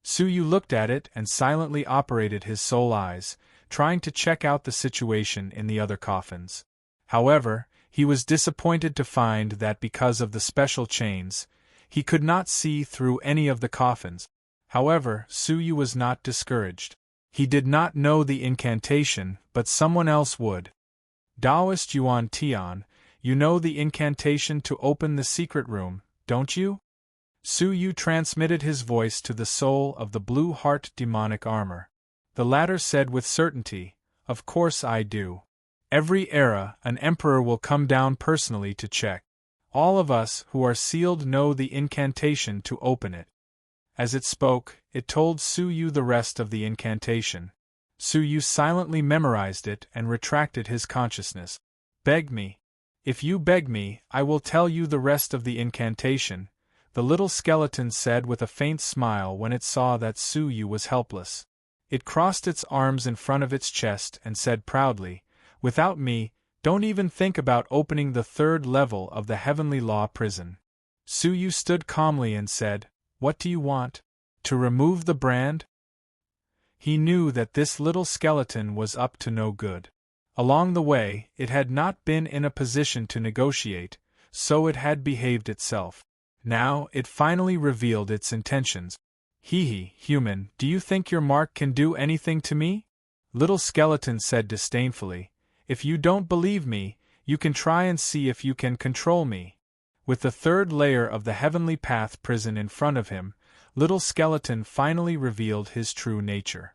Suyu looked at it and silently operated his soul eyes, trying to check out the situation in the other coffins. However, he was disappointed to find that because of the special chains, he could not see through any of the coffins. However, Suyu was not discouraged. He did not know the incantation, but someone else would. Taoist Yuan Tian, you know the incantation to open the secret room, don't you? Suyu transmitted his voice to the soul of the blue heart demonic armor. The latter said with certainty, "Of course I do. Every era, an emperor will come down personally to check. All of us who are sealed know the incantation to open it." As it spoke, it told Suyu the rest of the incantation. Suyu silently memorized it and retracted his consciousness. "Beg me. If you beg me, I will tell you the rest of the incantation," the little skeleton said with a faint smile when it saw that Suyu was helpless. It crossed its arms in front of its chest and said proudly, "Without me, don't even think about opening the third level of the heavenly law prison." Suyu stood calmly and said, "What do you want? To remove the brand?" He knew that this little skeleton was up to no good. Along the way, it had not been in a position to negotiate, so it had behaved itself. Now, it finally revealed its intentions. "Hee, human, do you think your mark can do anything to me?" Little skeleton said disdainfully. "If you don't believe me, you can try and see if you can control me." With the third layer of the heavenly path prison in front of him, little skeleton finally revealed his true nature.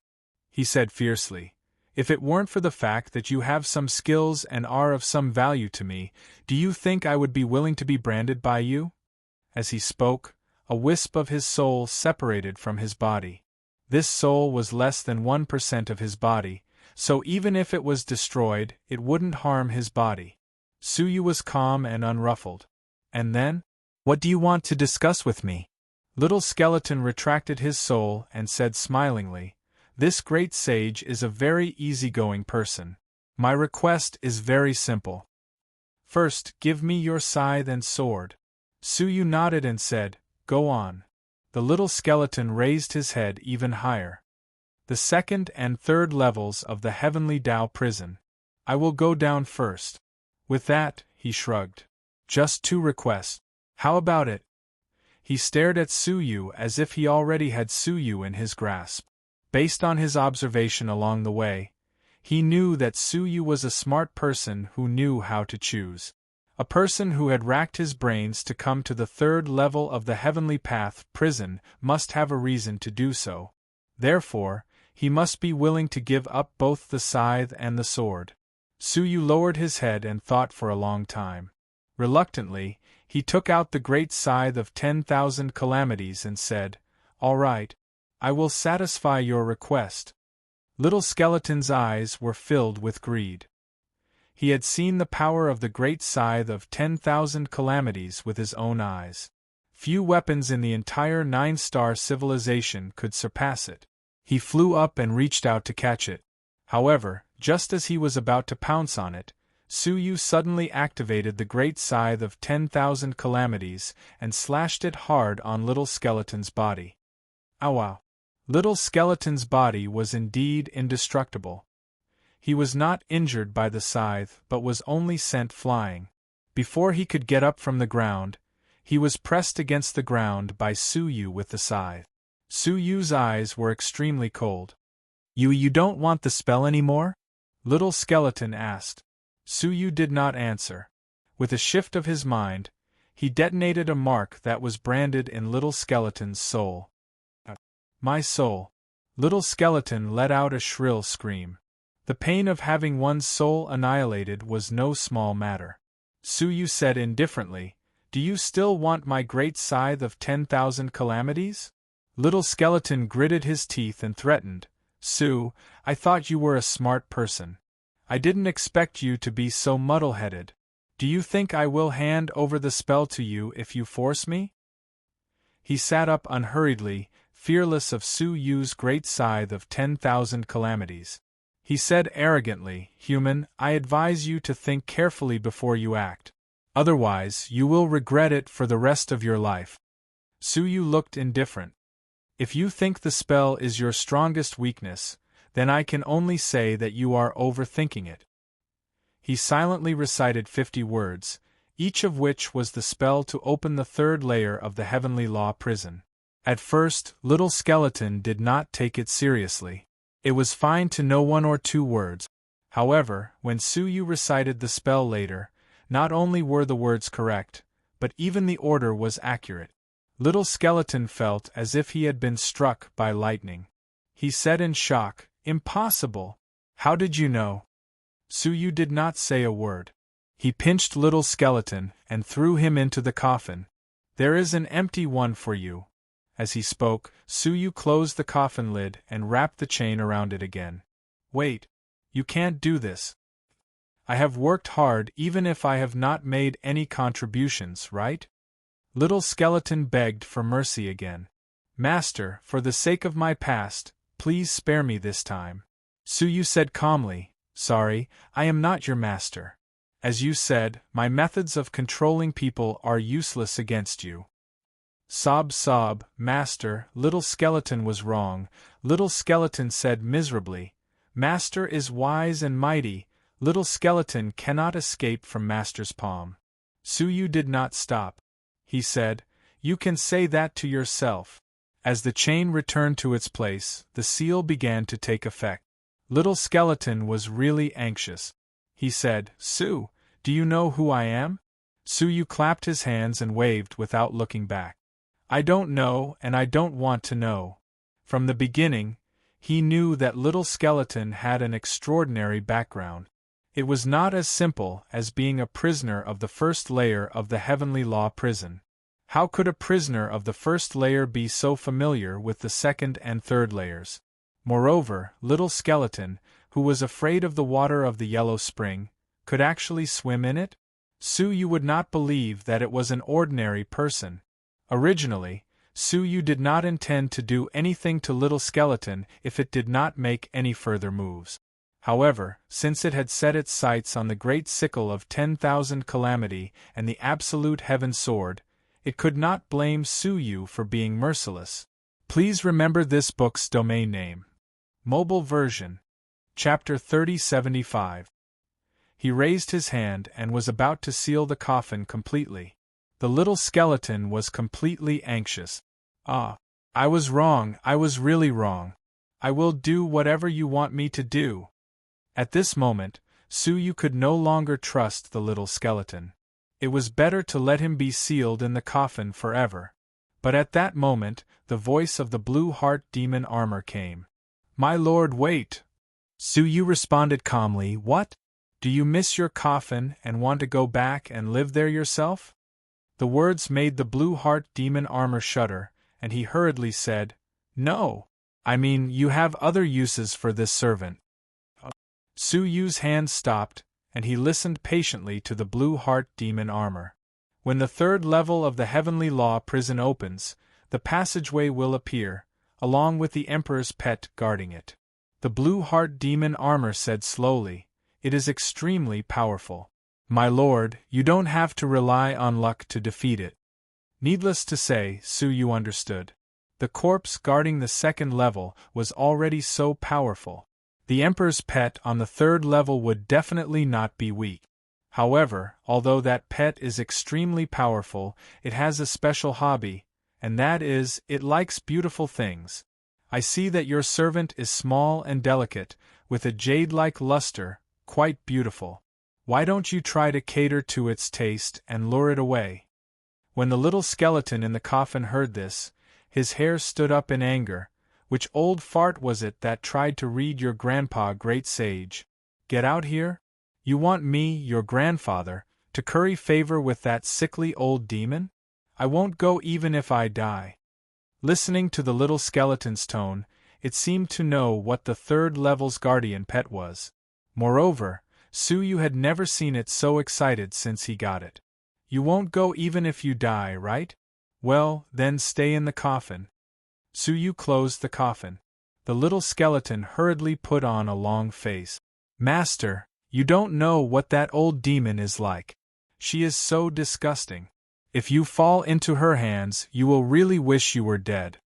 He said fiercely, "If it weren't for the fact that you have some skills and are of some value to me, do you think I would be willing to be branded by you?" As he spoke, a wisp of his soul separated from his body. This soul was less than 1% of his body, so even if it was destroyed, it wouldn't harm his body. Suyu was calm and unruffled. "And then? What do you want to discuss with me?" Little skeleton retracted his soul and said smilingly, "This great sage is a very easygoing person. My request is very simple. First, give me your scythe and sword." Suyu nodded and said, "Go on." The little skeleton raised his head even higher. "The second and third levels of the heavenly Tao prison. I will go down first." With that, he shrugged. "Just 2 requests. How about it?" He stared at Suyu as if he already had Suyu in his grasp. Based on his observation along the way, he knew that Suyu was a smart person who knew how to choose. A person who had racked his brains to come to the third level of the heavenly path prison must have a reason to do so. Therefore, he must be willing to give up both the scythe and the sword. Suyu lowered his head and thought for a long time. Reluctantly, he took out the great scythe of 10,000 calamities and said, "All right, I will satisfy your request." Little skeleton's eyes were filled with greed. He had seen the power of the great scythe of 10,000 calamities with his own eyes. Few weapons in the entire 9-star civilization could surpass it. He flew up and reached out to catch it. However, just as he was about to pounce on it, Suyu suddenly activated the great scythe of 10,000 calamities and slashed it hard on Little Skeleton's body. Ow wow! Little Skeleton's body was indeed indestructible. He was not injured by the scythe but was only sent flying. Before he could get up from the ground, he was pressed against the ground by Suyu with the scythe. Suyu's eyes were extremely cold. You don't want the spell anymore?" Little Skeleton asked. Suyu did not answer. With a shift of his mind, he detonated a mark that was branded in Little Skeleton's soul. "My soul!" Little Skeleton let out a shrill scream. The pain of having one's soul annihilated was no small matter. Suyu said indifferently, "Do you still want my great scythe of 10,000 calamities?" Little Skeleton gritted his teeth and threatened, "Su, I thought you were a smart person. I didn't expect you to be so muddle-headed. Do you think I will hand over the spell to you if you force me?" He sat up unhurriedly, fearless of Suyu's great scythe of 10,000 calamities. He said arrogantly, "Human, I advise you to think carefully before you act. Otherwise, you will regret it for the rest of your life." Suyu looked indifferent. "If you think the spell is your strongest weakness, then I can only say that you are overthinking it." He silently recited 50 words, each of which was the spell to open the 3rd layer of the Heavenly Law prison. At first, Little Skeleton did not take it seriously. It was fine to know 1 or 2 words. However, when Suyu recited the spell later, not only were the words correct, but even the order was accurate. Little Skeleton felt as if he had been struck by lightning. He said in shock, "Impossible! How did you know?" Suyu did not say a word. He pinched Little Skeleton and threw him into the coffin. "There is an empty one for you." As he spoke, Suyu closed the coffin lid and wrapped the chain around it again. "Wait. You can't do this. I have worked hard even if I have not made any contributions, right?" Little Skeleton begged for mercy again. "Master, for the sake of my past, please spare me this time." Suyu said calmly, "Sorry, I am not your master. As you said, my methods of controlling people are useless against you." Sob, sob, "Master, Little Skeleton was wrong." Little Skeleton said miserably, "Master is wise and mighty. Little Skeleton cannot escape from Master's palm." Suyu did not stop. He said, "You can say that to yourself." As the chain returned to its place, the seal began to take effect. Little Skeleton was really anxious. He said, "Su, do you know who I am?" Suyu clapped his hands and waved without looking back. "I don't know and I don't want to know." From the beginning, he knew that Little Skeleton had an extraordinary background. It was not as simple as being a prisoner of the 1st layer of the Heavenly Law prison. How could a prisoner of the 1st layer be so familiar with the 2nd and 3rd layers? Moreover, Little Skeleton, who was afraid of the water of the Yellow Spring, could actually swim in it? Suyu would not believe that it was an ordinary person. Originally, Suyu did not intend to do anything to Little Skeleton if it did not make any further moves. However, since it had set its sights on the great sickle of 10,000 calamity and the absolute heaven sword, it could not blame Suyu for being merciless. Please remember this book's domain name. Mobile version. Chapter 3075. He raised his hand and was about to seal the coffin completely. The Little Skeleton was completely anxious. "Ah, I was wrong, I was really wrong. I will do whatever you want me to do." At this moment, Suyu could no longer trust the Little Skeleton. It was better to let him be sealed in the coffin forever. But at that moment, the voice of the Blue Heart Demon Armor came. "My lord, wait!" Suyu responded calmly, "What? Do you miss your coffin and want to go back and live there yourself?" The words made the Blue Heart Demon Armor shudder, and he hurriedly said, "No. I mean, you have other uses for this servant." Suyu's hand stopped, and he listened patiently to the Blue Heart Demon Armor. When the third level of the Heavenly Law prison opens, the passageway will appear, along with the Emperor's pet guarding it. The Blue Heart Demon Armor said slowly, "It is extremely powerful. My lord, you don't have to rely on luck to defeat it." Needless to say, Su Yu understood. The corpse guarding the second level was already so powerful. The Emperor's pet on the third level would definitely not be weak. However, although that pet is extremely powerful, it has a special hobby, and that is, it likes beautiful things. I see that your servant is small and delicate, with a jade-like luster, quite beautiful. Why don't you try to cater to its taste and lure it away? When the little skeleton in the coffin heard this, his hair stood up in anger. Which old fart was it that tried to read your grandpa great sage? Get out here? You want me, your grandfather, to curry favor with that sickly old demon? I won't go even if I die. Listening to the little skeleton's tone, it seemed to know what the third level's guardian pet was. Moreover, Su Yu had never seen it so excited since he got it. You won't go even if you die, right? Well, then stay in the coffin. Su Yu closed the coffin. The little skeleton hurriedly put on a long face. Master, you don't know what that old demon is like. She is so disgusting. If you fall into her hands, you will really wish you were dead.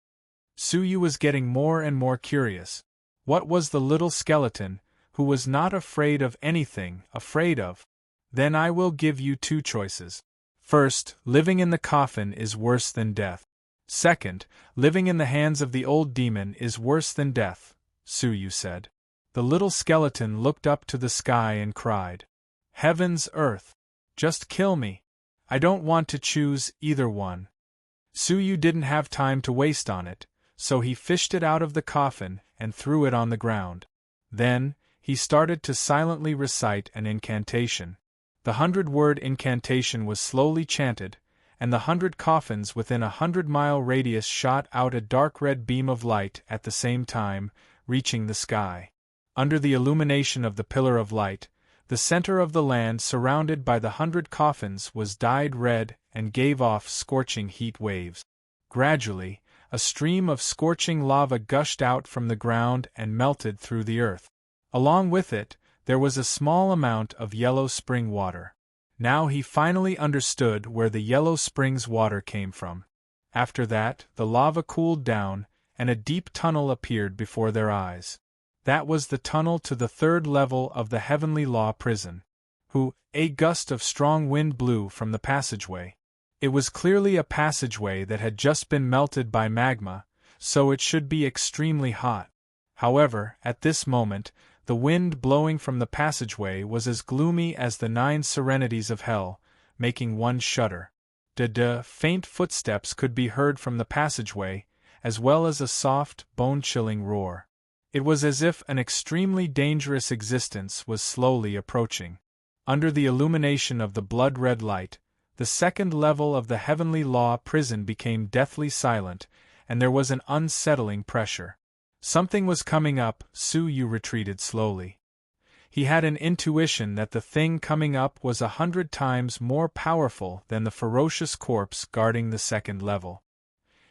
Su Yu was getting more and more curious. What was the little skeleton, who was not afraid of anything, afraid of? Then I will give you two choices. First, living in the coffin is worse than death. Second, living in the hands of the old demon is worse than death, Su Yu said. The little skeleton looked up to the sky and cried, Heavens, earth! Just kill me! I don't want to choose either one. Su Yu didn't have time to waste on it, so he fished it out of the coffin and threw it on the ground. Then, he started to silently recite an incantation. The 100-word incantation was slowly chanted, and the 100 coffins within a 100-mile radius shot out a dark red beam of light at the same time, reaching the sky. Under the illumination of the pillar of light, the center of the land surrounded by the 100 coffins was dyed red and gave off scorching heat waves. Gradually, a stream of scorching lava gushed out from the ground and melted through the earth. Along with it, there was a small amount of yellow spring water. Now he finally understood where the yellow spring's water came from. After that, the lava cooled down, and a deep tunnel appeared before their eyes. That was the tunnel to the third level of the Heavenly Law prison. A gust of strong wind blew from the passageway. It was clearly a passageway that had just been melted by magma, so it should be extremely hot. However, at this moment, the wind blowing from the passageway was as gloomy as the 9 serenities of hell, making one shudder. Faint footsteps could be heard from the passageway, as well as a soft, bone-chilling roar. It was as if an extremely dangerous existence was slowly approaching. Under the illumination of the blood-red light, the second level of the Heavenly Law prison became deathly silent, and there was an unsettling pressure. Something was coming up. Su Yu retreated slowly. He had an intuition that the thing coming up was 100 times more powerful than the ferocious corpse guarding the second level.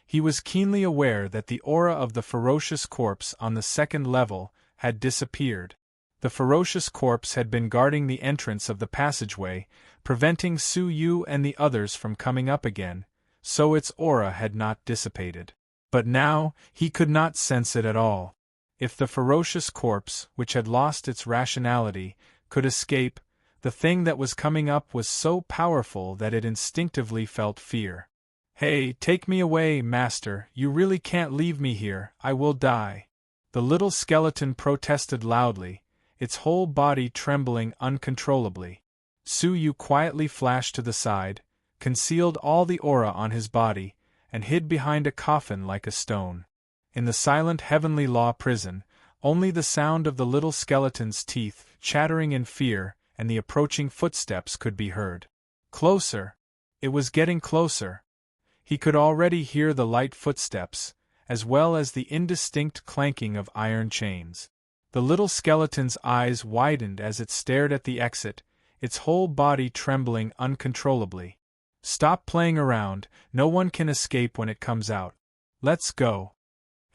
He was keenly aware that the aura of the ferocious corpse on the second level had disappeared. The ferocious corpse had been guarding the entrance of the passageway, preventing Su Yu and the others from coming up again, so its aura had not dissipated. But now, he could not sense it at all. If the ferocious corpse, which had lost its rationality, could escape, the thing that was coming up was so powerful that it instinctively felt fear. Hey, take me away, master, you really can't leave me here, I will die. The little skeleton protested loudly, its whole body trembling uncontrollably. Su Yu quietly flashed to the side, concealed all the aura on his body, and hid behind a coffin like a stone. In the silent Heavenly Law prison, only the sound of the little skeleton's teeth chattering in fear and the approaching footsteps could be heard. Closer! It was getting closer. He could already hear the light footsteps, as well as the indistinct clanking of iron chains. The little skeleton's eyes widened as it stared at the exit, its whole body trembling uncontrollably. Stop playing around, no one can escape when it comes out. Let's go.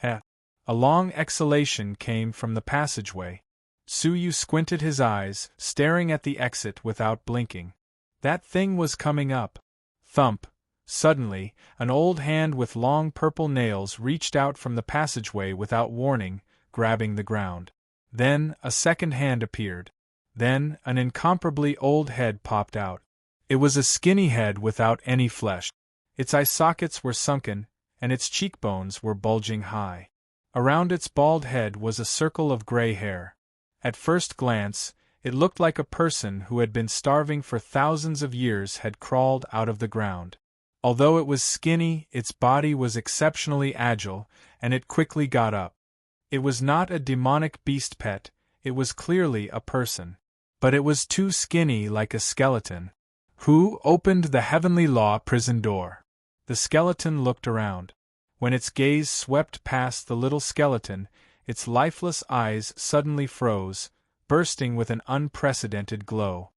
Eh. A long exhalation came from the passageway. Suyu squinted his eyes, staring at the exit without blinking. That thing was coming up. Thump. Suddenly, an old hand with long purple nails reached out from the passageway without warning, grabbing the ground. Then, a second hand appeared. Then, an incomparably old head popped out. It was a skinny head without any flesh. Its eye sockets were sunken, and its cheekbones were bulging high. Around its bald head was a circle of gray hair. At first glance, it looked like a person who had been starving for thousands of years had crawled out of the ground. Although it was skinny, its body was exceptionally agile, and it quickly got up. It was not a demonic beast pet, it was clearly a person. But it was too skinny like a skeleton. Who opened the Heavenly Law prison door? The skeleton looked around. When its gaze swept past the little skeleton, its lifeless eyes suddenly froze, bursting with an unprecedented glow.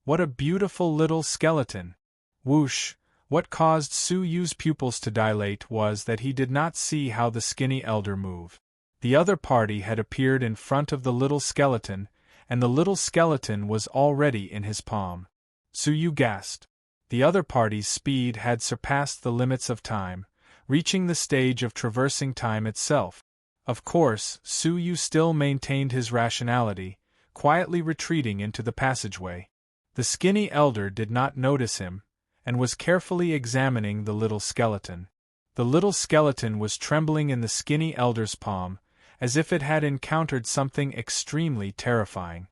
What a beautiful little skeleton! Whoosh! What caused Suyu's pupils to dilate was that he did not see how the skinny elder moved. The other party had appeared in front of the little skeleton, and the little skeleton was already in his palm. Suyu gasped. The other party's speed had surpassed the limits of time, reaching the stage of traversing time itself. Of course, Suyu still maintained his rationality, quietly retreating into the passageway. The skinny elder did not notice him, and was carefully examining the little skeleton. The little skeleton was trembling in the skinny elder's palm, as if it had encountered something extremely terrifying.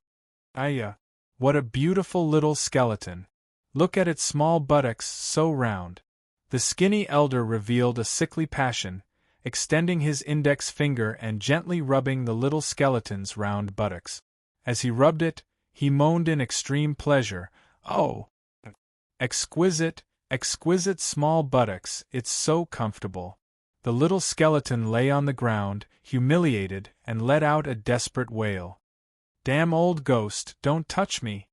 Aya! What a beautiful little skeleton! Look at its small buttocks, so round. The skinny elder revealed a sickly passion, extending his index finger and gently rubbing the little skeleton's round buttocks. As he rubbed it, he moaned in extreme pleasure, "Oh! Exquisite, exquisite small buttocks, it's so comfortable." The little skeleton lay on the ground, humiliated, and let out a desperate wail. "Damn old ghost, don't touch me."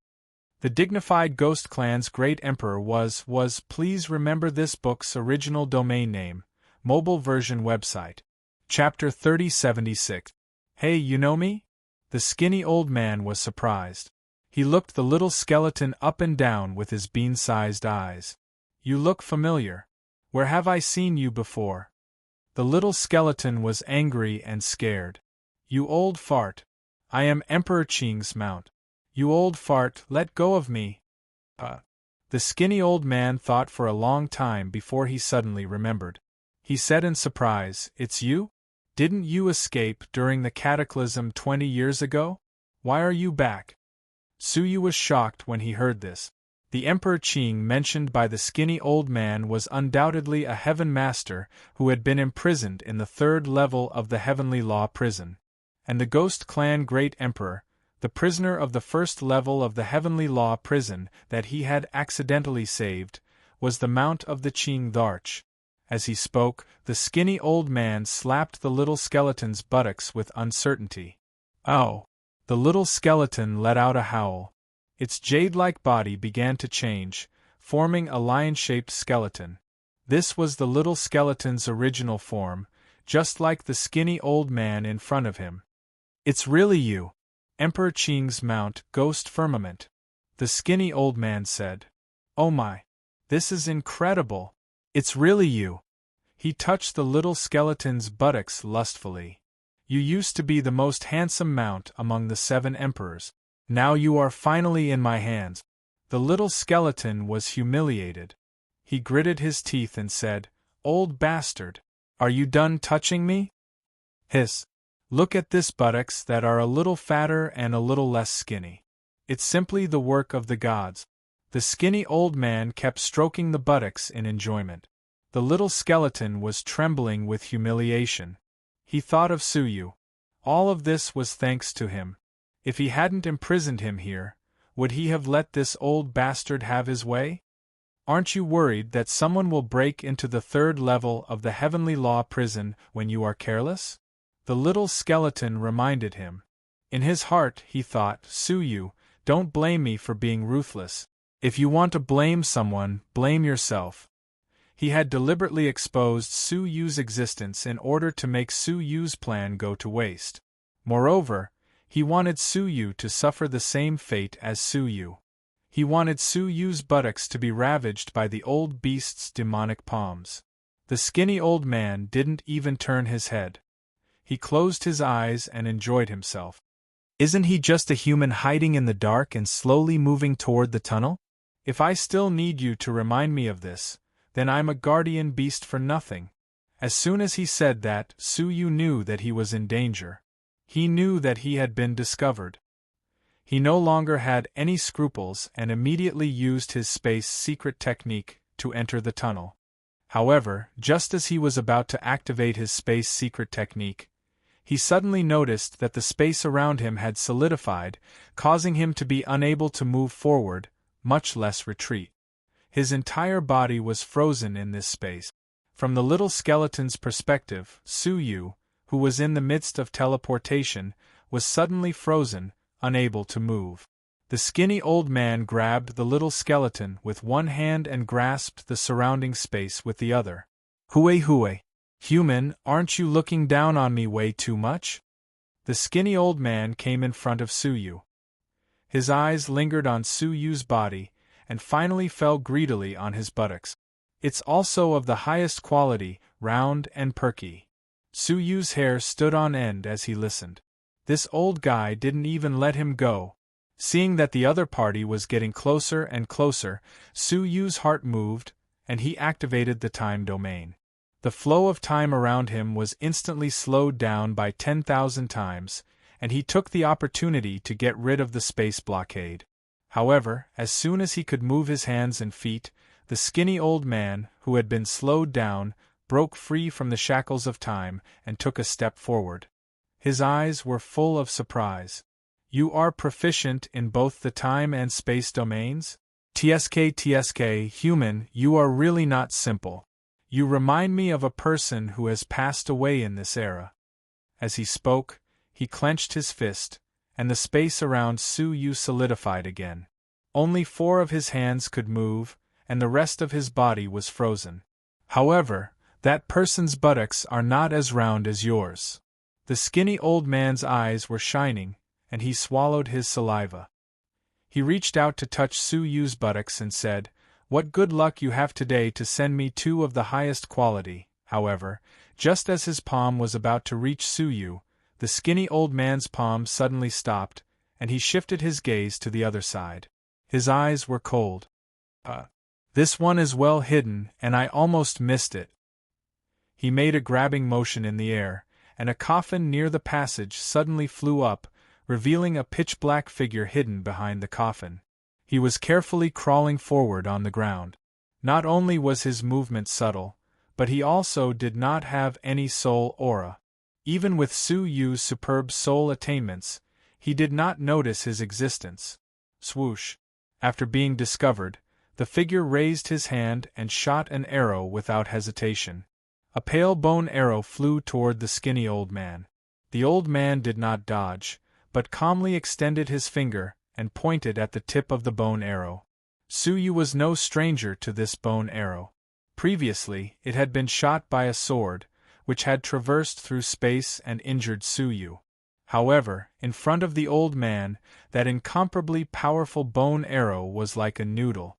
The dignified Ghost Clan's great emperor was. Please remember this book's original domain name, mobile version website. Chapter 3076. Hey, you know me? The skinny old man was surprised. He looked the little skeleton up and down with his bean-sized eyes. You look familiar. Where have I seen you before? The little skeleton was angry and scared. You old fart. I am Emperor Qing's mount. You old fart, let go of me. The skinny old man thought for a long time before he suddenly remembered. He said in surprise, "It's you? Didn't you escape during the cataclysm 20 years ago? Why are you back?" Suyu was shocked when he heard this. The Emperor Qing mentioned by the skinny old man was undoubtedly a heaven master who had been imprisoned in the third level of the Heavenly Law prison. And the Ghost Clan Great Emperor, the prisoner of the first level of the Heavenly Law prison that he had accidentally saved, was the mount of the Qing Dharch. As he spoke, the skinny old man slapped the little skeleton's buttocks with uncertainty. "Ow!" The little skeleton let out a howl. Its jade-like body began to change, forming a lion-shaped skeleton. This was the little skeleton's original form, just like the skinny old man in front of him. "It's really you, Emperor Qing's mount, Ghost Firmament," the skinny old man said. "Oh my! This is incredible! It's really you!" He touched the little skeleton's buttocks lustfully. "You used to be the most handsome mount among the 7 emperors. Now you are finally in my hands." The little skeleton was humiliated. He gritted his teeth and said, "Old bastard! Are you done touching me?" "Hiss! Look at this buttocks that are a little fatter and a little less skinny. It's simply the work of the gods." The skinny old man kept stroking the buttocks in enjoyment. The little skeleton was trembling with humiliation. He thought of Suyu. All of this was thanks to him. If he hadn't imprisoned him here, would he have let this old bastard have his way? "Aren't you worried that someone will break into the third level of the Heavenly Law prison when you are careless?" The little skeleton reminded him. In his heart he thought, "Suyu, don't blame me for being ruthless. If you want to blame someone, blame yourself. He had deliberately exposed Su Yu's existence in order to make Su Yu's plan go to waste. Moreover, he wanted Su Yu to suffer the same fate as Su Yu. He wanted Su Yu's buttocks to be ravaged by the old beast's demonic palms. The skinny old man didn't even turn his head. He closed his eyes and enjoyed himself. Isn't he just a human hiding in the dark and slowly moving toward the tunnel? If I still need you to remind me of this, then I'm a guardian beast for nothing. As soon as he said that, Su Yu knew that he was in danger. He knew that he had been discovered. He no longer had any scruples and immediately used his space secret technique to enter the tunnel. However, just as he was about to activate his space secret technique, he suddenly noticed that the space around him had solidified, causing him to be unable to move forward, much less retreat. His entire body was frozen in this space. From the little skeleton's perspective, Su Yu, who was in the midst of teleportation, was suddenly frozen, unable to move. The skinny old man grabbed the little skeleton with one hand and grasped the surrounding space with the other. Hue. Human, aren't you looking down on me way too much? The skinny old man came in front of Su Yu. His eyes lingered on Su Yu's body, and finally fell greedily on his buttocks. It's also of the highest quality, round and perky. Su Yu's hair stood on end as he listened. This old guy didn't even let him go. Seeing that the other party was getting closer and closer, Su Yu's heart moved, and he activated the time domain. The flow of time around him was instantly slowed down by 10,000 times, and he took the opportunity to get rid of the space blockade. However, as soon as he could move his hands and feet, the skinny old man, who had been slowed down, broke free from the shackles of time and took a step forward. His eyes were full of surprise. You are proficient in both the time and space domains? TSK, human, you are really not simple. You remind me of a person who has passed away in this era. As he spoke, he clenched his fist, and the space around Su Yu solidified again. Only 4 of his hands could move, and the rest of his body was frozen. However, that person's buttocks are not as round as yours. The skinny old man's eyes were shining, and he swallowed his saliva. He reached out to touch Su Yu's buttocks and said, "What good luck you have today to send me 2 of the highest quality." However, just as his palm was about to reach Su Yu, the skinny old man's palm suddenly stopped, and he shifted his gaze to the other side. His eyes were cold. This one is well hidden, and I almost missed it." He made a grabbing motion in the air, and a coffin near the passage suddenly flew up, revealing a pitch-black figure hidden behind the coffin. He was carefully crawling forward on the ground. Not only was his movement subtle, but he also did not have any soul aura. Even with Su Yu's superb soul attainments, he did not notice his existence. Swoosh! After being discovered, the figure raised his hand and shot an arrow without hesitation. A pale bone arrow flew toward the skinny old man. The old man did not dodge, but calmly extended his finger and pointed at the tip of the bone arrow. Su Yu was no stranger to this bone arrow. Previously, it had been shot by a sword, which had traversed through space and injured Su Yu. However, in front of the old man, that incomparably powerful bone arrow was like a noodle.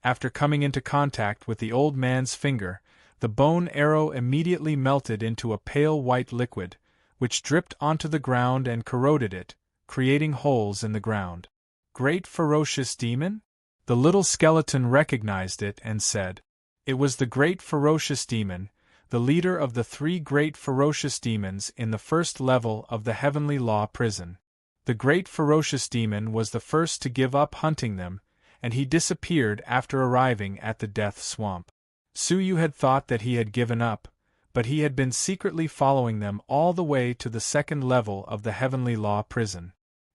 After coming into contact with the old man's finger, the bone arrow immediately melted into a pale white liquid, which dripped onto the ground and corroded it, creating holes in the ground. Great ferocious demon? The little skeleton recognized it and said. It was the great ferocious demon, the leader of the 3 great ferocious demons in the first level of the Heavenly Law prison. The great ferocious demon was the first to give up hunting them, and he disappeared after arriving at the Death Swamp. Su Yu had thought that he had given up, but he had been secretly following them all the way to the 2nd level of the Heavenly Law prison.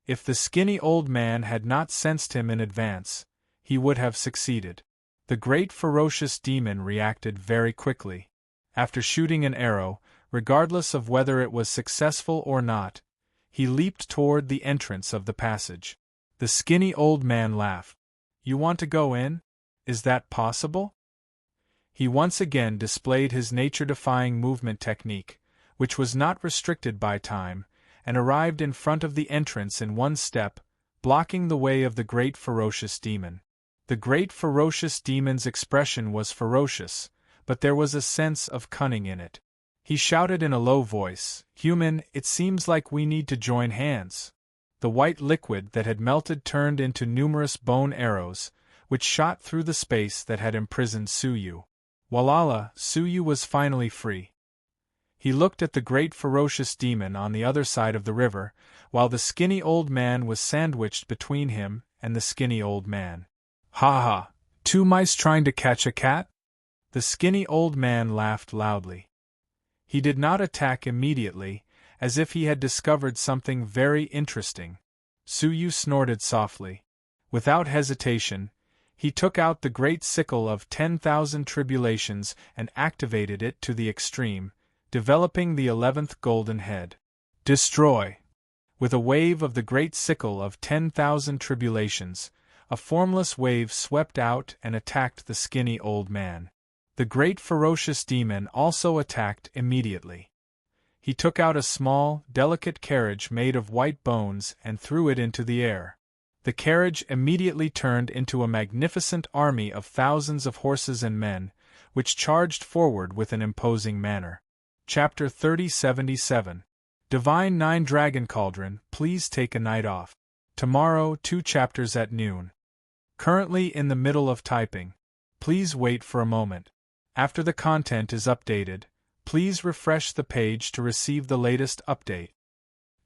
If the skinny old man had not sensed him in advance, he would have succeeded. The great ferocious demon reacted very quickly. After shooting an arrow, regardless of whether it was successful or not, he leaped toward the entrance of the passage. The skinny old man laughed. You want to go in? Is that possible? He once again displayed his nature-defying movement technique, which was not restricted by time, and arrived in front of the entrance in one step, blocking the way of the great ferocious demon. The great ferocious demon's expression was ferocious, but there was a sense of cunning in it. He shouted in a low voice, "Human, it seems like we need to join hands." The white liquid that had melted turned into numerous bone arrows, which shot through the space that had imprisoned Suyu. Walala, Suyu was finally free. He looked at the great ferocious demon on the other side of the river, while the skinny old man was sandwiched between him and the skinny old man. "Ha ha! Two mice trying to catch a cat?" The skinny old man laughed loudly. He did not attack immediately, as if he had discovered something very interesting. Suyu snorted softly. Without hesitation, he took out the great sickle of 10,000 tribulations and activated it to the extreme, developing the 11th golden head. Destroy! With a wave of the great sickle of 10,000 tribulations, a formless wave swept out and attacked the skinny old man. The great ferocious demon also attacked immediately. He took out a small, delicate carriage made of white bones and threw it into the air. The carriage immediately turned into a magnificent army of thousands of horses and men, which charged forward with an imposing manner. Chapter 3077. Divine 9 Dragon Cauldron, please take a night off. Tomorrow 2 chapters at noon. Currently in the middle of typing. Please wait for a moment. After the content is updated, please refresh the page to receive the latest update.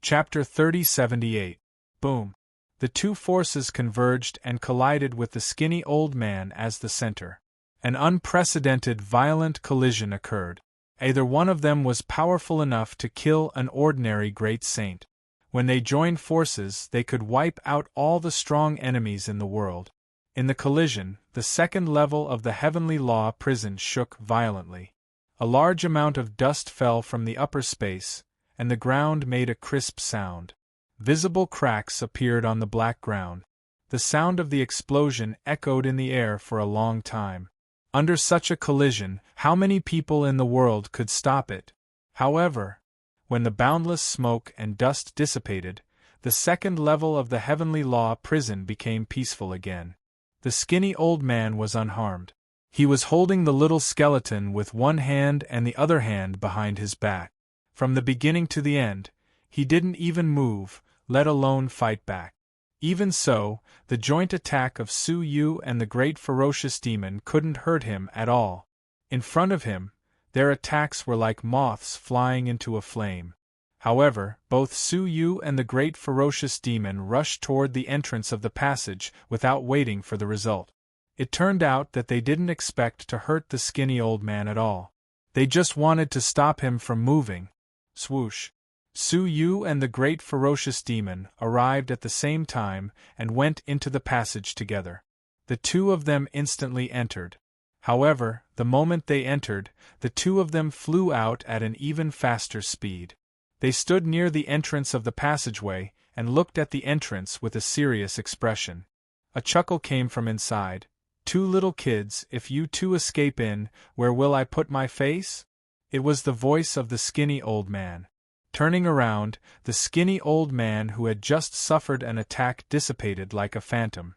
Chapter 3078. Boom. The two forces converged and collided with the skinny old man as the center. An unprecedented violent collision occurred. Either one of them was powerful enough to kill an ordinary great saint. When they joined forces, they could wipe out all the strong enemies in the world. In the collision, the second level of the Heavenly Law prison shook violently. A large amount of dust fell from the upper space, and the ground made a crisp sound. Visible cracks appeared on the black ground. The sound of the explosion echoed in the air for a long time. Under such a collision, how many people in the world could stop it? However, when the boundless smoke and dust dissipated, the second level of the Heavenly Law prison became peaceful again. The skinny old man was unharmed. He was holding the little skeleton with one hand and the other hand behind his back. From the beginning to the end, he didn't even move, let alone fight back. Even so, the joint attack of Suyu and the great ferocious demon couldn't hurt him at all. In front of him, their attacks were like moths flying into a flame. However, both Suyu and the great ferocious demon rushed toward the entrance of the passage without waiting for the result. It turned out that they didn't expect to hurt the skinny old man at all. They just wanted to stop him from moving. Swoosh! Suyu and the great ferocious demon arrived at the same time and went into the passage together. The two of them instantly entered. However, the moment they entered, the two of them flew out at an even faster speed. They stood near the entrance of the passageway and looked at the entrance with a serious expression. A chuckle came from inside. "Two little kids, if you two escape in, where will I put my face?" It was the voice of the skinny old man. Turning around, the skinny old man who had just suffered an attack dissipated like a phantom.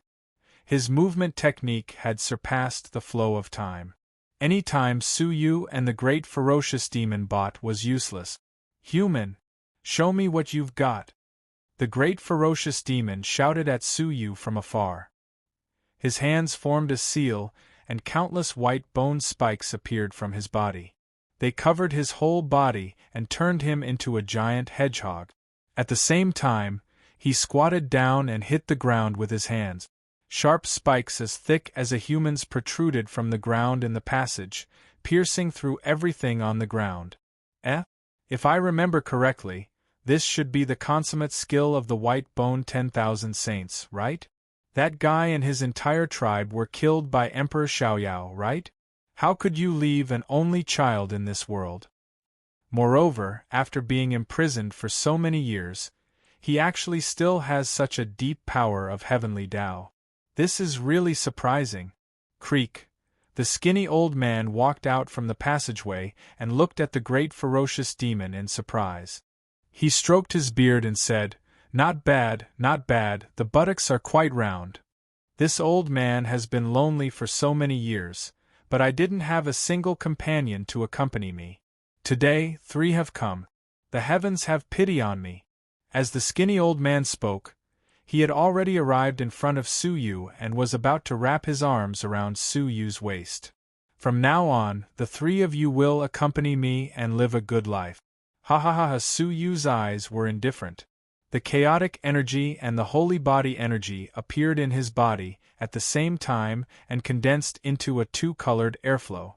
His movement technique had surpassed the flow of time. Any time Suyu and the great ferocious demon bought was useless. "Human, show me what you've got." The great ferocious demon shouted at Suyu from afar. His hands formed a seal, and countless white bone spikes appeared from his body. They covered his whole body and turned him into a giant hedgehog. At the same time, he squatted down and hit the ground with his hands. Sharp spikes as thick as a human's protruded from the ground in the passage, piercing through everything on the ground. If I remember correctly, this should be the consummate skill of the white bone 10,000 saints, right? That guy and his entire tribe were killed by Emperor Xiaoyao, right? How could you leave an only child in this world? Moreover, after being imprisoned for so many years, he actually still has such a deep power of heavenly Tao. This is really surprising. Creak. The skinny old man walked out from the passageway and looked at the great ferocious demon in surprise. He stroked his beard and said, "Not bad, not bad, the buttocks are quite round. This old man has been lonely for so many years, but I didn't have a single companion to accompany me. Today, 3 have come. The heavens have pity on me." As the skinny old man spoke, he had already arrived in front of Su Yu and was about to wrap his arms around Su Yu's waist. "From now on, the 3 of you will accompany me and live a good life." Ha ha ha ha! Su Yu's eyes were indifferent. The chaotic energy and the holy body energy appeared in his body at the same time and condensed into a 2-colored airflow.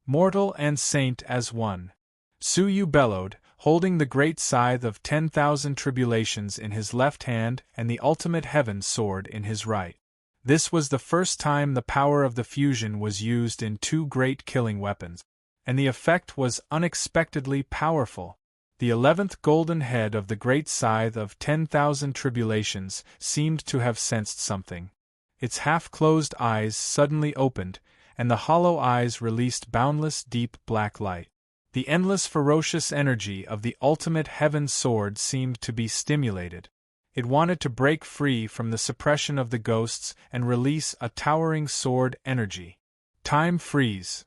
Mortal and saint as one. Su Yu bellowed, holding the great scythe of 10,000 tribulations in his left hand and the ultimate heaven sword in his right. This was the first time the power of the fusion was used in 2 great killing weapons, and the effect was unexpectedly powerful. The 11th golden head of the great scythe of 10,000 tribulations seemed to have sensed something. Its half-closed eyes suddenly opened, and the hollow eyes released boundless deep black light. The endless ferocious energy of the ultimate heaven sword seemed to be stimulated. It wanted to break free from the suppression of the ghosts and release a towering sword energy. Time freeze.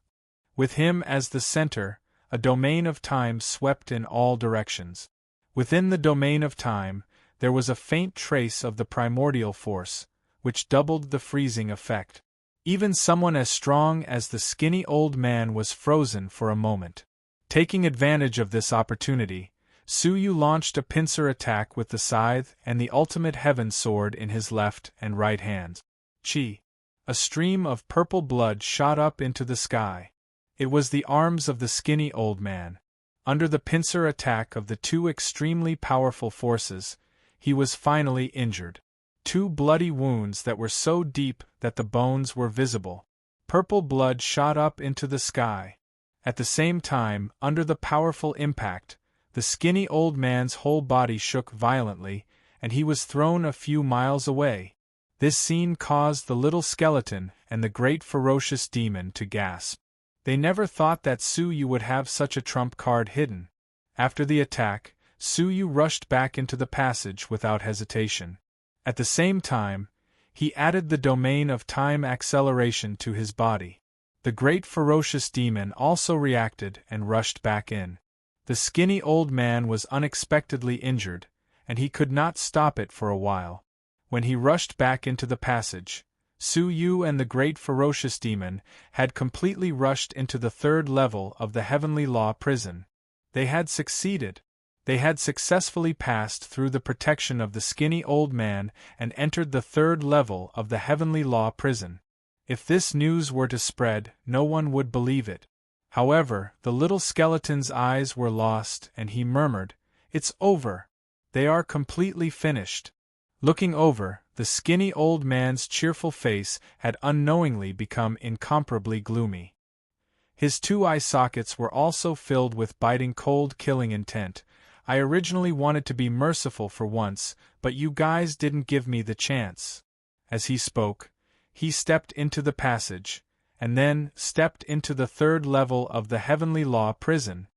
With him as the center, a domain of time swept in all directions. Within the domain of time, there was a faint trace of the primordial force, which doubled the freezing effect. Even someone as strong as the skinny old man was frozen for a moment. Taking advantage of this opportunity, Su Yu launched a pincer attack with the scythe and the ultimate heaven sword in his left and right hands. Chi! A stream of purple blood shot up into the sky. It was the arms of the skinny old man. Under the pincer attack of the 2 extremely powerful forces, he was finally injured. 2 bloody wounds that were so deep that the bones were visible. Purple blood shot up into the sky. At the same time, under the powerful impact, the skinny old man's whole body shook violently, and he was thrown a few miles away. This scene caused the little skeleton and the great ferocious demon to gasp. They never thought that Su Yu would have such a trump card hidden. After the attack, Su Yu rushed back into the passage without hesitation. At the same time, he added the domain of time acceleration to his body. The great ferocious demon also reacted and rushed back in. The skinny old man was unexpectedly injured, and he could not stop it for a while. When he rushed back into the passage, Su Yu and the great ferocious demon had completely rushed into the 3rd level of the heavenly law prison. They had succeeded. They had successfully passed through the protection of the skinny old man and entered the 3rd level of the heavenly law prison. If this news were to spread, no one would believe it. However, the little skeleton's eyes were lost and he murmured, "It's over. They are completely finished." Looking over, the skinny old man's cheerful face had unknowingly become incomparably gloomy. His 2 eye sockets were also filled with biting cold killing intent. "I originally wanted to be merciful for once, but you guys didn't give me the chance." As he spoke, he stepped into the passage, and then stepped into the 3rd level of the heavenly law prison.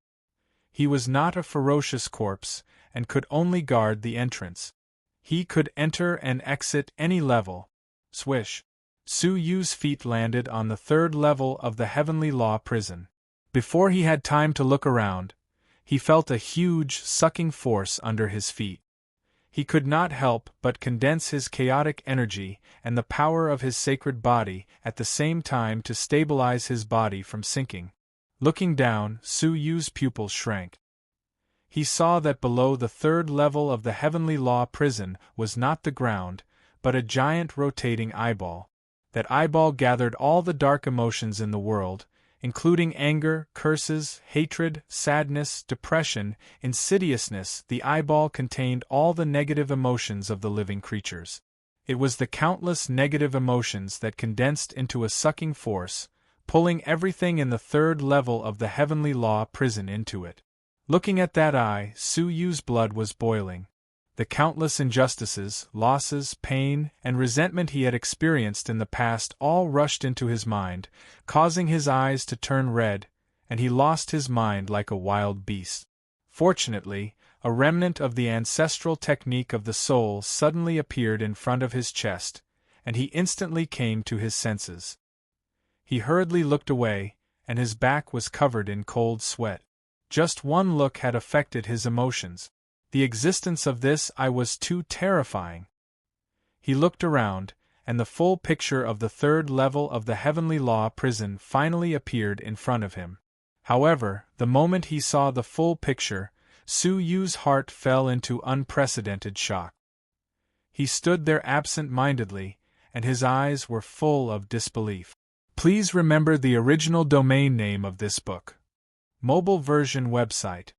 He was not a ferocious corpse, and could only guard the entrance. He could enter and exit any level. Swish! Su Yu's feet landed on the 3rd level of the heavenly law prison. Before he had time to look around, he felt a huge, sucking force under his feet. He could not help but condense his chaotic energy and the power of his sacred body at the same time to stabilize his body from sinking. Looking down, Su Yu's pupils shrank. He saw that below the 3rd level of the heavenly law prison was not the ground, but a giant rotating eyeball. That eyeball gathered all the dark emotions in the world, including anger, curses, hatred, sadness, depression, insidiousness. The eyeball contained all the negative emotions of the living creatures. It was the countless negative emotions that condensed into a sucking force, pulling everything in the 3rd level of the heavenly law prison into it. Looking at that eye, Su Yu's blood was boiling. The countless injustices, losses, pain, and resentment he had experienced in the past all rushed into his mind, causing his eyes to turn red, and he lost his mind like a wild beast. Fortunately, a remnant of the ancestral technique of the soul suddenly appeared in front of his chest, and he instantly came to his senses. He hurriedly looked away, and his back was covered in cold sweat. Just one look had affected his emotions. The existence of this I was too terrifying. He looked around, and the full picture of the third level of the Heavenly Law prison finally appeared in front of him. However, the moment he saw the full picture, Su Yu's heart fell into unprecedented shock. He stood there absent-mindedly, and his eyes were full of disbelief. Please remember the original domain name of this book. Mobile version website.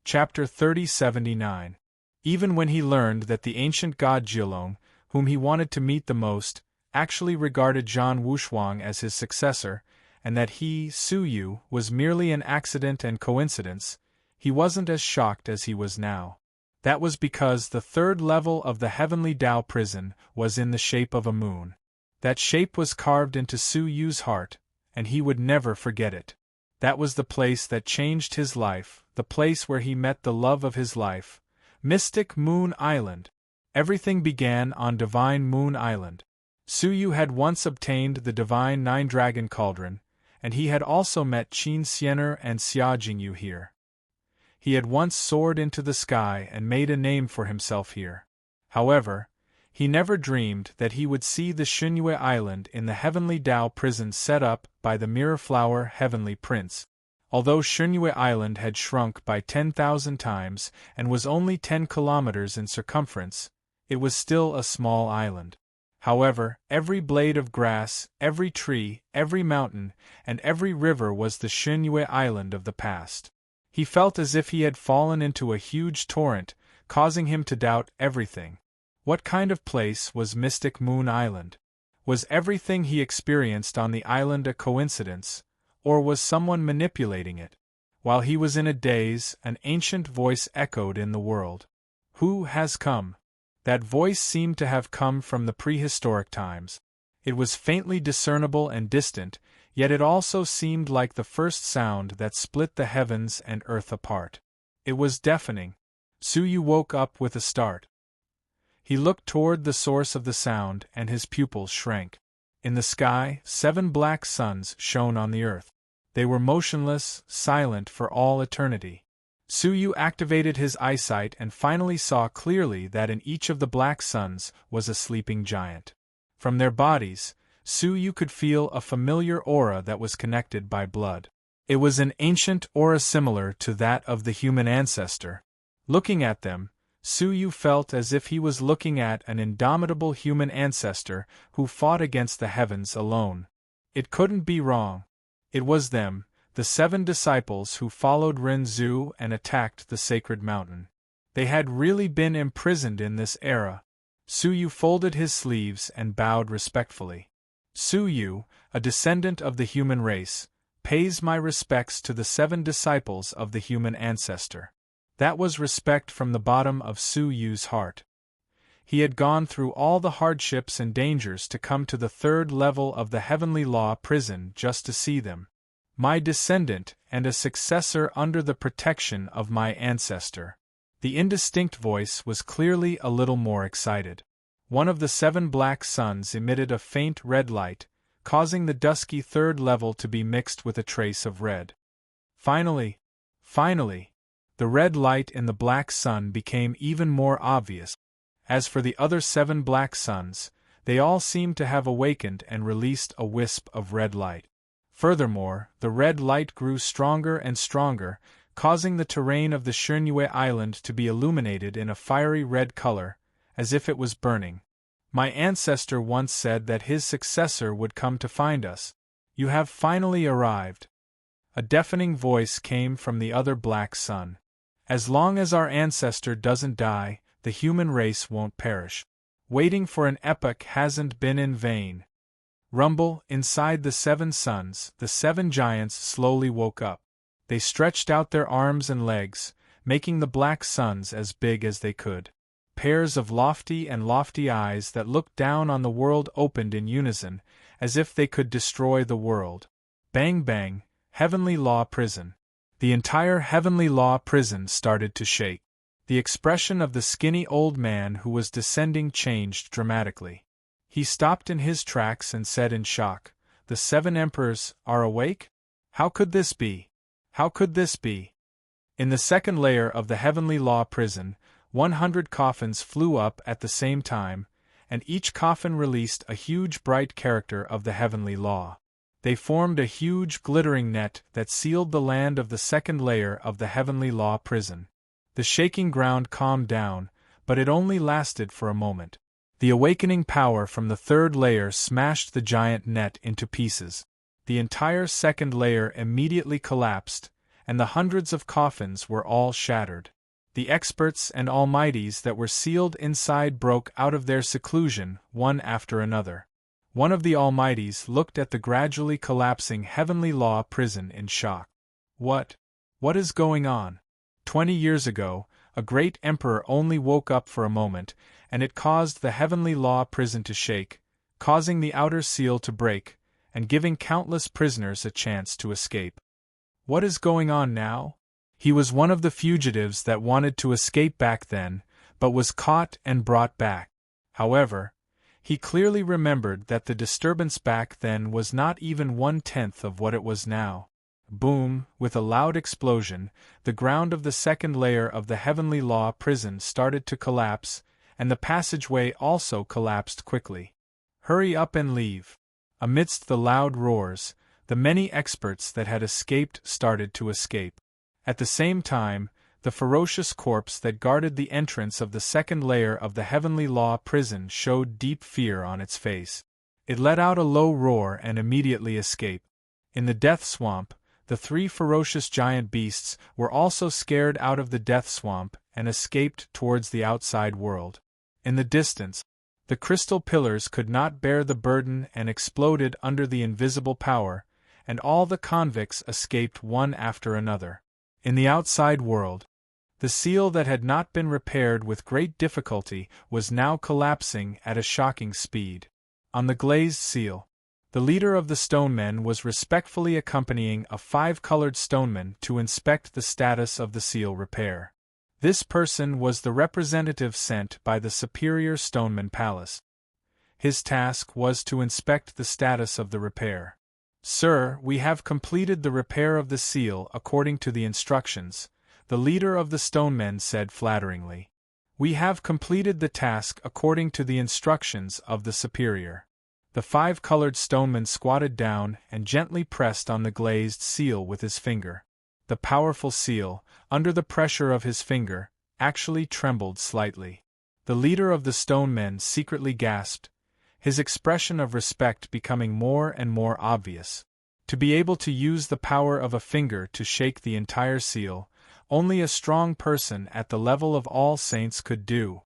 Chapter 3079. Even when he learned that the ancient god Jilong, whom he wanted to meet the most, actually regarded Zhan Wushuang as his successor, and that he, Su Yu, was merely an accident and coincidence, he wasn't as shocked as he was now. That was because the third level of the Heavenly Tao prison was in the shape of a moon. That shape was carved into Su Yu's heart, and he would never forget it. That was the place that changed his life, the place where he met the love of his life, Mystic Moon Island. Everything began on Divine Moon Island. Su Yu had once obtained the Divine Nine-Dragon Cauldron, and he had also met Qin Xianer and Xia Jingyu here. He had once soared into the sky and made a name for himself here. However, he never dreamed that he would see the Xunyue Island in the Heavenly Tao prison set up by the Mirror-Flower Heavenly Prince. Although Xunyue Island had shrunk by 10,000 times and was only 10 kilometers in circumference, it was still a small island. However, every blade of grass, every tree, every mountain, and every river was the Xunyue Island of the past. He felt as if he had fallen into a huge torrent, causing him to doubt everything. What kind of place was Mystic Moon Island? Was everything he experienced on the island a coincidence, or was someone manipulating it? While he was in a daze, an ancient voice echoed in the world. Who has come? That voice seemed to have come from the prehistoric times. It was faintly discernible and distant, yet it also seemed like the first sound that split the heavens and earth apart. It was deafening. Su Yu woke up with a start. He looked toward the source of the sound, and his pupils shrank. In the sky, 7 black suns shone on the earth. They were motionless, silent for all eternity. Su Yu activated his eyesight and finally saw clearly that in each of the black suns was a sleeping giant. From their bodies, Su Yu could feel a familiar aura that was connected by blood. It was an ancient aura similar to that of the human ancestor. Looking at them, Su Yu felt as if he was looking at an indomitable human ancestor who fought against the heavens alone. It couldn't be wrong. It was them, the 7 disciples who followed Ren Zhu and attacked the sacred mountain. They had really been imprisoned in this era. Su Yu folded his sleeves and bowed respectfully. Su Yu, a descendant of the human race, pays my respects to the 7 disciples of the human ancestor. That was respect from the bottom of Su Yu's heart. He had gone through all the hardships and dangers to come to the third level of the Heavenly Law prison just to see them. My descendant and a successor under the protection of my ancestor. The indistinct voice was clearly a little more excited. One of the 7 black suns emitted a faint red light, causing the dusky third level to be mixed with a trace of red. Finally, the red light in the black sun became even more obvious. As for the other 7 black suns, they all seemed to have awakened and released a wisp of red light. Furthermore, the red light grew stronger and stronger, causing the terrain of the Xunyue Island to be illuminated in a fiery red color, as if it was burning. My ancestor once said that his successor would come to find us. You have finally arrived. A deafening voice came from the other black sun. As long as our ancestor doesn't die, the human race won't perish. Waiting for an epoch hasn't been in vain. Rumble, inside the 7 suns, the 7 giants slowly woke up. They stretched out their arms and legs, making the black suns as big as they could. pairs of lofty eyes that looked down on the world opened in unison, as if they could destroy the world. Bang bang, Heavenly Law Prison. The entire Heavenly Law Prison started to shake. The expression of the skinny old man who was descending changed dramatically. He stopped in his tracks and said in shock, "The 7 emperors are awake? How could this be? How could this be?" In the second layer of the Heavenly Law Prison, 100 coffins flew up at the same time, and each coffin released a huge bright character of the Heavenly Law. They formed a huge glittering net that sealed the land of the second layer of the Heavenly Law Prison. The shaking ground calmed down, but it only lasted for a moment. The awakening power from the third layer smashed the giant net into pieces. The entire second layer immediately collapsed, and the hundreds of coffins were all shattered. The experts and almighties that were sealed inside broke out of their seclusion, one after another. One of the almighties looked at the gradually collapsing Heavenly Law Prison in shock. What is going on? 20 years ago, a great emperor only woke up for a moment, and it caused the Heavenly Law Prison to shake, causing the outer seal to break, and giving countless prisoners a chance to escape. What is going on now? He was one of the fugitives that wanted to escape back then, but was caught and brought back. However, he clearly remembered that the disturbance back then was not even 1/10 of what it was now. Boom, with a loud explosion, the ground of the second layer of the Heavenly Law Prison started to collapse, and the passageway also collapsed quickly. Hurry up and leave. Amidst the loud roars, the many experts that had escaped started to escape. At the same time, the ferocious corpse that guarded the entrance of the second layer of the Heavenly Law Prison showed deep fear on its face. It let out a low roar and immediately escaped. In the death swamp, the 3 ferocious giant beasts were also scared out of the death swamp and escaped towards the outside world. In the distance, the crystal pillars could not bear the burden and exploded under the invisible power, and all the convicts escaped one after another. In the outside world, the seal that had not been repaired with great difficulty was now collapsing at a shocking speed. On the glazed seal, the leader of the stonemen was respectfully accompanying a 5-colored stoneman to inspect the status of the seal repair. This person was the representative sent by the Superior Stoneman Palace. His task was to inspect the status of the repair. "Sir, we have completed the repair of the seal according to the instructions," the leader of the stonemen said flatteringly. "We have completed the task according to the instructions of the Superior." The 5-colored stoneman squatted down and gently pressed on the glazed seal with his finger. The powerful seal, under the pressure of his finger, actually trembled slightly. The leader of the stonemen secretly gasped, his expression of respect becoming more and more obvious. To be able to use the power of a finger to shake the entire seal, only a strong person at the level of all saints could do.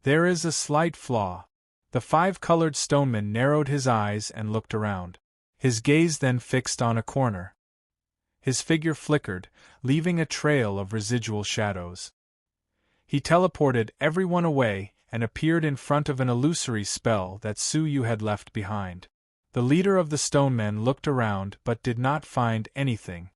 There is a slight flaw. The 5-colored stoneman narrowed his eyes and looked around. His gaze then fixed on a corner. His figure flickered, leaving a trail of residual shadows. He teleported everyone away and appeared in front of an illusory spell that Suyu had left behind. The leader of the stonemen looked around but did not find anything.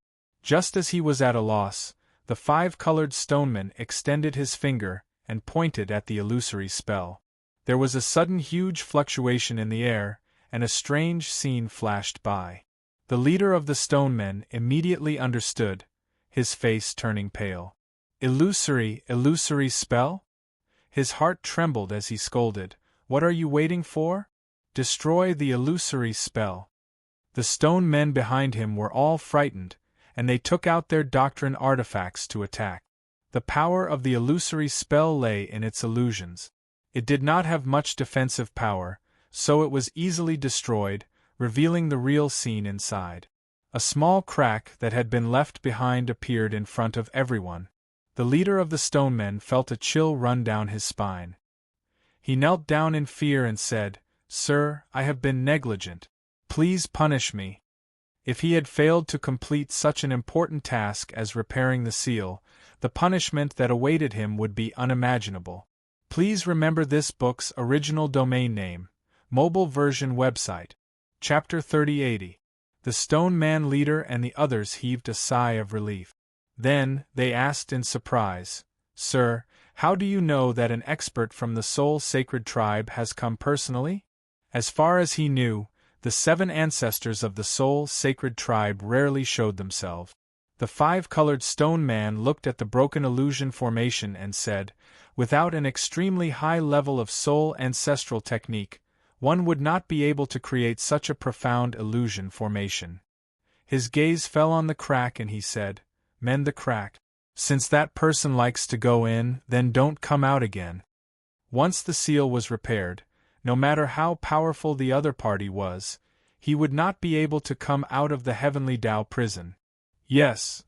Just as he was at a loss, the 5-colored stoneman extended his finger and pointed at the illusory spell. There was a sudden huge fluctuation in the air, and a strange scene flashed by. The leader of the stonemen immediately understood, his face turning pale. Illusory spell? His heart trembled as he scolded, "What are you waiting for? Destroy the illusory spell." The stone men behind him were all frightened, and they took out their doctrine artifacts to attack. The power of the illusory spell lay in its illusions. It did not have much defensive power, so it was easily destroyed, revealing the real scene inside. A small crack that had been left behind appeared in front of everyone. The leader of the stonemen felt a chill run down his spine. He knelt down in fear and said, "Sir, I have been negligent. Please punish me." If he had failed to complete such an important task as repairing the seal, the punishment that awaited him would be unimaginable. Please remember this book's original domain name, mobile version website. Chapter 3080. The Stone Man leader and the others heaved a sigh of relief. Then, they asked in surprise, "Sir, how do you know that an expert from the Soul Sacred Tribe has come personally?" As far as he knew, the 7 ancestors of the Soul Sacred Tribe rarely showed themselves. The 5-colored stone man looked at the broken illusion formation and said, "Without an extremely high level of soul ancestral technique, one would not be able to create such a profound illusion formation." His gaze fell on the crack and he said, "Mend the crack. Since that person likes to go in, then don't come out again." Once the seal was repaired, no matter how powerful the other party was, he would not be able to come out of the heavenly Tao prison. Yes.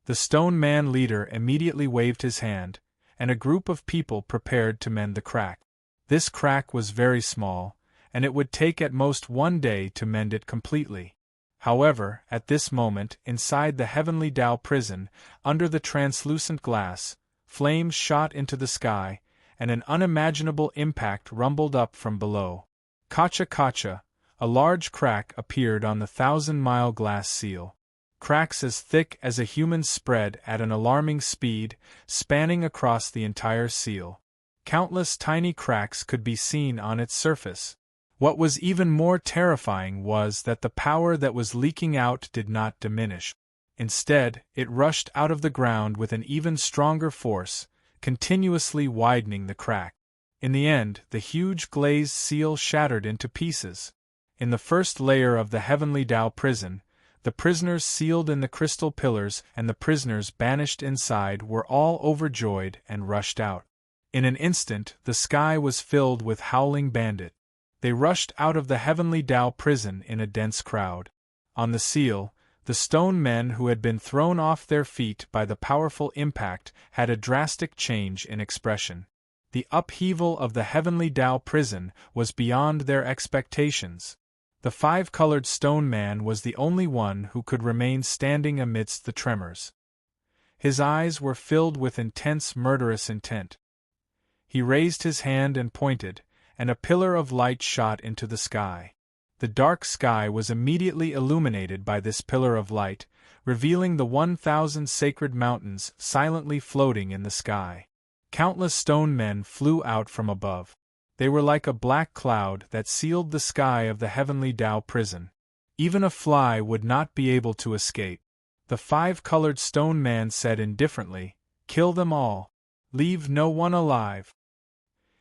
The stone man leader immediately waved his hand, and a group of people prepared to mend the crack. This crack was very small, and it would take at most 1 day to mend it completely. However, at this moment, inside the heavenly Tao prison, under the translucent glass, flames shot into the sky, and an unimaginable impact rumbled up from below. Kacha kacha, a large crack appeared on the 1,000-mile glass seal. Cracks as thick as a human spread at an alarming speed, spanning across the entire seal. Countless tiny cracks could be seen on its surface. What was even more terrifying was that the power that was leaking out did not diminish. Instead, it rushed out of the ground with an even stronger force, continuously widening the crack. In the end, the huge glazed seal shattered into pieces. In the first layer of the heavenly Tao prison, the prisoners sealed in the crystal pillars and the prisoners banished inside were all overjoyed and rushed out. In an instant, the sky was filled with howling bandits. They rushed out of the heavenly Tao prison in a dense crowd. On the seal, the stone men who had been thrown off their feet by the powerful impact had a drastic change in expression. The upheaval of the heavenly Tao prison was beyond their expectations. The 5-colored stone man was the only one who could remain standing amidst the tremors. His eyes were filled with intense murderous intent. He raised his hand and pointed, and a pillar of light shot into the sky. The dark sky was immediately illuminated by this pillar of light, revealing the 1,000 sacred mountains silently floating in the sky. Countless stone men flew out from above. They were like a black cloud that sealed the sky of the heavenly Tao prison. Even a fly would not be able to escape. The 5-colored stone man said indifferently, "Kill them all. Leave no one alive."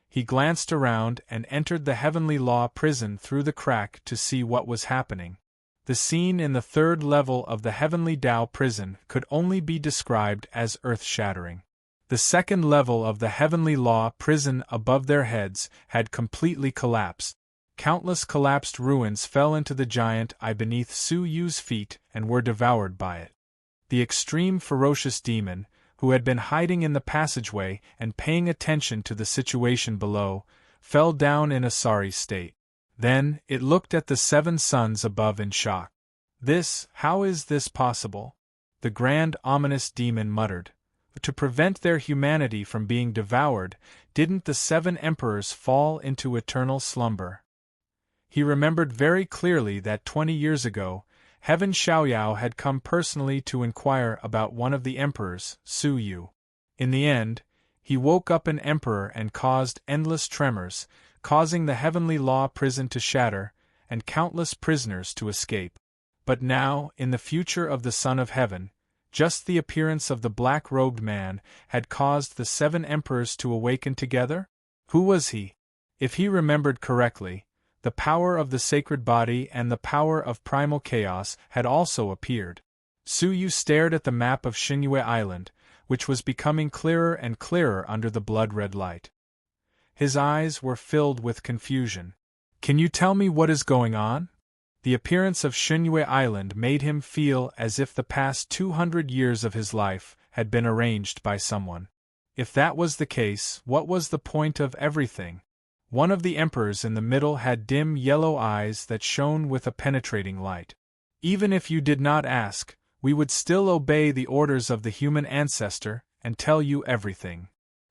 He glanced around and entered the heavenly law prison through the crack to see what was happening. The scene in the 3rd level of the heavenly Tao prison could only be described as earth-shattering. The 2nd level of the heavenly law prison above their heads had completely collapsed. Countless collapsed ruins fell into the giant eye beneath Su Yu's feet and were devoured by it. The extreme ferocious demon, who had been hiding in the passageway and paying attention to the situation below, fell down in a sorry state. Then, it looked at the 7 suns above in shock. How is this possible?" the grand ominous demon muttered. "To prevent their humanity from being devoured, didn't the 7 emperors fall into eternal slumber?" He remembered very clearly that 20 years ago, Heaven Xiaoyao had come personally to inquire about one of the emperors, Su Yu. In the end, he woke up an emperor and caused endless tremors, causing the heavenly law prison to shatter, and countless prisoners to escape. But now, in the future of the Son of Heaven, just the appearance of the black-robed man had caused the 7 emperors to awaken together? Who was he? If he remembered correctly, the power of the sacred body and the power of primal chaos had also appeared. Su Yu stared at the map of Xinyue Island, which was becoming clearer and clearer under the blood-red light. His eyes were filled with confusion. "Can you tell me what is going on?" The appearance of Xinyue Island made him feel as if the past 200 years of his life had been arranged by someone. If that was the case, what was the point of everything? One of the emperors in the middle had dim yellow eyes that shone with a penetrating light. "Even if you did not ask, we would still obey the orders of the human ancestor and tell you everything."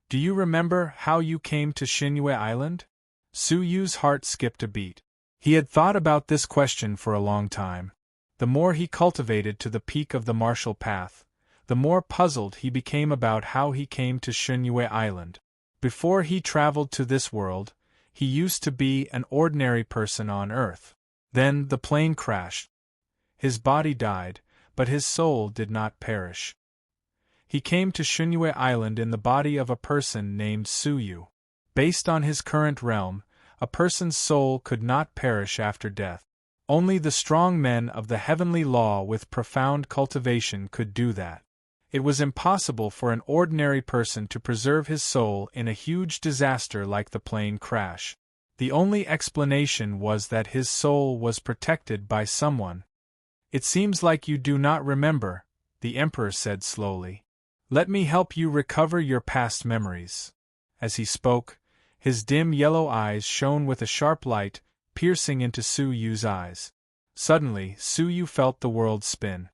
Do you remember how you came to Shinue Island? Su Yu's heart skipped a beat. He had thought about this question for a long time. The more he cultivated to the peak of the martial path, the more puzzled he became about how he came to Shinue Island. Before he traveled to this world, he used to be an ordinary person on Earth. Then the plane crashed. His body died, but his soul did not perish. He came to Shinue Island in the body of a person named Su Yu. Based on his current realm, a person's soul could not perish after death. Only the strong men of the heavenly law with profound cultivation could do that. It was impossible for an ordinary person to preserve his soul in a huge disaster like the plane crash. The only explanation was that his soul was protected by someone. It seems like you do not remember, the Emperor said slowly. Let me help you recover your past memories. As he spoke, his dim yellow eyes shone with a sharp light, piercing into Su Yu's eyes. Suddenly, Su Yu felt the world spin.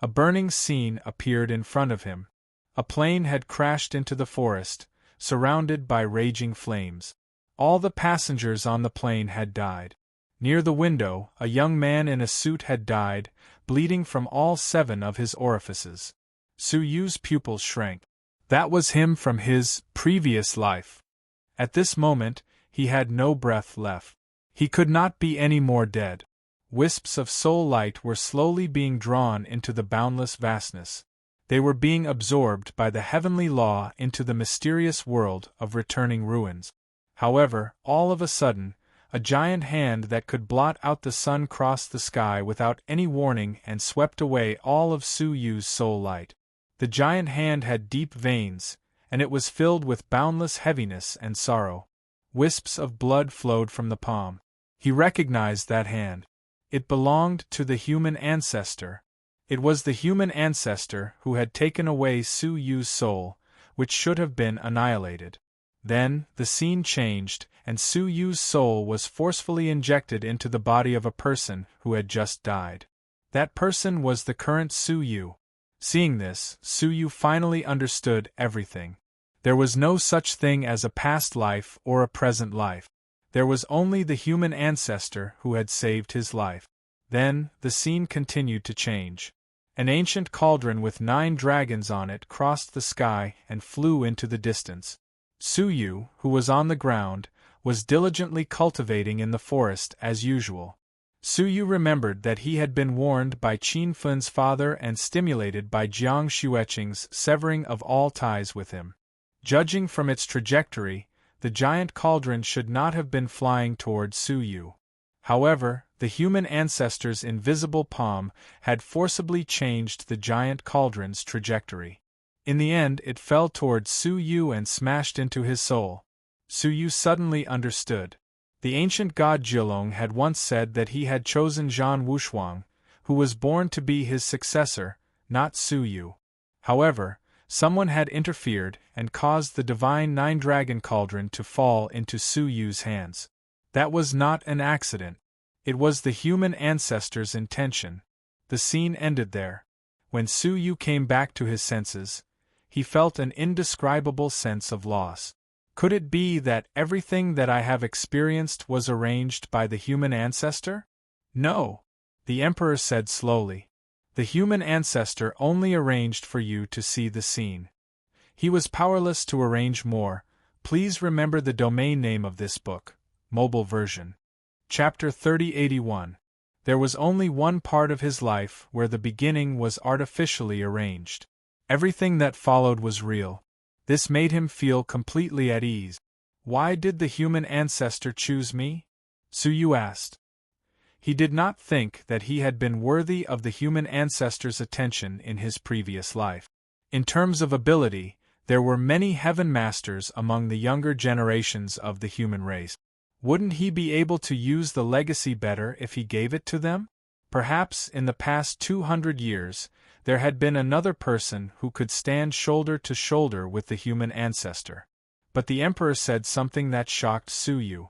A burning scene appeared in front of him. A plane had crashed into the forest, surrounded by raging flames. All the passengers on the plane had died. Near the window, a young man in a suit had died, bleeding from all 7 of his orifices. Su Yu's pupils shrank. That was him from his previous life. At this moment, he had no breath left. He could not be any more dead. Wisps of soul light were slowly being drawn into the boundless vastness. They were being absorbed by the heavenly law into the mysterious world of returning ruins. However, all of a sudden, a giant hand that could blot out the sun crossed the sky without any warning and swept away all of Su Yu's soul light. The giant hand had deep veins, and it was filled with boundless heaviness and sorrow. Wisps of blood flowed from the palm. He recognized that hand. It belonged to the human ancestor. It was the human ancestor who had taken away Su Yu's soul, which should have been annihilated. Then, the scene changed, and Su Yu's soul was forcefully injected into the body of a person who had just died. That person was the current Su Yu. Seeing this, Su Yu finally understood everything. There was no such thing as a past life or a present life. There was only the human ancestor who had saved his life. Then, the scene continued to change. An ancient cauldron with 9 dragons on it crossed the sky and flew into the distance. Su Yu, who was on the ground, was diligently cultivating in the forest as usual. Su Yu remembered that he had been warned by Qin Fun's father and stimulated by Jiang Xueqing's severing of all ties with him. Judging from its trajectory, the giant cauldron should not have been flying toward Su Yu. However, the human ancestor's invisible palm had forcibly changed the giant cauldron's trajectory. In the end, it fell toward Su Yu and smashed into his soul. Su Yu suddenly understood. The ancient god Jilong had once said that he had chosen Zhan Wushuang, who was born to be his successor, not Su Yu. However, someone had interfered and caused the divine 9-dragon cauldron to fall into Su Yu's hands. That was not an accident. It was the human ancestor's intention. The scene ended there. When Su Yu came back to his senses, he felt an indescribable sense of loss. Could it be that everything that I have experienced was arranged by the human ancestor? No, the Emperor said slowly. The human ancestor only arranged for you to see the scene. He was powerless to arrange more. Please remember the domain name of this book. Mobile version. Chapter 3081. There was only one part of his life where the beginning was artificially arranged. Everything that followed was real. This made him feel completely at ease. Why did the human ancestor choose me? Su Yu asked. He did not think that he had been worthy of the human ancestor's attention in his previous life. In terms of ability, there were many heaven masters among the younger generations of the human race. Wouldn't he be able to use the legacy better if he gave it to them? Perhaps in the past 200 years, there had been another person who could stand shoulder to shoulder with the human ancestor. But the Emperor said something that shocked Su Yu.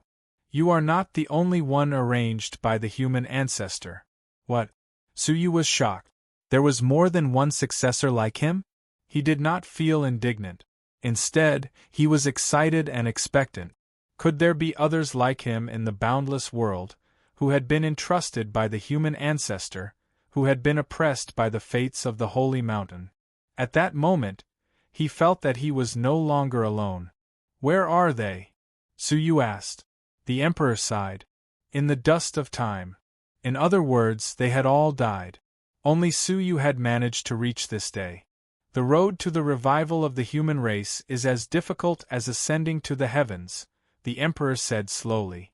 You are not the only one arranged by the human ancestor. What? Su Yu was shocked. There was more than one successor like him? He did not feel indignant. Instead, he was excited and expectant. Could there be others like him in the boundless world, who had been entrusted by the human ancestor, who had been oppressed by the fates of the holy mountain? At that moment, he felt that he was no longer alone. Where are they? Suyu asked. The emperor sighed. In the dust of time. In other words, they had all died. Only Suyu had managed to reach this day. The road to the revival of the human race is as difficult as ascending to the heavens, the emperor said slowly.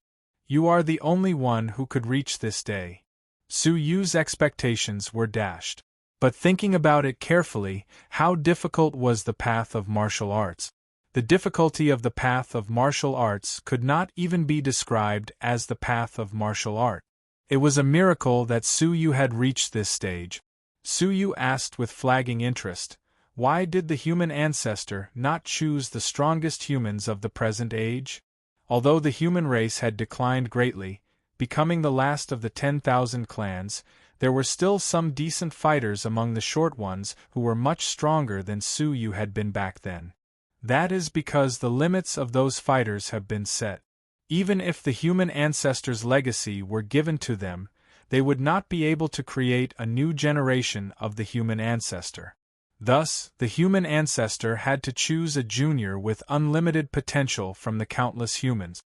You are the only one who could reach this day. Suyu's expectations were dashed. But thinking about it carefully, how difficult was the path of martial arts? The difficulty of the path of martial arts could not even be described as the path of martial art. It was a miracle that Suyu had reached this stage. Suyu asked with flagging interest, why did the human ancestor not choose the strongest humans of the present age? Although the human race had declined greatly, becoming the last of the 10,000 clans, there were still some decent fighters among the short ones who were much stronger than Suyu had been back then. That is because the limits of those fighters have been set. Even if the human ancestor's legacy were given to them, they would not be able to create a new generation of the human ancestor. Thus, the human ancestor had to choose a junior with unlimited potential from the countless humans.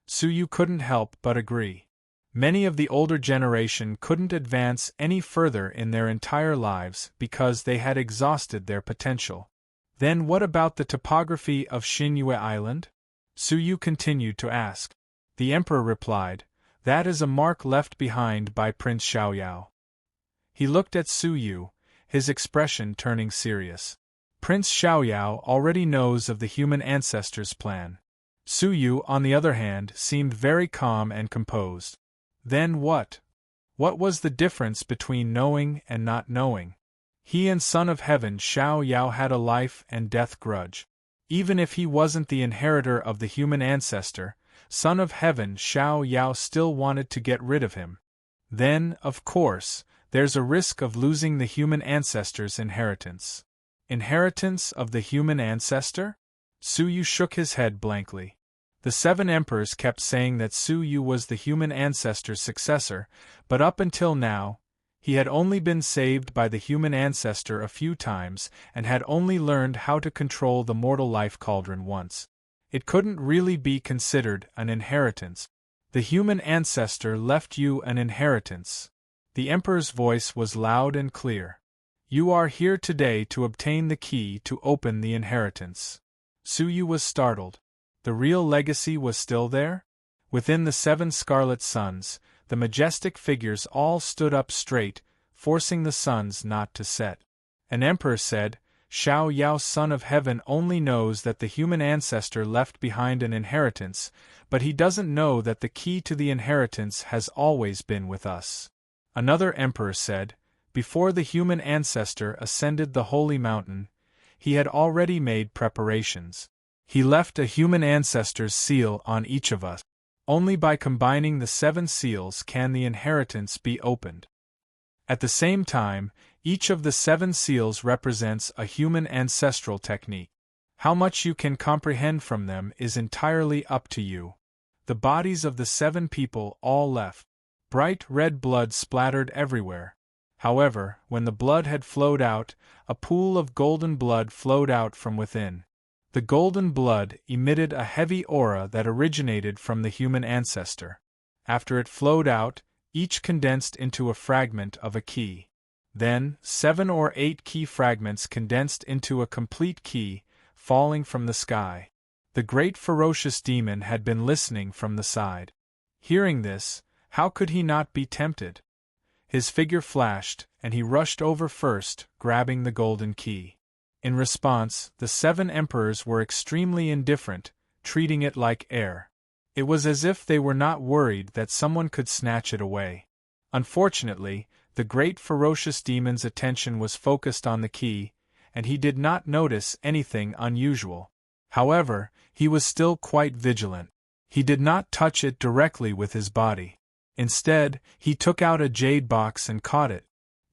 Suyu couldn't help but agree. Many of the older generation couldn't advance any further in their entire lives because they had exhausted their potential. Then what about the topography of Xinyue Island? Suyu continued to ask. The emperor replied, that is a mark left behind by Prince Xiaoyao. He looked at Suyu, his expression turning serious. Prince Xiaoyao already knows of the human ancestor's plan. Suyu, on the other hand, seemed very calm and composed. Then what? What was the difference between knowing and not knowing? He and Son of Heaven Xiaoyao had a life and death grudge. Even if he wasn't the inheritor of the human ancestor, Son of Heaven Xiaoyao still wanted to get rid of him. Then, of course, there's a risk of losing the human ancestor's inheritance. Inheritance of the human ancestor? Suyu shook his head blankly. The 7 emperors kept saying that Suyu was the human ancestor's successor, but up until now, he had only been saved by the human ancestor a few times and had only learned how to control the mortal life cauldron once. It couldn't really be considered an inheritance. The human ancestor left you an inheritance. The emperor's voice was loud and clear. You are here today to obtain the key to open the inheritance. Suyu was startled. The real legacy was still there? Within the 7 scarlet suns, the majestic figures all stood up straight, forcing the suns not to set. An emperor said, Xiaoyao Son of Heaven only knows that the human ancestor left behind an inheritance, but he doesn't know that the key to the inheritance has always been with us. Another emperor said, before the human ancestor ascended the holy mountain, he had already made preparations. He left a human ancestor's seal on each of us. Only by combining the 7 seals can the inheritance be opened. At the same time, each of the 7 seals represents a human ancestral technique. How much you can comprehend from them is entirely up to you. The bodies of the 7 people all left. Bright red blood splattered everywhere. However, when the blood had flowed out, a pool of golden blood flowed out from within. The golden blood emitted a heavy aura that originated from the human ancestor. After it flowed out, each condensed into a fragment of a key. Then, 7 or 8 key fragments condensed into a complete key, falling from the sky. The great ferocious demon had been listening from the side. Hearing this, how could he not be tempted? His figure flashed, and he rushed over first, grabbing the golden key. In response, the 7 emperors were extremely indifferent, treating it like air. It was as if they were not worried that someone could snatch it away. Unfortunately, the great ferocious demon's attention was focused on the key, and he did not notice anything unusual. However, he was still quite vigilant. He did not touch it directly with his body. Instead, he took out a jade box and caught it.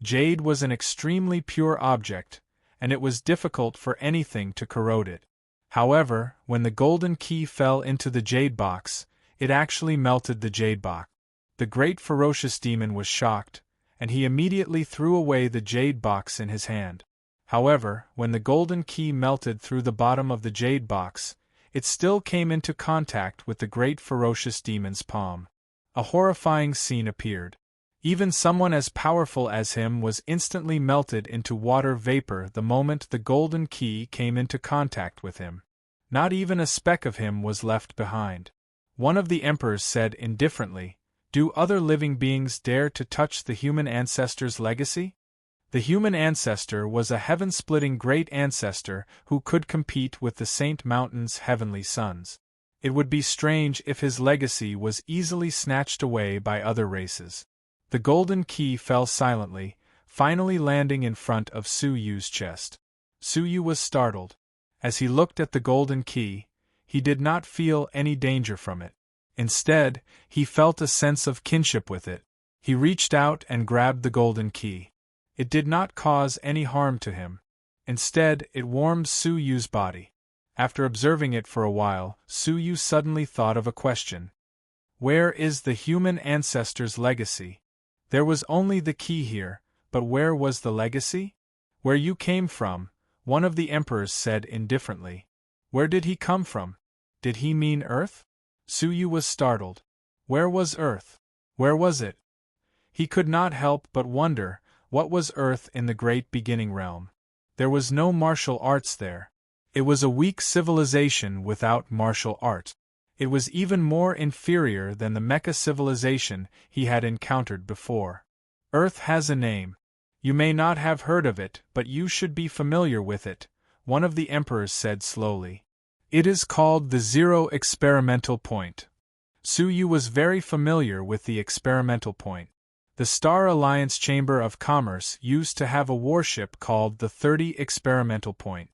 Jade was an extremely pure object, and it was difficult for anything to corrode it. However, when the golden key fell into the jade box, it actually melted the jade box. The great ferocious demon was shocked, and he immediately threw away the jade box in his hand. However, when the golden key melted through the bottom of the jade box, it still came into contact with the great ferocious demon's palm. A horrifying scene appeared. Even someone as powerful as him was instantly melted into water vapor the moment the golden key came into contact with him. Not even a speck of him was left behind. One of the emperors said indifferently, "Do other living beings dare to touch the human ancestor's legacy?" The human ancestor was a heaven-splitting great ancestor who could compete with the Saint Mountain's heavenly sons. It would be strange if his legacy was easily snatched away by other races. The golden key fell silently, finally landing in front of Su Yu's chest. Su Yu was startled. As he looked at the golden key, he did not feel any danger from it. Instead, he felt a sense of kinship with it. He reached out and grabbed the golden key. It did not cause any harm to him. Instead, it warmed Su Yu's body. After observing it for a while, Su Yu suddenly thought of a question. Where is the human ancestor's legacy? There was only the key here, but where was the legacy? Where you came from, one of the emperors said indifferently. Where did he come from? Did he mean Earth? Su Yu was startled. Where was Earth? Where was it? He could not help but wonder, what was Earth in the great beginning realm? There was no martial arts there. It was a weak civilization without martial art. It was even more inferior than the Mecha civilization he had encountered before. Earth has a name. You may not have heard of it, but you should be familiar with it, one of the emperors said slowly. It is called the Zero Experimental Point. Su Yu was very familiar with the experimental point. The Star Alliance Chamber of Commerce used to have a warship called the 30 Experimental Point.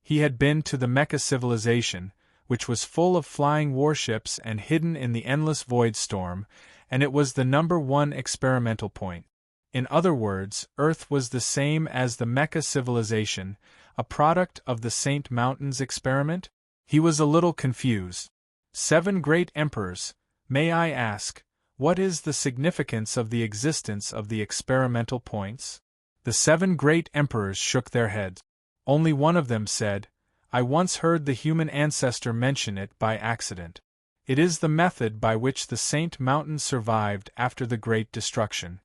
He had been to the Mecha civilization, which was full of flying warships and hidden in the endless void storm, and it was the number 1 experimental point. In other words, Earth was the same as the Mecha civilization, a product of the Saint Mountain's experiment? He was a little confused. 7 great emperors, may I ask, what is the significance of the existence of the experimental points? The 7 great emperors shook their heads. Only one of them said, I once heard the human ancestor mention it by accident. It is the method by which the Saint Mountain survived after the Great Destruction.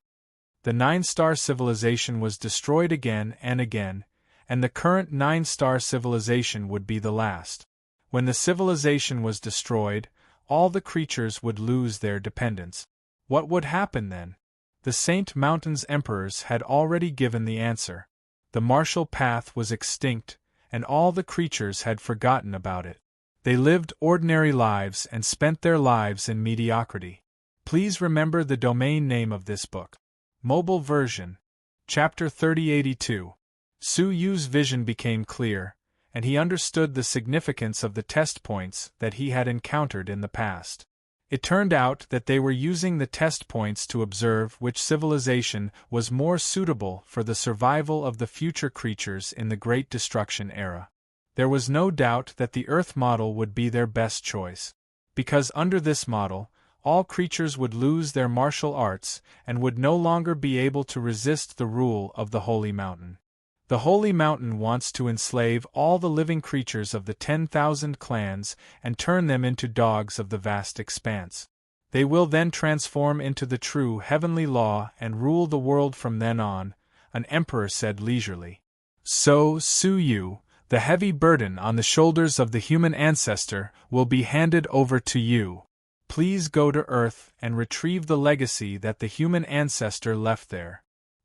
The 9-star civilization was destroyed again, and the current 9-star civilization would be the last. When the civilization was destroyed, all the creatures would lose their dependence. What would happen then? The Saint Mountain's emperors had already given the answer. The martial path was extinct, and all the creatures had forgotten about it. They lived ordinary lives and spent their lives in mediocrity. Please remember the domain name of this book. Mobile version. Chapter 3082. Su Yu's vision became clear, and he understood the significance of the test points that he had encountered in the past. It turned out that they were using the test points to observe which civilization was more suitable for the survival of the future creatures in the Great Destruction era. There was no doubt that the Earth model would be their best choice. Because under this model, all creatures would lose their martial arts and would no longer be able to resist the rule of the Holy Mountain. The Holy Mountain wants to enslave all the living creatures of the 10,000 clans and turn them into dogs of the vast expanse. They will then transform into the true heavenly law and rule the world from then on, an emperor said leisurely. So, Su Yu, the heavy burden on the shoulders of the human ancestor will be handed over to you. Please go to Earth and retrieve the legacy that the human ancestor left there.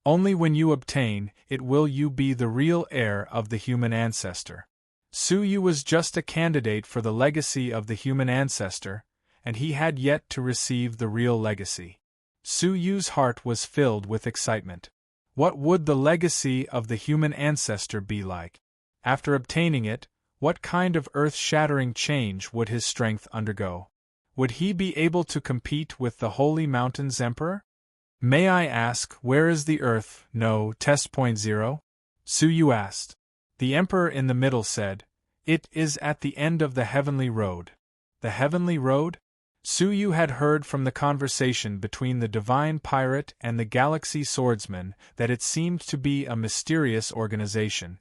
Only when you obtain it will you be the real heir of the human ancestor. Su Yu was just a candidate for the legacy of the human ancestor, and he had yet to receive the real legacy. Su Yu's heart was filled with excitement. What would the legacy of the human ancestor be like? After obtaining it, what kind of earth-shattering change would his strength undergo? Would he be able to compete with the Holy Mountain's emperor? May I ask, where is the Earth? No, test point 0? Su Yu asked. The emperor in the middle said, It is at the end of the heavenly road. The heavenly road? Suyu had heard from the conversation between the divine pirate and the galaxy swordsman that it seemed to be a mysterious organization.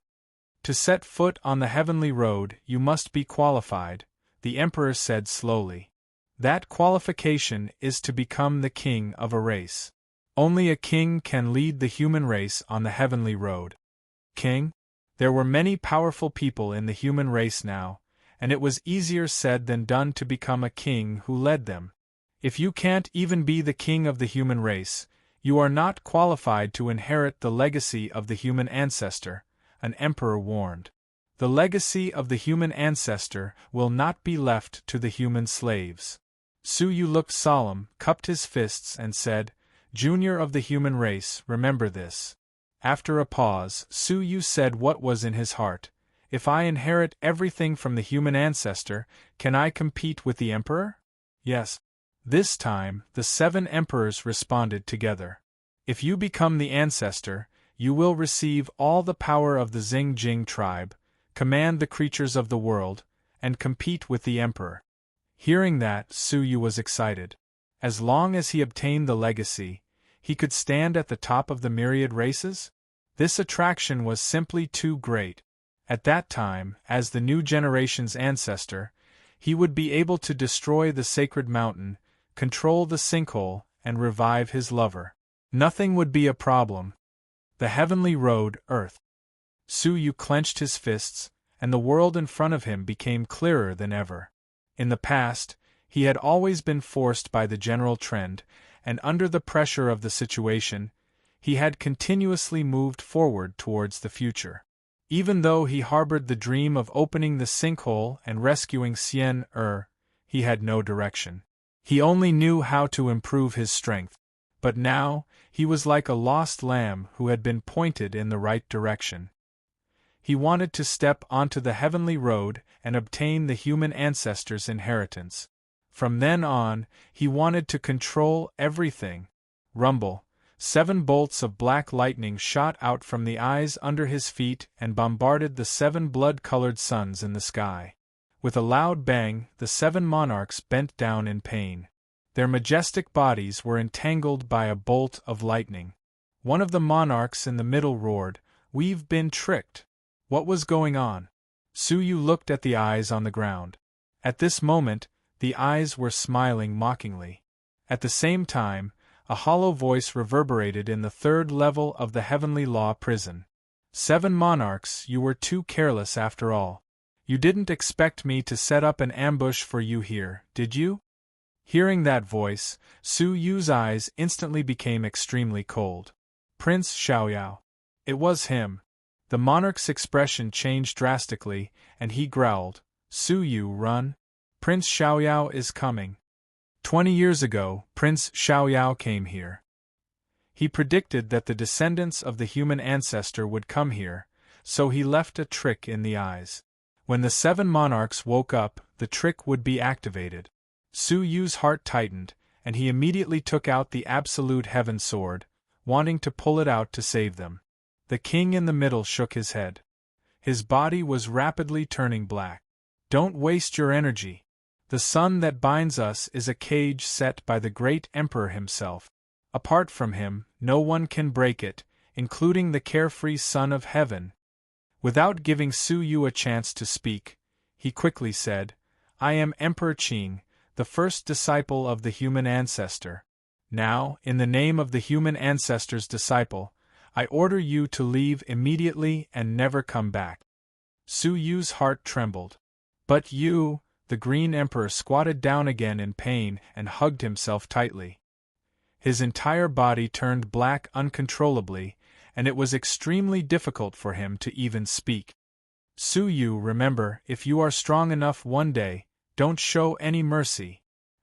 To set foot on the heavenly road, you must be qualified, the Emperor said slowly. That qualification is to become the king of a race. Only a king can lead the human race on the heavenly road. King? There were many powerful people in the human race now, and it was easier said than done to become a king who led them. If you can't even be the king of the human race, you are not qualified to inherit the legacy of the human ancestor, an emperor warned. The legacy of the human ancestor will not be left to the human slaves. Suyu looked solemn, cupped his fists and said, "Junior of the human race, remember this." After a pause, Suyu said what was in his heart. If I inherit everything from the human ancestor, can I compete with the emperor? Yes. This time, the 7 emperors responded together. If you become the ancestor, you will receive all the power of the Xingjing tribe, command the creatures of the world, and compete with the emperor. Hearing that, Suyu was excited. As long as he obtained the legacy, he could stand at the top of the myriad races? This attraction was simply too great. At that time, as the new generation's ancestor, he would be able to destroy the sacred mountain, control the sinkhole, and revive his lover. Nothing would be a problem. The heavenly road, Earth. Suyu clenched his fists, and the world in front of him became clearer than ever. In the past, he had always been forced by the general trend, and under the pressure of the situation, he had continuously moved forward towards the future. Even though he harbored the dream of opening the sinkhole and rescuing Xian he had no direction. He only knew how to improve his strength. But now, he was like a lost lamb who had been pointed in the right direction. He wanted to step onto the heavenly road and obtain the human ancestors' inheritance. From then on, he wanted to control everything. Rumble. 7 bolts of black lightning shot out from the eyes under his feet and bombarded the 7 blood-colored suns in the sky. With a loud bang, the 7 monarchs bent down in pain. Their majestic bodies were entangled by a bolt of lightning. One of the monarchs in the middle roared, "We've been tricked." What was going on? Suyu looked at the eyes on the ground. At this moment, the eyes were smiling mockingly. At the same time, a hollow voice reverberated in the 3rd level of the Heavenly Law prison. 7 monarchs, you were too careless after all. You didn't expect me to set up an ambush for you here, did you? Hearing that voice, Suyu's eyes instantly became extremely cold. Prince Xiaoyao. It was him. The monarch's expression changed drastically, and he growled, "Suyu, run. Prince Xiaoyao is coming." 20 years ago, Prince Xiaoyao came here. He predicted that the descendants of the human ancestor would come here, so he left a trick in the eyes. When the 7 monarchs woke up, the trick would be activated. Suyu's heart tightened, and he immediately took out the Absolute Heaven Sword, wanting to pull it out to save them. The king in the middle shook his head. His body was rapidly turning black. "Don't waste your energy. The sun that binds us is a cage set by the great emperor himself. Apart from him, no one can break it, including the carefree Son of Heaven." Without giving Suyu a chance to speak, he quickly said, "I am Emperor Qing, the first disciple of the human ancestor. Now, in the name of the human ancestor's disciple, I order you to leave immediately and never come back." Suyu's heart trembled. "But you," the Green Emperor squatted down again in pain and hugged himself tightly. His entire body turned black uncontrollably, and it was extremely difficult for him to even speak. "Suyu, remember, if you are strong enough one day, don't show any mercy."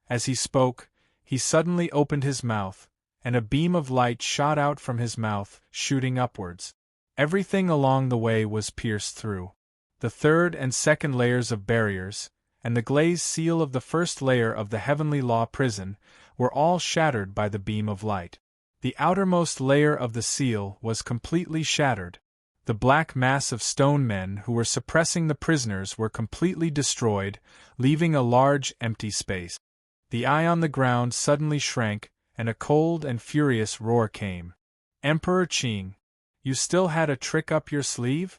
As he spoke, he suddenly opened his mouth, and a beam of light shot out from his mouth, shooting upwards. Everything along the way was pierced through. The 3rd and 2nd layers of barriers, and the glazed seal of the 1st layer of the Heavenly Law prison, were all shattered by the beam of light. The outermost layer of the seal was completely shattered. The black mass of stone men who were suppressing the prisoners were completely destroyed, leaving a large empty space. The eye on the ground suddenly shrank, and a cold and furious roar came. Emperor Qing, you still had a trick up your sleeve?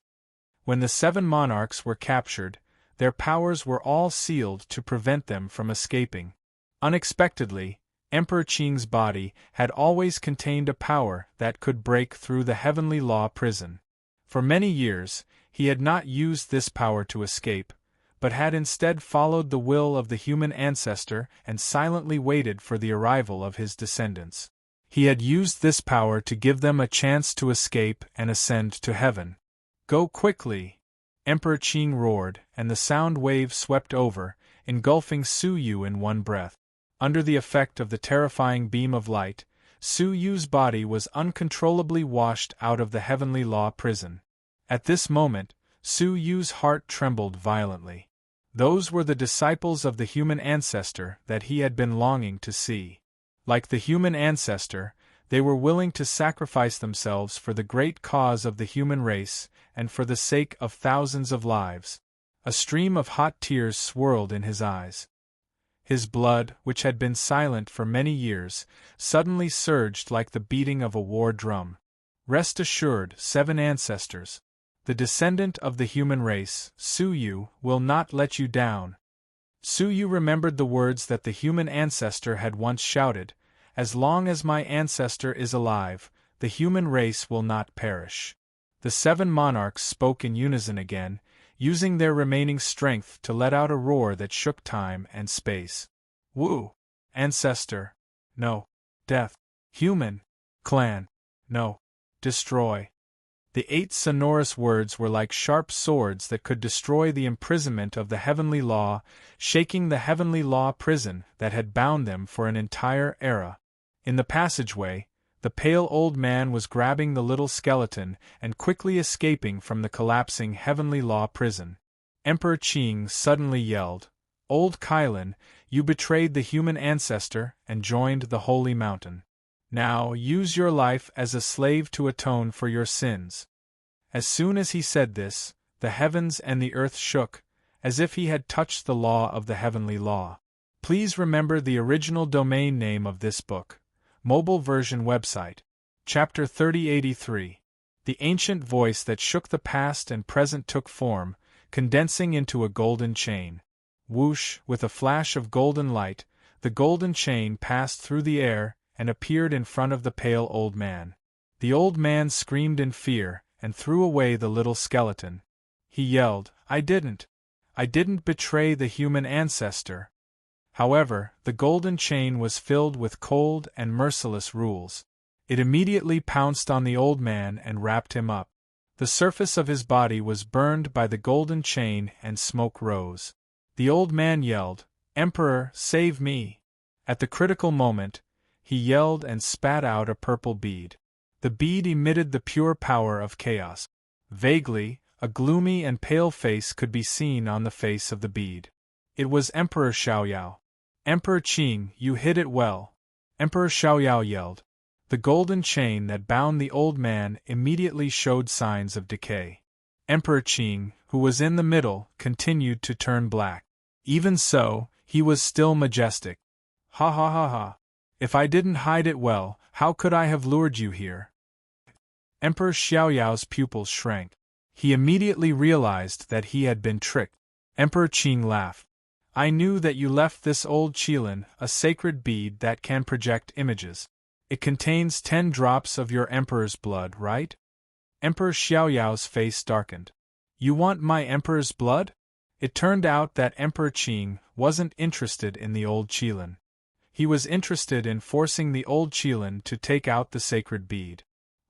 When the 7 monarchs were captured, their powers were all sealed to prevent them from escaping. Unexpectedly, Emperor Qing's body had always contained a power that could break through the heavenly law prison. For many years, he had not used this power to escape, but had instead followed the will of the human ancestor and silently waited for the arrival of his descendants. He had used this power to give them a chance to escape and ascend to heaven. Go quickly! Emperor Qing roared, and the sound wave swept over, engulfing Su Yu in one breath. Under the effect of the terrifying beam of light, Su Yu's body was uncontrollably washed out of the heavenly law prison. At this moment, Su Yu's heart trembled violently. Those were the disciples of the human ancestor that he had been longing to see. Like the human ancestor, they were willing to sacrifice themselves for the great cause of the human race and for the sake of thousands of lives. A stream of hot tears swirled in his eyes. His blood, which had been silent for many years, suddenly surged like the beating of a war drum. Rest assured, 7 ancestors. The descendant of the human race, Su Yu, will not let you down. Su Yu remembered the words that the human ancestor had once shouted, "As long as my ancestor is alive, the human race will not perish." The 7 monarchs spoke in unison again, using their remaining strength to let out a roar that shook time and space. Wu! Ancestor! No! Death! Human! Clan! No! Destroy! The 8 sonorous words were like sharp swords that could destroy the imprisonment of the heavenly law, shaking the heavenly law prison that had bound them for an entire era. In the passageway, the pale old man was grabbing the little skeleton and quickly escaping from the collapsing heavenly law prison. Emperor Qing suddenly yelled, "Old Kylin, you betrayed the human ancestor and joined the holy mountain. Now use your life as a slave to atone for your sins." As soon as he said this, the heavens and the earth shook, as if he had touched the law of the heavenly law. Please remember the original domain name of this book. Mobile version website. Chapter 3083. The ancient voice that shook the past and present took form, condensing into a golden chain. Whoosh, with a flash of golden light, the golden chain passed through the air and appeared in front of the pale old man. The old man screamed in fear and threw away the little skeleton. He yelled, I didn't betray the human ancestor." However, the golden chain was filled with cold and merciless rules. It immediately pounced on the old man and wrapped him up. The surface of his body was burned by the golden chain and smoke rose. The old man yelled, "Emperor, save me!" At the critical moment, he yelled and spat out a purple bead. The bead emitted the pure power of chaos. Vaguely, a gloomy and pale face could be seen on the face of the bead. It was Emperor Xiaoyao. "Emperor Qing, you hid it well," Emperor Xiaoyao yelled. The golden chain that bound the old man immediately showed signs of decay. Emperor Qing, who was in the middle, continued to turn black. Even so, he was still majestic. "Ha ha ha ha. If I didn't hide it well, how could I have lured you here?" Emperor Xiaoyao's pupils shrank. He immediately realized that he had been tricked. Emperor Qing laughed. "I knew that you left this old qilin, a sacred bead that can project images. It contains 10 drops of your emperor's blood, right?" Emperor Xiaoyao's face darkened. "You want my emperor's blood?" It turned out that Emperor Qing wasn't interested in the old qilin. He was interested in forcing the old qilin to take out the sacred bead.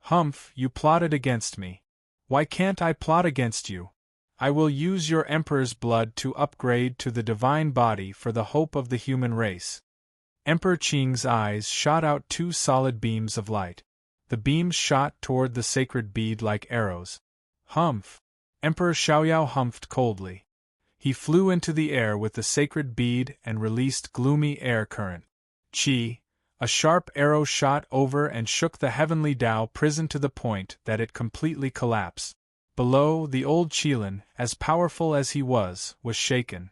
"Humph, you plotted against me. Why can't I plot against you? I will use your emperor's blood to upgrade to the divine body for the hope of the human race." Emperor Qing's eyes shot out 2 solid beams of light. The beams shot toward the sacred bead like arrows. "Humph!" Emperor Xiaoyao humphed coldly. He flew into the air with the sacred bead and released gloomy air current. Qi! A sharp arrow shot over and shook the heavenly Tao prison to the point that it completely collapsed. Below, the old Qilin, as powerful as he was shaken.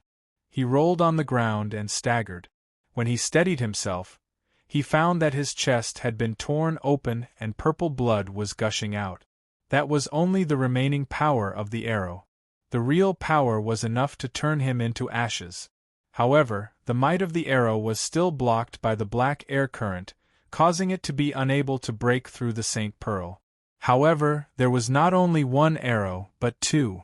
He rolled on the ground and staggered. When he steadied himself, he found that his chest had been torn open and purple blood was gushing out. That was only the remaining power of the arrow. The real power was enough to turn him into ashes. However, the might of the arrow was still blocked by the black air current, causing it to be unable to break through the St. Pearl. However, there was not only one arrow, but two.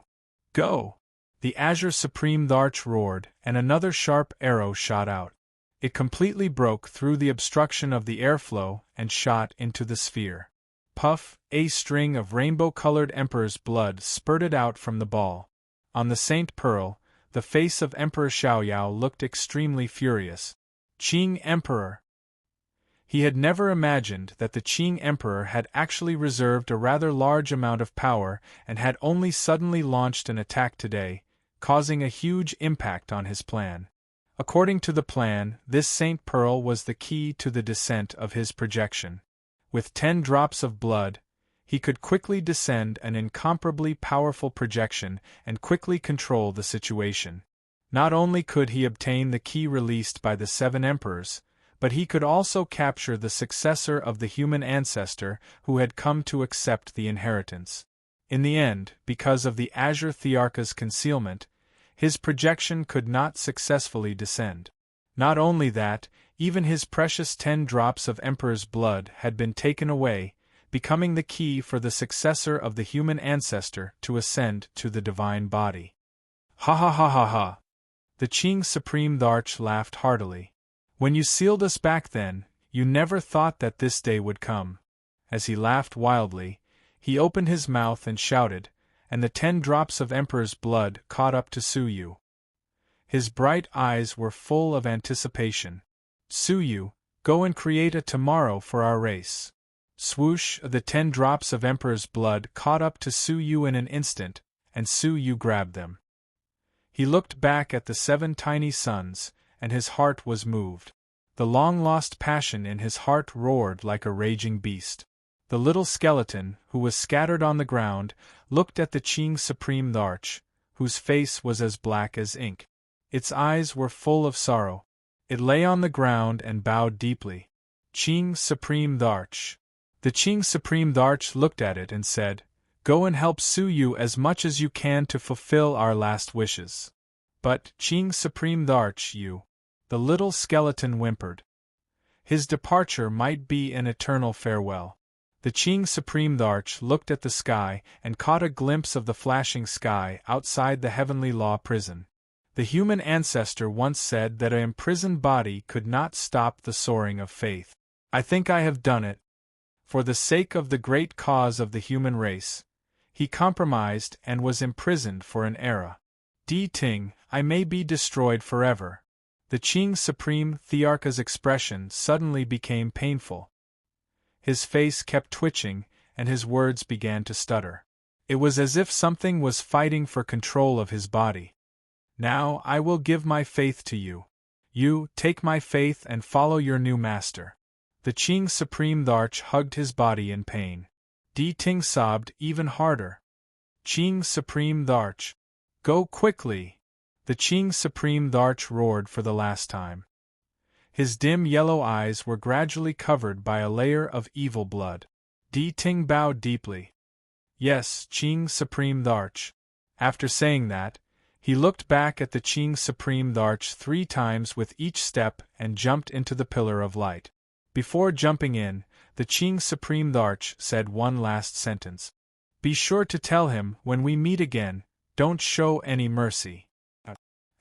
Go! The Azure Supreme Arch roared, and another sharp arrow shot out. It completely broke through the obstruction of the airflow and shot into the sphere. Puff! A string of rainbow-colored Emperor's blood spurted out from the ball. On the St. Pearl, the face of Emperor Xiaoyao looked extremely furious. Qing Emperor! He had never imagined that the Qing Emperor had actually reserved a rather large amount of power and had only suddenly launched an attack today, causing a huge impact on his plan. According to the plan, this St. Pearl was the key to the descent of his projection. With 10 drops of blood, he could quickly descend an incomparably powerful projection and quickly control the situation. Not only could he obtain the key released by the 7 emperors, but he could also capture the successor of the human ancestor who had come to accept the inheritance. In the end, because of the Azure Thearcha's concealment, his projection could not successfully descend. Not only that, even his precious 10 drops of Emperor's blood had been taken away, becoming the key for the successor of the human ancestor to ascend to the divine body. Ha ha ha ha ha! The Qing Supreme Arch laughed heartily. When you sealed us back then, you never thought that this day would come. As he laughed wildly, he opened his mouth and shouted, and the 10 drops of Emperor's blood caught up to Suyu. His bright eyes were full of anticipation. Suyu, go and create a tomorrow for our race. Swoosh! The 10 drops of Emperor's blood caught up to Suyu in an instant, and Suyu grabbed them. He looked back at the 7 tiny suns, and his heart was moved. The long-lost passion in his heart roared like a raging beast. The little skeleton, who was scattered on the ground, looked at the Qing Supreme Arch, whose face was as black as ink. Its eyes were full of sorrow. It lay on the ground and bowed deeply. Qing Supreme Arch. The Qing Supreme Arch looked at it and said, "Go and help Suyu as much as you can to fulfill our last wishes." But, Qing Supreme Arch, the little skeleton whimpered. His departure might be an eternal farewell. The Qing Supreme Arch looked at the sky and caught a glimpse of the flashing sky outside the heavenly law prison. The human ancestor once said that an imprisoned body could not stop the soaring of faith. I think I have done it. For the sake of the great cause of the human race, he compromised and was imprisoned for an era. Di Ting, I may be destroyed forever. The Qing Supreme Thearcha's expression suddenly became painful. His face kept twitching, and his words began to stutter. It was as if something was fighting for control of his body. Now I will give my faith to you. You, take my faith and follow your new master. The Qing Supreme Arch hugged his body in pain. Di Ting sobbed even harder. Qing Supreme Arch. Go quickly! The Qing Supreme Arch roared for the last time. His dim yellow eyes were gradually covered by a layer of evil blood. Di Ting bowed deeply. Yes, Qing Supreme Arch. After saying that, he looked back at the Qing Supreme Arch 3 times with each step and jumped into the pillar of light. Before jumping in, the Qing Supreme Arch said one last sentence. Be sure to tell him when we meet again, don't show any mercy.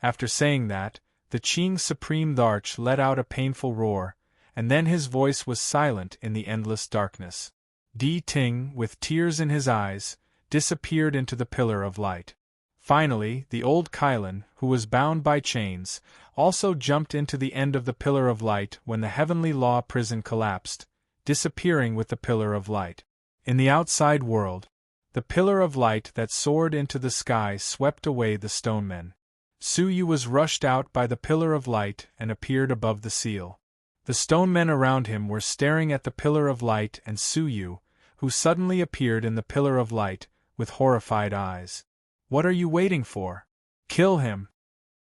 After saying that, the Qing Supreme Arch let out a painful roar, and then his voice was silent in the endless darkness. Di Ting, with tears in his eyes, disappeared into the pillar of light. Finally, the old Qilin, who was bound by chains, also jumped into the end of the pillar of light when the heavenly law prison collapsed, disappearing with the pillar of light. In the outside world, the pillar of light that soared into the sky swept away the stonemen. Suyu was rushed out by the pillar of light and appeared above the seal. The stonemen around him were staring at the pillar of light and Suyu, who suddenly appeared in the pillar of light, with horrified eyes. "What are you waiting for? Kill him!"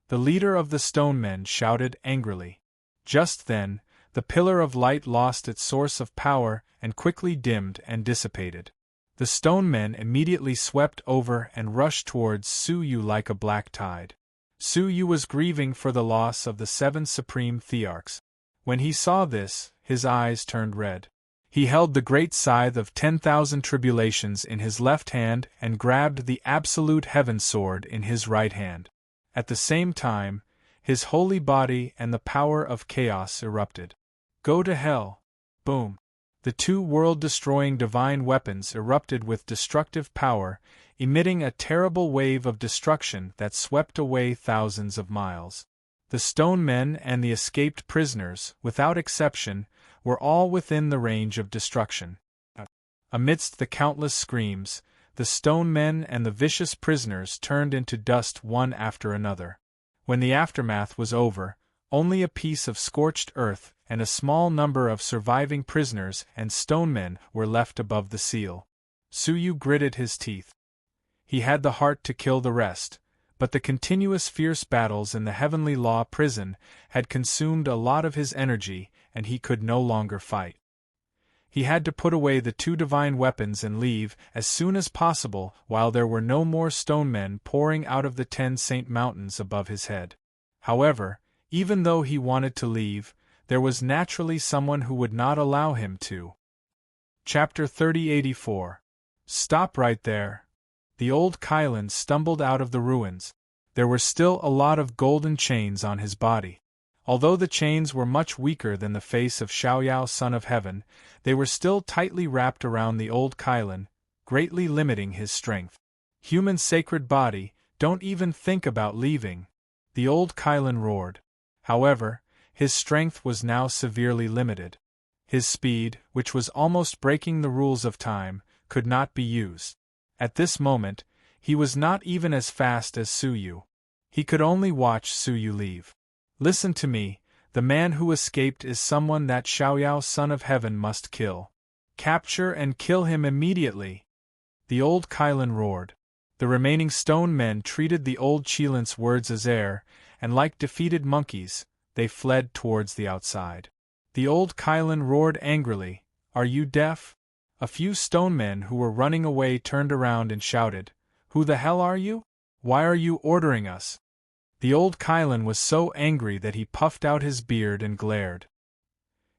The leader of the stone men shouted angrily. Just then, the pillar of light lost its source of power and quickly dimmed and dissipated. The stone men immediately swept over and rushed towards Suyu like a black tide. Suyu was grieving for the loss of the 7 supreme thearchs. When he saw this, his eyes turned red. He held the great scythe of 10,000 tribulations in his left hand and grabbed the absolute heaven sword in his right hand. At the same time, his holy body and the power of chaos erupted. "Go to hell!" Boom! The 2 world-destroying divine weapons erupted with destructive power, emitting a terrible wave of destruction that swept away thousands of miles. The stone men and the escaped prisoners, without exception, were all within the range of destruction. Amidst the countless screams, the stone men and the vicious prisoners turned into dust one after another. When the aftermath was over, only a piece of scorched earth and a small number of surviving prisoners and stone men were left above the seal. Suyu gritted his teeth. He had the heart to kill the rest, but the continuous fierce battles in the Heavenly Law prison had consumed a lot of his energy and he could no longer fight. He had to put away the 2 divine weapons and leave as soon as possible while there were no more stone men pouring out of the 10 Saint Mountains above his head. However, even though he wanted to leave, there was naturally someone who would not allow him to. Chapter 3084. Stop right there. The old Kylan stumbled out of the ruins. There were still a lot of golden chains on his body. Although the chains were much weaker than the face of Xiaoyao Son of Heaven, they were still tightly wrapped around the old Kylan, greatly limiting his strength. "Human sacred body, don't even think about leaving," the old Kylan roared. However, his strength was now severely limited. His speed, which was almost breaking the rules of time, could not be used. At this moment, he was not even as fast as Suyu. He could only watch Suyu leave. "Listen to me, the man who escaped is someone that Xiaoyao Son of Heaven must kill. Capture and kill him immediately!" The old Kylan roared. The remaining stone men treated the old Chilan's words as air, and like defeated monkeys, they fled towards the outside. The old Kylan roared angrily, "Are you deaf?" A few stone men who were running away turned around and shouted, "Who the hell are you? Why are you ordering us?" The old Kylan was so angry that he puffed out his beard and glared.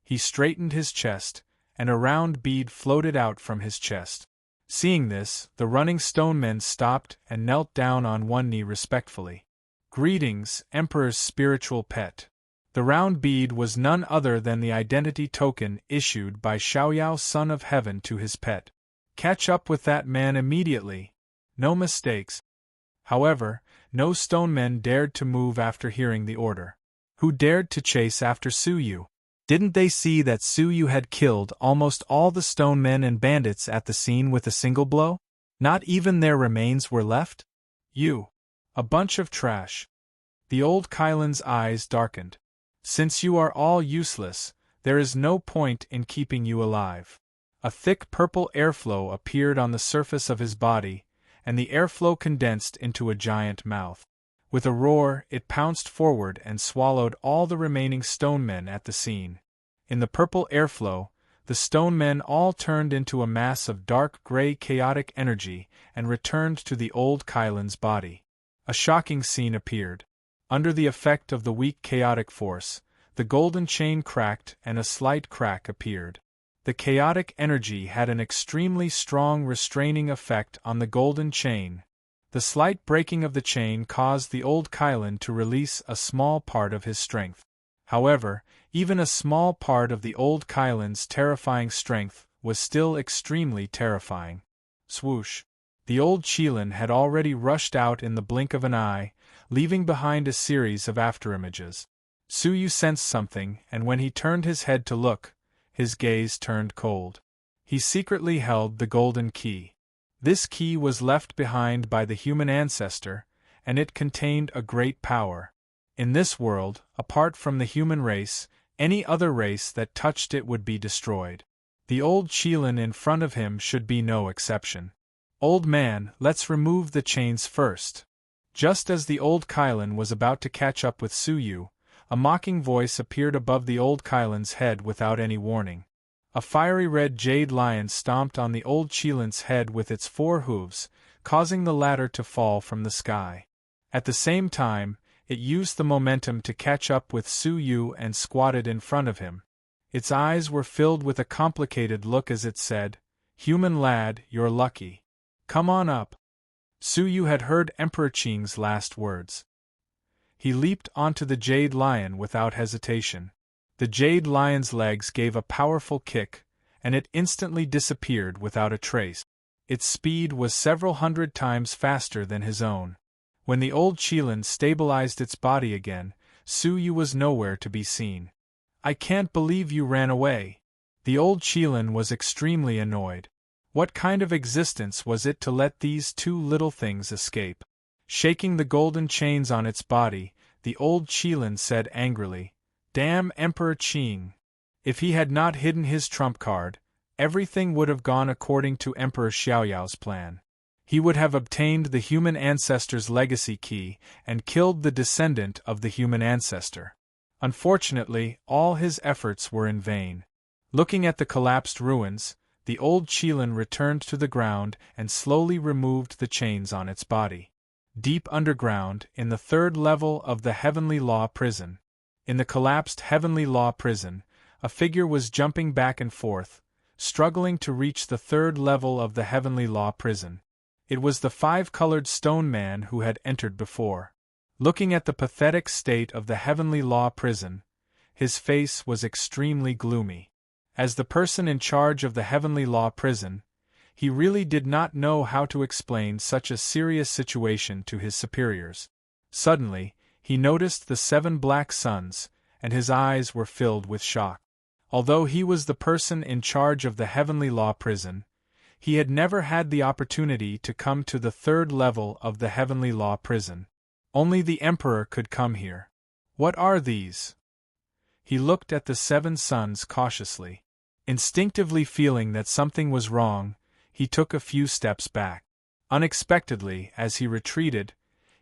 He straightened his chest, and a round bead floated out from his chest. Seeing this, the running stone men stopped and knelt down on one knee respectfully. "Greetings, Emperor's spiritual pet." The round bead was none other than the identity token issued by Xiaoyao Son of Heaven to his pet. "Catch up with that man immediately. No mistakes." However, no stone men dared to move after hearing the order. Who dared to chase after Suyu? Didn't they see that Suyu had killed almost all the stone men and bandits at the scene with a single blow? Not even their remains were left? "You. A bunch of trash." The old Kylan's eyes darkened. "Since you are all useless, there is no point in keeping you alive." A thick purple airflow appeared on the surface of his body, and the airflow condensed into a giant mouth. With a roar, it pounced forward and swallowed all the remaining stone men at the scene. In the purple airflow, the stone men all turned into a mass of dark gray chaotic energy and returned to the old Kylan's body. A shocking scene appeared. Under the effect of the weak chaotic force, the golden chain cracked and a slight crack appeared. The chaotic energy had an extremely strong restraining effect on the golden chain. The slight breaking of the chain caused the old Kylan to release a small part of his strength. However, even a small part of the old Kylan's terrifying strength was still extremely terrifying. Swoosh! The old Chilan had already rushed out in the blink of an eye, leaving behind a series of afterimages. Suyu sensed something, and when he turned his head to look, his gaze turned cold. He secretly held the golden key. This key was left behind by the human ancestor, and it contained a great power. In this world, apart from the human race, any other race that touched it would be destroyed. The old Chilan in front of him should be no exception. "Old man, let's remove the chains first." Just as the old Kylan was about to catch up with Suyu, a mocking voice appeared above the old Kylan's head without any warning. A fiery red jade lion stomped on the old Chilan's head with its 4 hooves, causing the latter to fall from the sky. At the same time, it used the momentum to catch up with Suyu and squatted in front of him. Its eyes were filled with a complicated look as it said, "Human lad, you're lucky. Come on up." Suyu had heard Emperor Qing's last words. He leaped onto the jade lion without hesitation. The jade lion's legs gave a powerful kick, and it instantly disappeared without a trace. Its speed was several hundred times faster than his own. When the old Chilan stabilized its body again, Suyu was nowhere to be seen. "I can't believe you ran away." The old Chilan was extremely annoyed. What kind of existence was it to let these 2 little things escape? Shaking the golden chains on its body, the old Chilan said angrily, "Damn Emperor Qing! If he had not hidden his trump card, everything would have gone according to Emperor Xiaoyao's plan. He would have obtained the human ancestor's legacy key and killed the descendant of the human ancestor. Unfortunately, all his efforts were in vain." Looking at the collapsed ruins, the old Chilan returned to the ground and slowly removed the chains on its body. Deep underground, in the 3rd level of the Heavenly Law Prison. In the collapsed Heavenly Law Prison, a figure was jumping back and forth, struggling to reach the 3rd level of the Heavenly Law Prison. It was the 5-colored stone man who had entered before. Looking at the pathetic state of the Heavenly Law Prison, his face was extremely gloomy. As the person in charge of the Heavenly Law Prison, he really did not know how to explain such a serious situation to his superiors. Suddenly, he noticed the 7 black suns, and his eyes were filled with shock. Although he was the person in charge of the Heavenly Law Prison, he had never had the opportunity to come to the 3rd level of the Heavenly Law Prison. Only the Emperor could come here. "What are these?" He looked at the 7 suns cautiously. Instinctively feeling that something was wrong, he took a few steps back. Unexpectedly, as he retreated,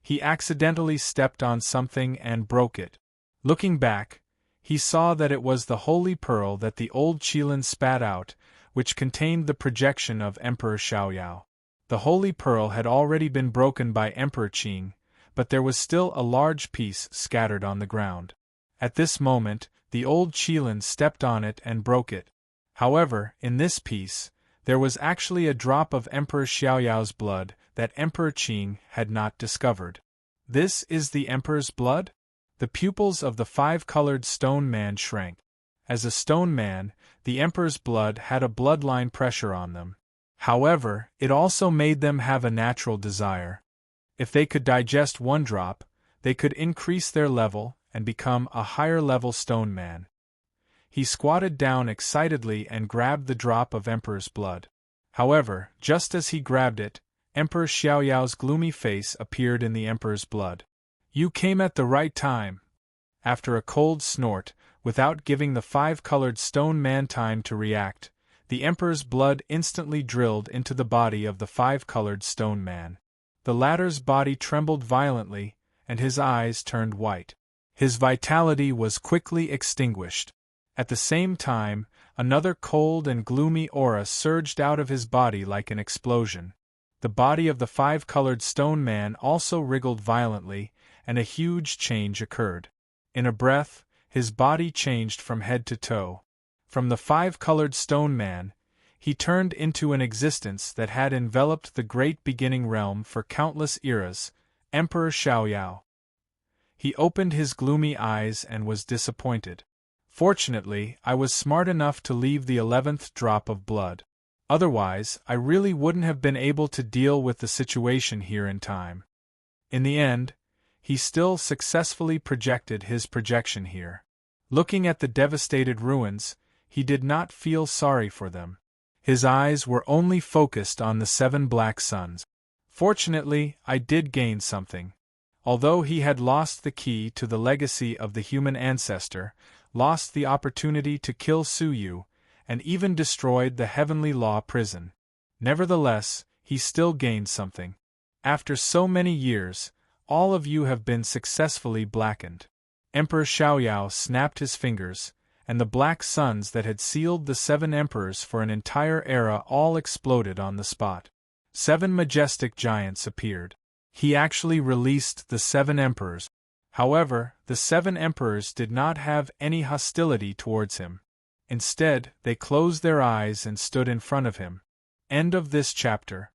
he accidentally stepped on something and broke it. Looking back, he saw that it was the holy pearl that the old Chilan spat out, which contained the projection of Emperor Xiaoyao. The holy pearl had already been broken by Emperor Qing, but there was still a large piece scattered on the ground. At this moment, the old Chilan stepped on it and broke it. However, in this piece, there was actually a drop of Emperor Xiaoyao's blood that Emperor Qing had not discovered. "This is the Emperor's blood?" The pupils of the 5-colored stone man shrank. As a stone man, the Emperor's blood had a bloodline pressure on them. However, it also made them have a natural desire. If they could digest 1 drop, they could increase their level and become a higher-level stone man. He squatted down excitedly and grabbed the drop of Emperor's blood. However, just as he grabbed it, Emperor Xiaoyao's gloomy face appeared in the Emperor's blood. "You came at the right time." After a cold snort, without giving the 5-colored stone man time to react, the Emperor's blood instantly drilled into the body of the 5-colored stone man. The latter's body trembled violently, and his eyes turned white. His vitality was quickly extinguished. At the same time, another cold and gloomy aura surged out of his body like an explosion. The body of the 5-colored stone man also wriggled violently, and a huge change occurred. In a breath, his body changed from head to toe. From the 5-colored stone man, he turned into an existence that had enveloped the great beginning realm for countless eras, Emperor Xiaoyao. He opened his gloomy eyes and was disappointed. "Fortunately, I was smart enough to leave the 11th drop of blood. Otherwise, I really wouldn't have been able to deal with the situation here in time." In the end, he still successfully projected his projection here. Looking at the devastated ruins, he did not feel sorry for them. His eyes were only focused on the 7 black suns. "Fortunately, I did gain something." Although he had lost the key to the legacy of the human ancestor, lost the opportunity to kill Suyu, and even destroyed the Heavenly Law Prison. Nevertheless, he still gained something. After so many years, all of you have been successfully blackened. Emperor Xiaoyao snapped his fingers, and the black suns that had sealed the 7 emperors for an entire era all exploded on the spot. 7 majestic giants appeared. He actually released the 7 emperors. However, the 7 emperors did not have any hostility towards him. Instead, they closed their eyes and stood in front of him. End of this chapter.